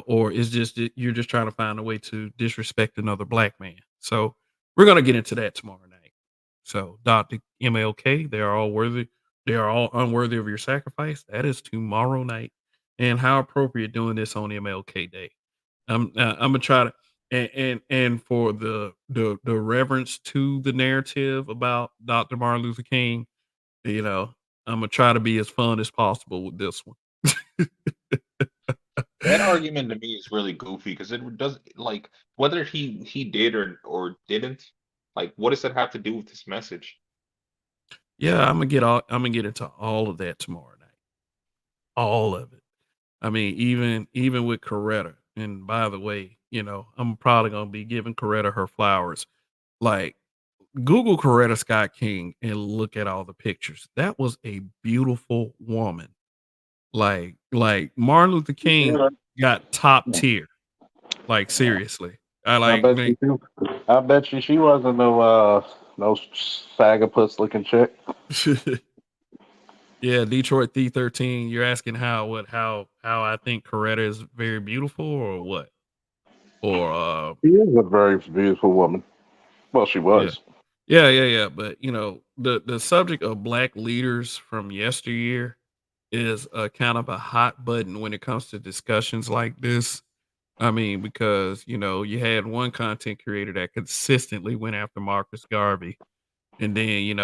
or is just that you're just trying to find a way to disrespect another black man? So we're gonna get into that tomorrow night. So Dr. MLK, they are all unworthy of your sacrifice. That is tomorrow night. And how appropriate doing this on MLK Day. I'm gonna try to and for the reverence to the narrative about Dr. Martin Luther King, you know, I'm gonna try to be as fun as possible with this one. that argument to me is really goofy because it does like whether he did or didn't, like what does that have to do with this message? Yeah, I'm gonna get into all of that tomorrow night. All of it. I mean, even with Coretta. And by the way, I'm probably gonna be giving Coretta her flowers. Like, Google Coretta Scott King and look at all the pictures. That was a beautiful woman. Like Martin Luther King Yeah. got top tier. Like, seriously. I I like bet you. I bet you she wasn't no sagapus looking chick. yeah, Detroit D13. You're asking how I think Coretta is very beautiful or what? Or She is a very beautiful woman. Well, she yeah. was. Yeah. But the subject of black leaders from yesteryear is a kind of a hot button when it comes to discussions like this. I mean, because you had one content creator that consistently went after Marcus Garvey, and then you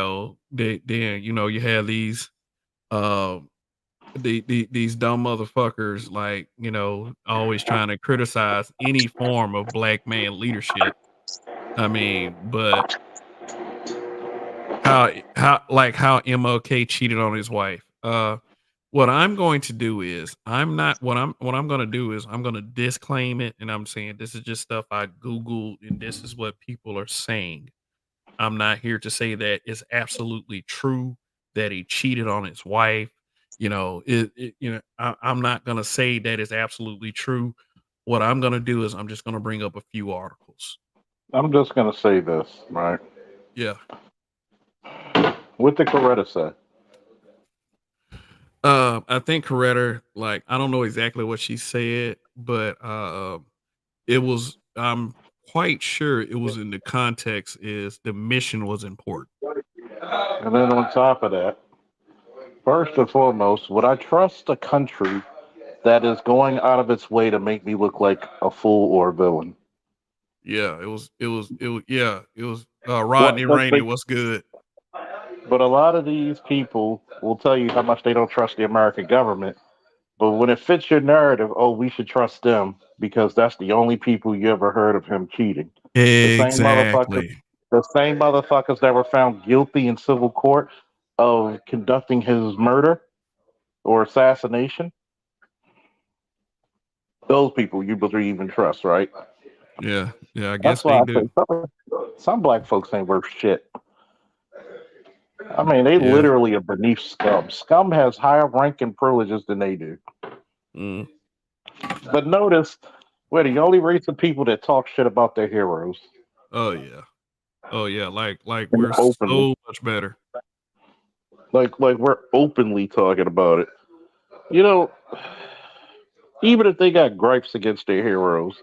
had these um these dumb motherfuckers, like, always trying to criticize any form of black man leadership. I mean, but how MLK cheated on his wife. What I'm going to do is I'm not what I'm going to do is I'm going to disclaim it, and I'm saying this is just stuff I googled and this is what people are saying. I'm not here to say that it's absolutely true that he cheated on his wife. I'm not going to say that it's absolutely true. What I'm going to do is I'm just going to bring up a few articles. I'm just gonna say this, right? Yeah. What did Coretta say? I think Coretta, like, I don't know exactly what she said, but it was quite sure it was in the context is the mission was important. And then on top of that, first and foremost, would I trust a country that is going out of its way to make me look like a fool or a villain? Yeah, it was What? Rodney But, Rainey. but, What's good? but a lot of these people will tell you how much they don't trust the American government. But when it fits your narrative, oh, we should trust them because that's the only people you ever heard of him cheating. The same motherfuckers, Exactly. the same motherfuckers that were found guilty in civil court of conducting his murder or assassination. Those people you believe and trust, right? Yeah, I That's guess they why I do. say some black folks ain't worth shit. I mean, they Yeah. literally are beneath scum. Scum has higher rank and privileges than they do. Mm. But notice, we're the only race of people that talk shit about their heroes. Oh yeah. Oh yeah. Like And we're openly. so much better. Like we're openly talking about it. You know, even if they got gripes against their heroes,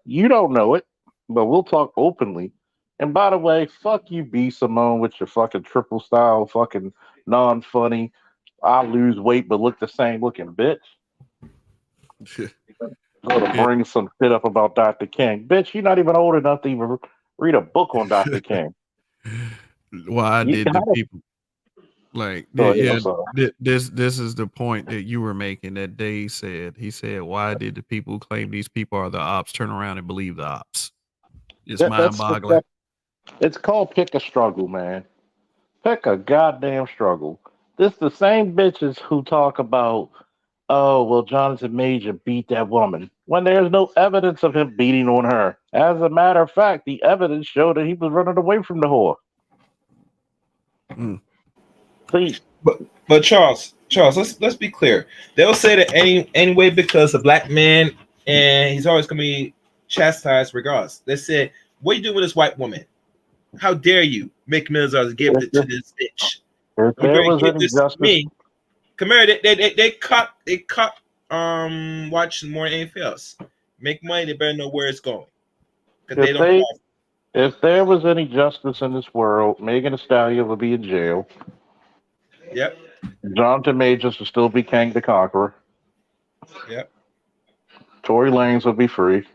you don't know it, but we'll talk openly. And by the way, fuck you, B Simone, with your fucking triple style, fucking non funny. I lose weight but look the same looking bitch. Go to Yeah. bring some shit up about Dr. King. Bitch, you're not even old enough to even read a book on Dr. King. Why You, did how the the, people like go ahead, yeah, I'm sorry. this is the point that you were making that Dave said. He said, why did the people who claim these people are the ops turn around and believe the ops? It's mind boggling. It's called pick a struggle, man. Pick a goddamn struggle. This the same bitches who talk about, oh, well, Jonathan Major beat that woman when there's no evidence of him beating on her. As a matter of fact, the evidence showed that he was running away from the whore. Mm. See, But Charles, let's be clear. They'll say that anyway because a black man and he's always gonna be chastised regardless. They said, "What are you doing with this white woman? How dare you make millions of dollars and give if, it to this bitch? if I'm there going to was give any this to justice, me." Come here, they cut watching more than anything else. Make money, they better know where it's going because they if don't they, profit. if there was any justice in this world, Megan Thee Stallion would be in jail. Yep, Jonathan Majors would still be King the Conqueror. yep, Tory Lanez would be free.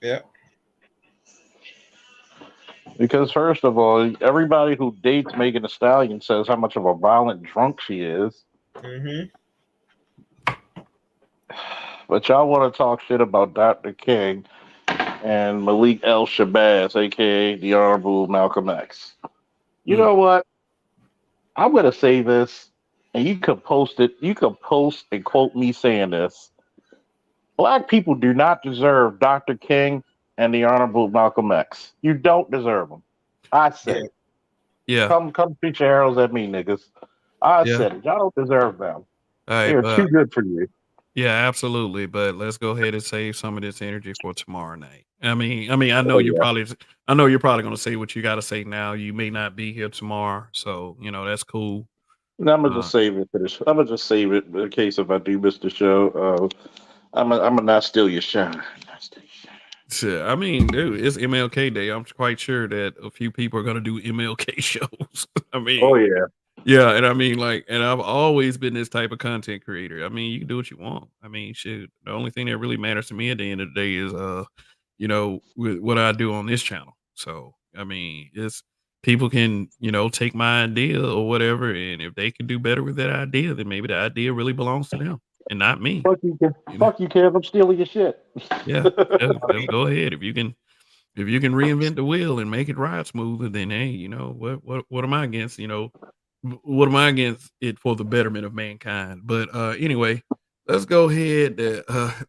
yep. Because first of all, everybody who dates Megan Thee Stallion says how much of a violent drunk she is. Mm-hmm. But y'all want to talk shit about Dr. King and Malik El Shabazz, aka the Honorable Malcolm X. You Mm. know what? I'm gonna say this, and you could post it. You could post and quote me saying this. Black people do not deserve Dr. King and the Honorable Malcolm X. You don't deserve them. I said Yeah, it. Yeah. Come shoot your arrows at me, niggas. I Yeah. said it. Y'all don't deserve them. All They right, are but too good for you. yeah, absolutely. But let's go ahead and save some of this energy for tomorrow night. I know Oh yeah. I know you're probably going to say what you got to say now. You may not be here tomorrow, so that's cool. And I'm gonna Uh, just save it for this. I'm gonna just save it in case if I do miss the show. I'm gonna not steal your shine. Not steal your shine. shit, I mean, dude, it's MLK Day. I'm quite sure that a few people are going to do MLK shows. I Oh mean, yeah. yeah, and I mean, like, and I've always been this type of content creator. I mean, you can do what you want. I mean, shit. The only thing that really matters to me at the end of the day is, what I do on this channel. So, I mean, it's people can, take my idea or whatever, and if they can do better with that idea, then maybe the idea really belongs to them and not me. Fuck you, Kev. You know? Fuck you, Kev. I'm stealing your shit. Yeah, just go ahead. If you can reinvent the wheel and make it ride smoother, then hey, what am I against? What am I against it for the betterment of mankind? But anyway, let's go ahead.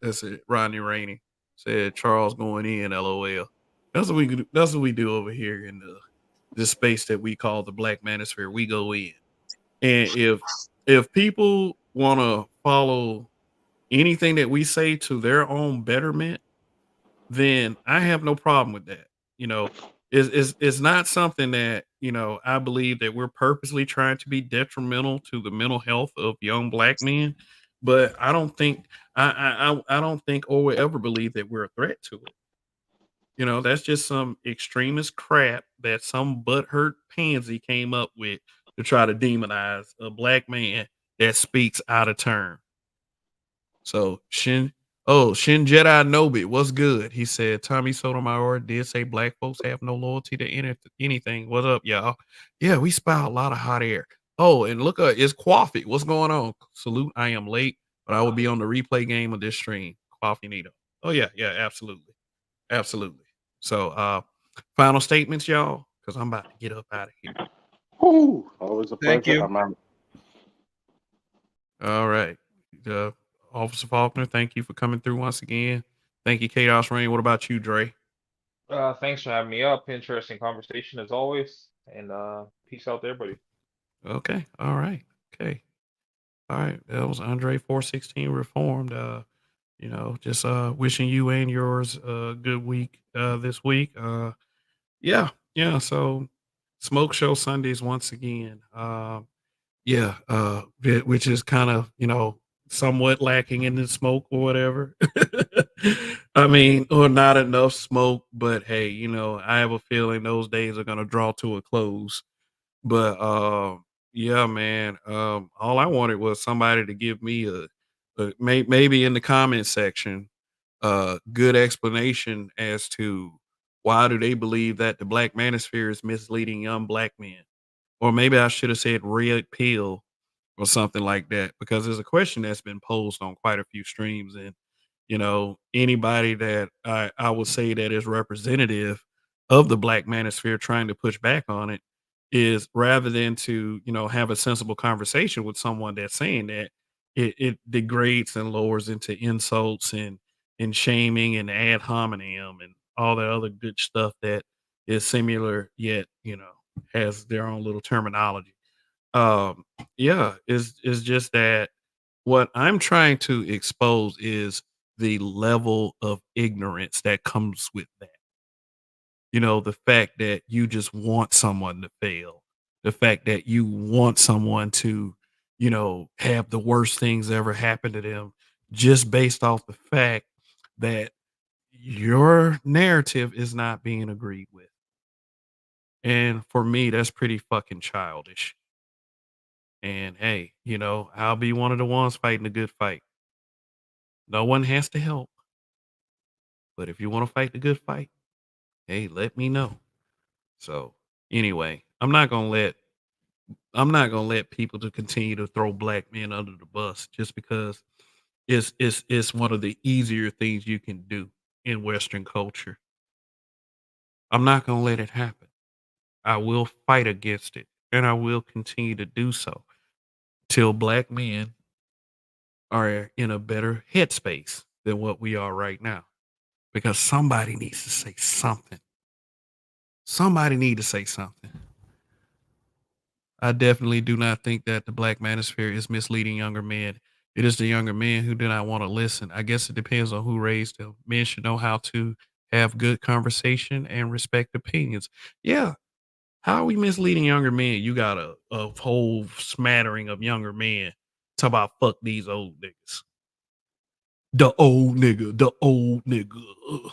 That's it. Rodney Rainey said Charles going in. LOL. That's what we do over here in this space that we call the Black Manosphere. We go in, and if people want to follow anything that we say to their own betterment, then I have no problem with that. You know, it's not something that, I believe that we're purposely trying to be detrimental to the mental health of young black men. But I don't think I don't think or will ever believe that we're a threat to it. That's just some extremist crap that some butthurt pansy came up with to try to demonize a black man that speaks out of turn. So Shin Jedi Nobi, what's good? He said Tommy Sotomayor did say black folks have no loyalty to anything. What up, y'all? Yeah, we spout a lot of hot air. Oh, and look, it's Coffee. What's going on? Salute. I am late, but I will be on the replay game of this stream. Coffee Nito. Oh yeah, yeah, absolutely, absolutely. So, final statements, y'all, because I'm about to get up out of here. Whew, always a Thank pleasure. you. I'm out. All right. Officer Faulkner, thank you for coming through once again. Thank you, Chaos Rain. What about you, Dre? Thanks for having me up. Interesting conversation as always. And peace out there, buddy. Okay. All right. Okay. All right. That was Andre 416 Reformed. Just wishing you and yours a good week this week. Yeah. Yeah. So Smoke Show Sundays once again. Yeah, which is kind of, somewhat lacking in the smoke or whatever. I mean, or not enough smoke, but hey, I have a feeling those days are gonna draw to a close. But yeah, man. All I wanted was somebody to give me maybe in the comment section good explanation as to why do they believe that the Black Manosphere is misleading young black men, or maybe I should have said red pill or something like that, because there's a question that's been posed on quite a few streams. And anybody that I would say that is representative of the Black Manosphere trying to push back on it is, rather than to have a sensible conversation with someone that's saying that, it degrades and lowers into insults and shaming and ad hominem and all that other good stuff that is similar, yet has their own little terminology. um yeah, is just that what I'm trying to expose is the level of ignorance that comes with that. The fact that you just want someone to fail, the fact that you want someone to have the worst things ever happen to them, just based off the fact that your narrative is not being agreed with. And for me, that's pretty fucking childish. And hey, I'll be one of the ones fighting a good fight. No one has to help, but if you want to fight the good fight, hey, let me know. So anyway, I'm not gonna let people to continue to throw black men under the bus just because it's one of the easier things you can do in Western culture. I'm not gonna let it happen. I will fight against it, and I will continue to do so till black men are in a better headspace than what we are right now. Because somebody needs to say something. Somebody need to say something. I definitely do not think that the Black Manosphere is misleading younger men. It is the younger men who do not want to listen. I guess it depends on who raised them. Men should know how to have good conversation and respect opinions. Yeah. How are we misleading younger men? You got a whole smattering of younger men talk about fuck these old niggas. The old nigga, the old nigga. Ugh.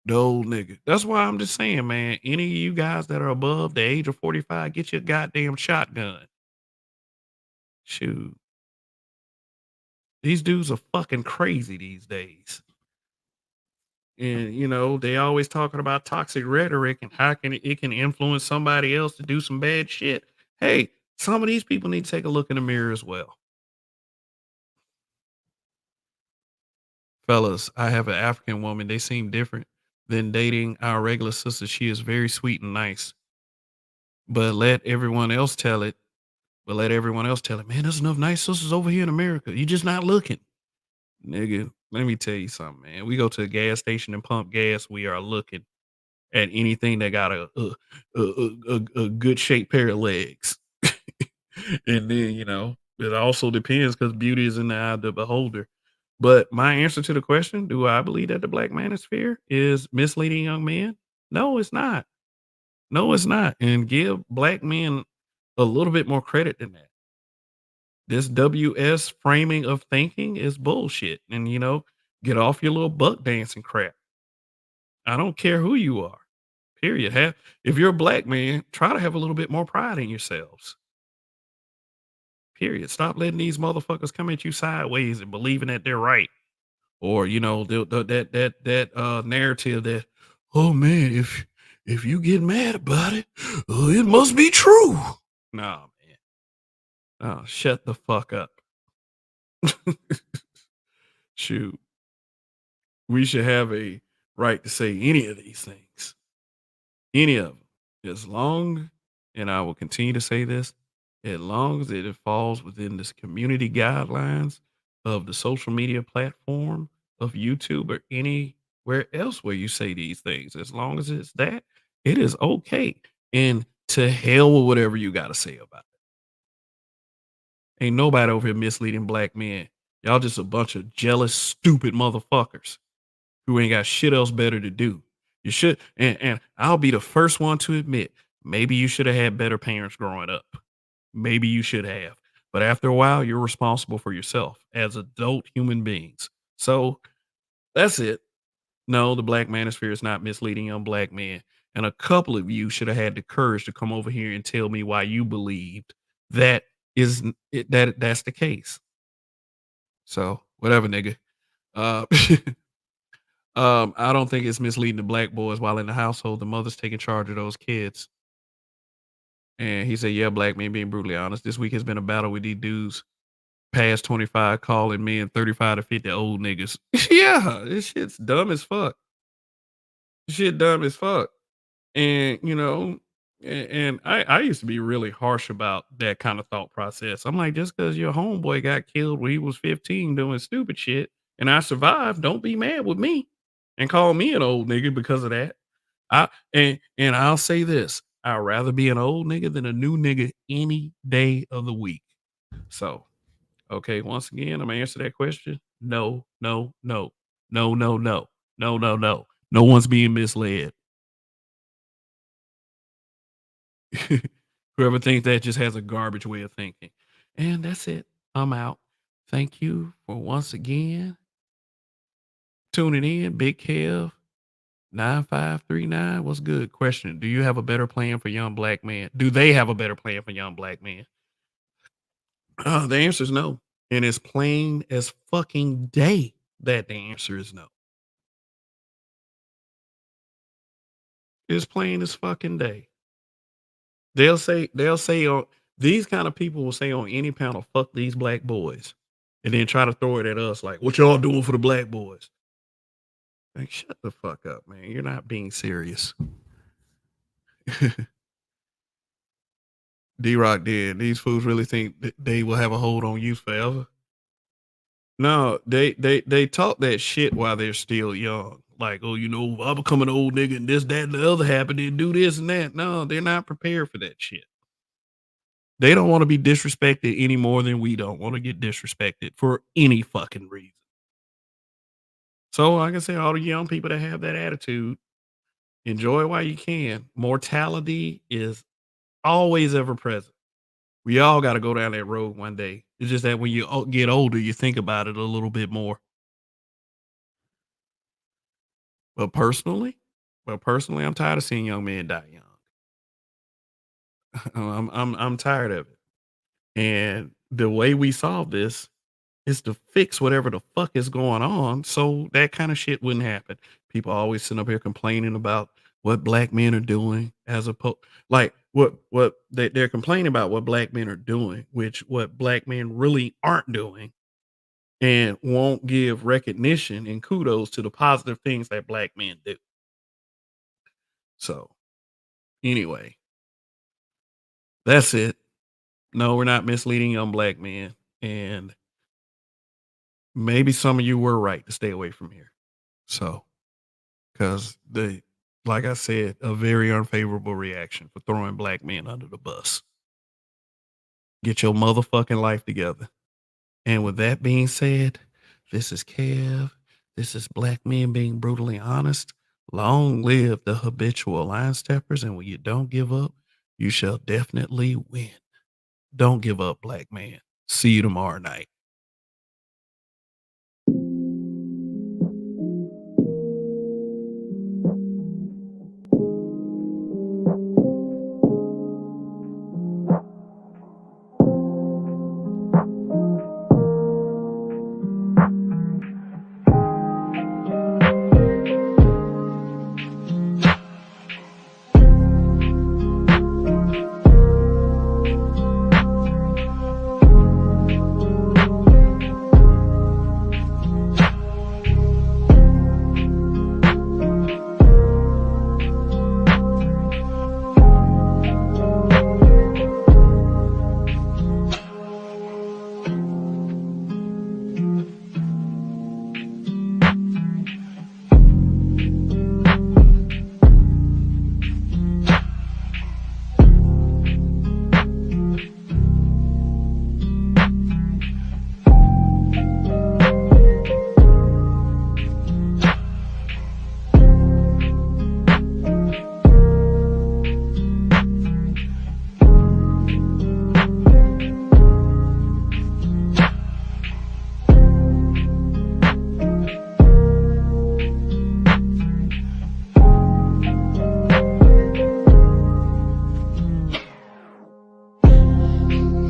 The old nigga. That's why I'm just saying, man, any of you guys that are above the age of 45, get your goddamn shotgun. Shoot. These dudes are fucking crazy these days. And they always talking about toxic rhetoric and how it can influence somebody else to do some bad shit. Hey, some of these people need to take a look in the mirror as well. Fellas, I have an African woman. They seem different than dating our regular sister. She is very sweet and nice. But let everyone else tell it. Man, there's enough nice sisters over here in America. You just not looking. Nigga, let me tell you something, man. We go to a gas station and pump gas. We are looking at anything that got a good shaped pair of legs. And then, it also depends because beauty is in the eye of the beholder. But my answer to the question, do I believe that the Black Manosphere is misleading young men? No, it's not. No, it's not. And give black men a little bit more credit than that. This WS framing of thinking is bullshit. And, get off your little buck dancing crap. I don't care who you are. Period. If you're a black man, try to have a little bit more pride in yourselves. Period. Stop letting these motherfuckers come at you sideways and believing that they're right. Or, that narrative that, oh man, if you get mad about it, it must be true. No, man. Oh, shut the fuck up. Shoot. We should have a right to say any of these things. Any of them. As long, and I will continue to say this, as long as it falls within this community guidelines of the social media platform of YouTube or anywhere else where you say these things, as long as it's that, it is okay. And to hell with whatever you got to say about it. Ain't nobody over here misleading black men. Y'all just a bunch of jealous, stupid motherfuckers who ain't got shit else better to do. You should, and I'll be the first one to admit, maybe you should have had better parents growing up. Maybe you should have. But after a while, you're responsible for yourself as adult human beings. So that's it. No, the Black Manosphere is not misleading young black men. And a couple of you should have had the courage to come over here and tell me why you believed that that's the case. So whatever, nigga. Uh, I don't think it's misleading the black boys while in the household. The mother's taking charge of those kids. And he said, yeah, black men being brutally honest. This week has been a battle with these dudes past 25 calling men 35 to 50 old niggas. Yeah, this shit's dumb as fuck. Shit dumb as fuck. And, and I used to be really harsh about that kind of thought process. I'm like, just because your homeboy got killed when he was 15 doing stupid shit and I survived, don't be mad with me and call me an old nigga because of that. And I'll say this, I'd rather be an old nigga than a new nigga any day of the week. So, okay, once again, I'm gonna answer that question. No, no, no, no, no, no, no, no, no. No one's being misled. Whoever thinks that just has a garbage way of thinking. And that's it. I'm out. Thank you for once again tuning in. Big Kev 9539. What's good? Question. Do you have a better plan for young black men? Do they have a better plan for young black men? The answer is no. And it's plain as fucking day that the answer is no. It's plain as fucking day. They'll say these kind of people will say on any panel, fuck these black boys. And then try to throw it at us like, what y'all doing for the black boys? Like, shut the fuck up, man. You're not being serious. D-Rock did. These fools really think that they will have a hold on youth forever. No, they talk that shit while they're still young. Like, oh, I'll become an old nigga and this, that, and the other happened and do this and that. No, they're not prepared for that shit. They don't want to be disrespected any more than we don't want to get disrespected for any fucking reason. So, like I say, all the young people that have that attitude, enjoy it while you can. Mortality is always ever present. We all got to go down that road one day. It's just that when you get older, you think about it a little bit more. But personally, I'm tired of seeing young men die young. I'm tired of it. And the way we solve this is to fix whatever the fuck is going on so that kind of shit wouldn't happen. People always sitting up here complaining about what black men are doing as opposed like what they're complaining about what black men are doing, which what black men really aren't doing, and won't give recognition and kudos to the positive things that black men do. So anyway, that's it. No, we're not misleading young black men. And maybe some of you were right to stay away from here. So, because like I said, a very unfavorable reaction for throwing black men under the bus. Get your motherfucking life together. And with that being said, this is Kev. This is Black Men Being Brutally Honest. Long live the habitual line steppers. And when you don't give up, you shall definitely win. Don't give up, black man. See you tomorrow night. Bye.